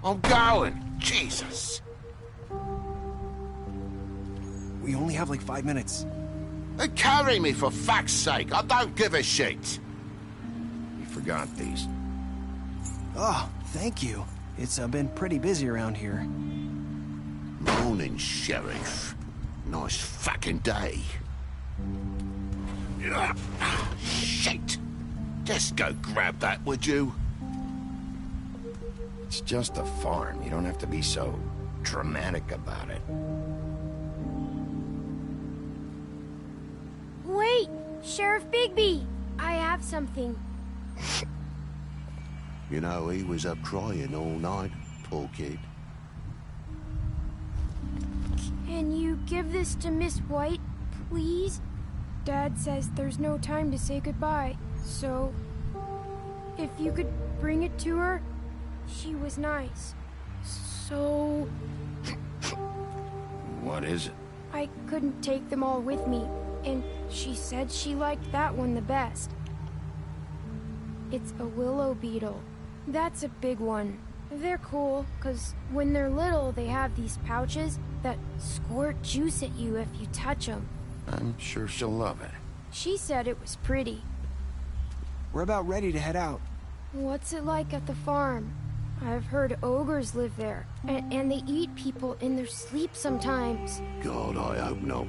I'm going. Jesus. We only have like 5 minutes. Carry me for fuck's sake. I don't give a shit. You forgot these. Oh, thank you. It's been pretty busy around here. Morning, Sheriff. Nice fucking day. Shit. Just go grab that, would you? It's just a farm. You don't have to be so dramatic about it. Wait! Sheriff Bigby! I have something. You know, he was up crying all night, poor kid. Can you give this to Miss White, please? Dad says there's no time to say goodbye, so... if you could bring it to her... She was nice. So... What is it? I couldn't take them all with me, and she said she liked that one the best. It's a willow beetle. That's a big one. They're cool, 'cause when they're little, they have these pouches that squirt juice at you if you touch them. I'm sure she'll love it. She said it was pretty. We're about ready to head out. What's it like at the farm? I've heard ogres live there, and they eat people in their sleep sometimes. God, I hope not.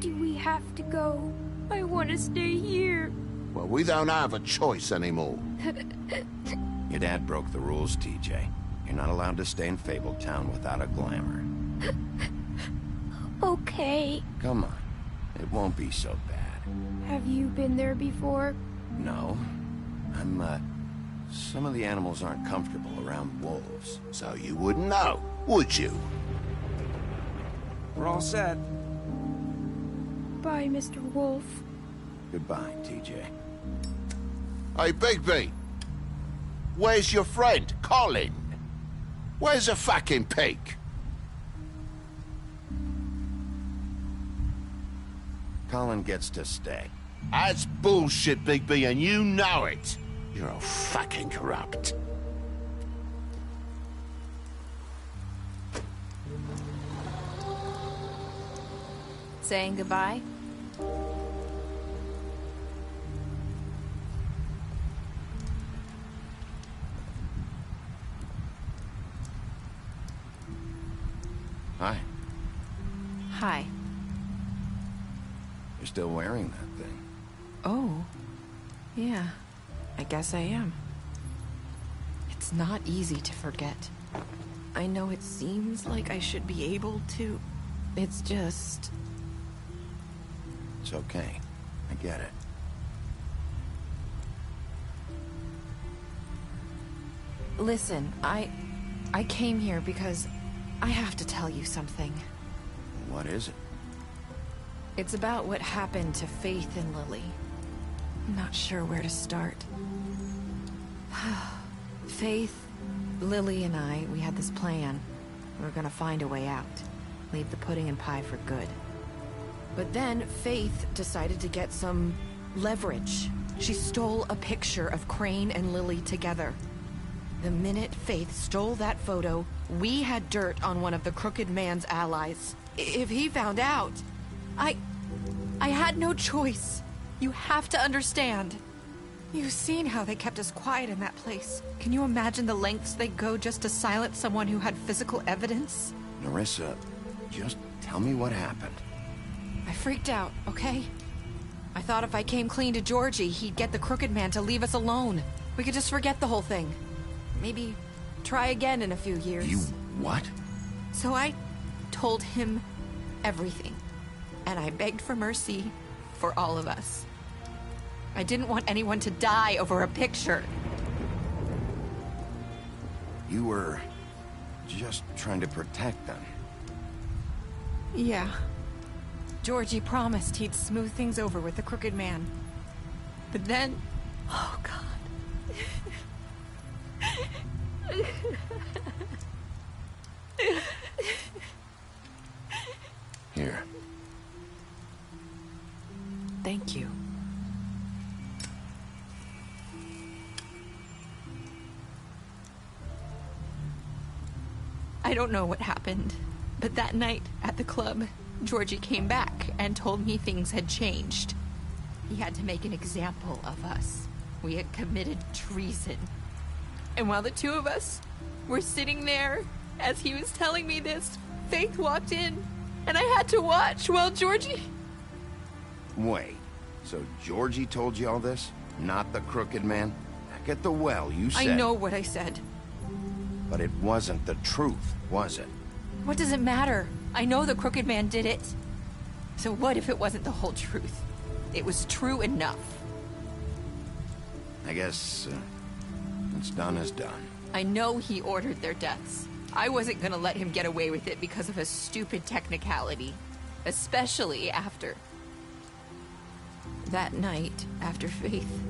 Do we have to go? I want to stay here. Well, we don't have a choice anymore. Your dad broke the rules, TJ. You're not allowed to stay in Fabletown without a glamour. Okay. Come on. It won't be so bad. Have you been there before? No. Some of the animals aren't comfortable around wolves. So you wouldn't know, would you? We're all set. Bye, Mr. Wolf. Goodbye, TJ. Hey, Bigby. Where's your friend, Colin? Where's the fucking pig? Colin gets to stay. That's bullshit, Bigby, and you know it. You're all fucking corrupt. Saying goodbye? Hi. Hi. You're still wearing that thing. Oh. Yeah. I guess I am. It's not easy to forget. I know it seems like I should be able to. It's just... It's okay. I get it. Listen, I came here because I have to tell you something. What is it? It's about what happened to Faith and Lily. I'm not sure where to start. Faith, Lily, and I, we had this plan. We were gonna find a way out. Leave the pudding and pie for good. But then Faith decided to get some leverage. She stole a picture of Crane and Lily together. The minute Faith stole that photo, we had dirt on one of the Crooked Man's allies. If he found out, I had no choice. You have to understand. You've seen how they kept us quiet in that place. Can you imagine the lengths they go just to silence someone who had physical evidence? Nerissa, just tell me what happened. I freaked out, okay? I thought if I came clean to Georgie, he'd get the Crooked Man to leave us alone. We could just forget the whole thing. Maybe try again in a few years. You what? So I told him everything. And I begged for mercy for all of us. I didn't want anyone to die over a picture. You were just trying to protect them. Yeah. Georgie promised he'd smooth things over with the Crooked Man. But then... Oh, God. Here. Thank you. I don't know what happened, but that night at the club, Georgie came back and told me things had changed. He had to make an example of us. We had committed treason. And while the two of us were sitting there, as he was telling me this, Faith walked in, and I had to watch while Georgie... Wait, so Georgie told you all this? Not the Crooked Man? Back at the well, you said... I know what I said. But it wasn't the truth, was it? What does it matter? I know the Crooked Man did it. So what if it wasn't the whole truth? It was true enough. I guess, what's done is done. I know he ordered their deaths. I wasn't gonna let him get away with it because of a stupid technicality. Especially after... that night, after Faith.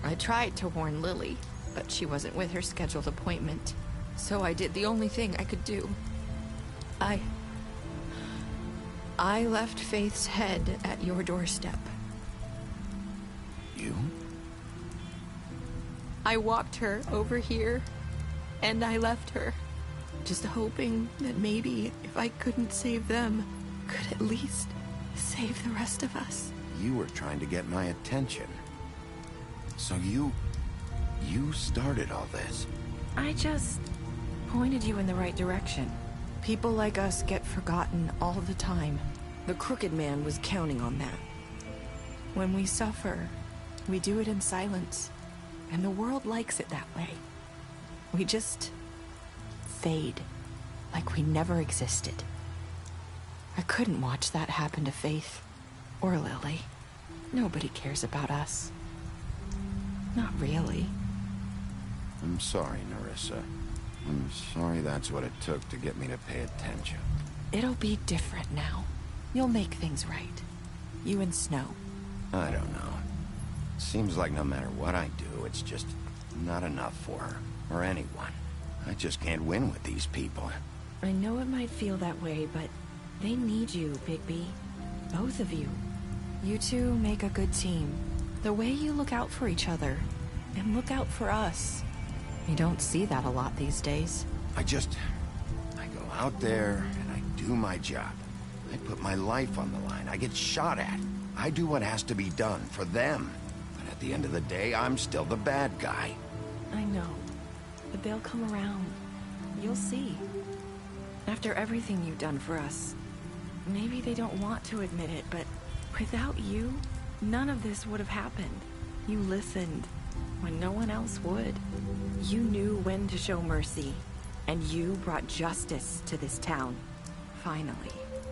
I tried to warn Lily, but she wasn't with her scheduled appointment. So I did the only thing I could do. I left Faith's head at your doorstep. You? I walked her over here, and I left her. Just hoping that maybe if I couldn't save them, could at least save the rest of us. You were trying to get my attention. So you started all this. I just pointed you in the right direction. People like us get forgotten all the time. The Crooked Man was counting on that. When we suffer, we do it in silence. And the world likes it that way. We just fade, like we never existed. I couldn't watch that happen to Faith, or Lily. Nobody cares about us. Not really. I'm sorry, Nerissa. I'm sorry that's what it took to get me to pay attention. It'll be different now. You'll make things right. You and Snow. I don't know. Seems like no matter what I do, it's just not enough for her, or anyone. I just can't win with these people. I know it might feel that way, but they need you, Bigby. Both of you. You two make a good team. The way you look out for each other, and look out for us. You don't see that a lot these days. I go out there, and I do my job. I put my life on the line. I get shot at. I do what has to be done for them. But at the end of the day, I'm still the bad guy. I know. But they'll come around. You'll see. After everything you've done for us. Maybe they don't want to admit it, but without you, none of this would have happened. You listened when no one else would. You knew when to show mercy, and you brought justice to this town. Finally.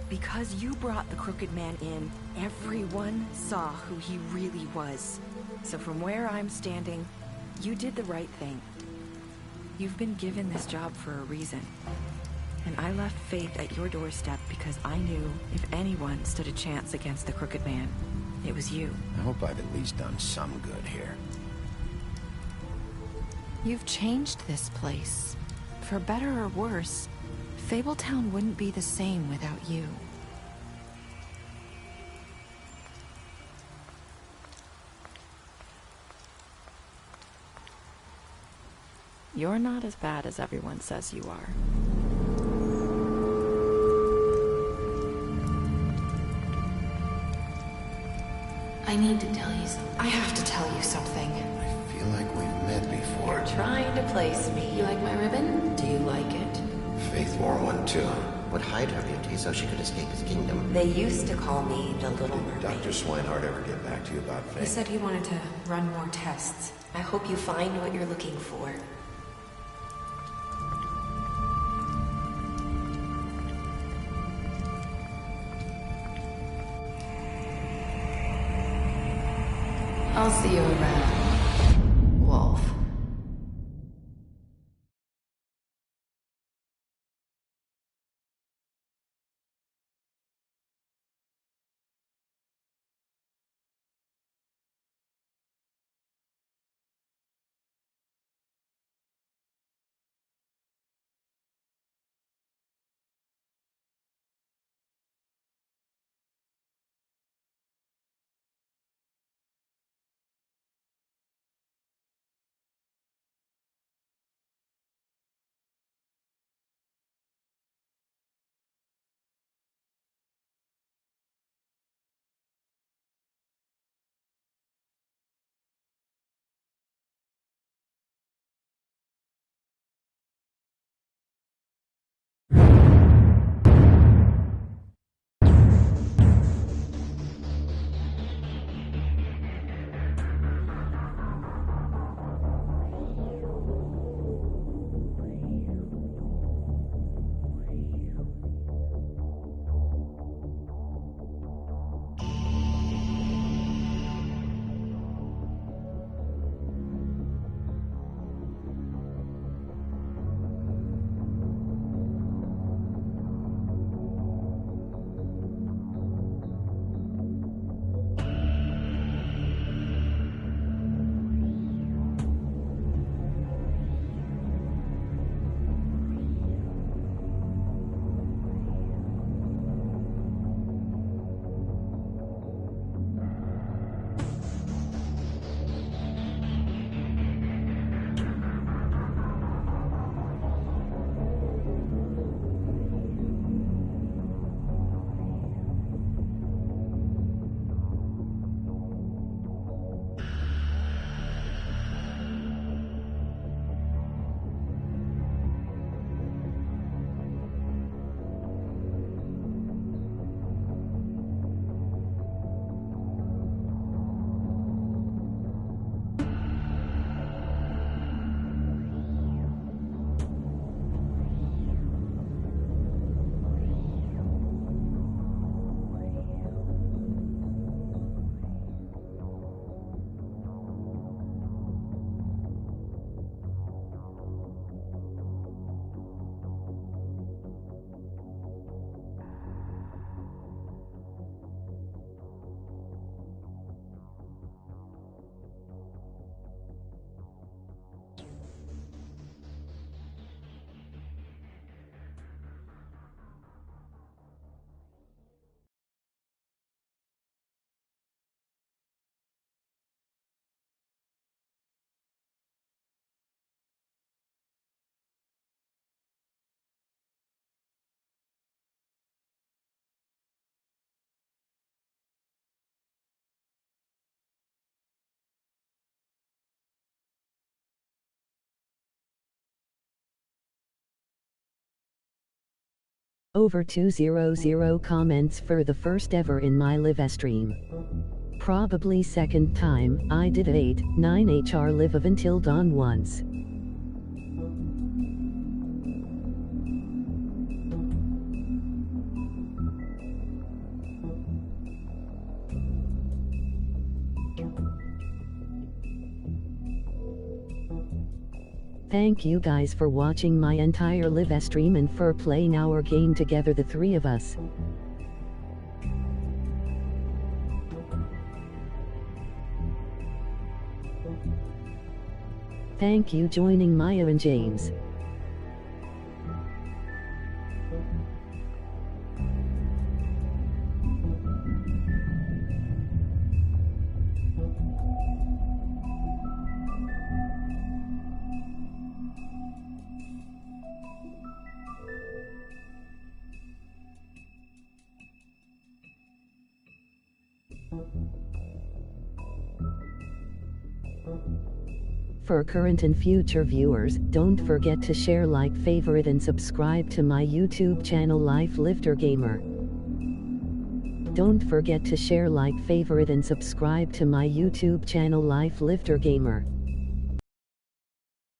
Because you brought the Crooked Man in, everyone saw who he really was. So from where I'm standing, you did the right thing. You've been given this job for a reason. And I left Faith at your doorstep because I knew if anyone stood a chance against the Crooked Man, it was you. I hope I've at least done some good here. You've changed this place. For better or worse, Fabletown wouldn't be the same without you. You're not as bad as everyone says you are. I need to tell you something. I have to tell you something. I feel like we've met before. You're trying to place me. You like my ribbon? Do you like it? Faith wore one too. Would hide her beauty so she could escape his kingdom. They used to call me the Little Mermaid. Dr. Swinehart ever get back to you about Faith? He said he wanted to run more tests. I hope you find what you're looking for. I'll see you around, Wolf. Over 200 comments for the first ever in my live stream. Probably second time, I did 8-9 HR live of until dawn once. Thank you guys for watching my entire live stream and for playing our game together, the three of us. Thank you joining Maya and James. For current and future viewers, don't forget to share, like, favorite and subscribe to my YouTube channel Life Lifter Gamer. Don't forget to share, like, favorite and subscribe to my YouTube channel Life Lifter Gamer.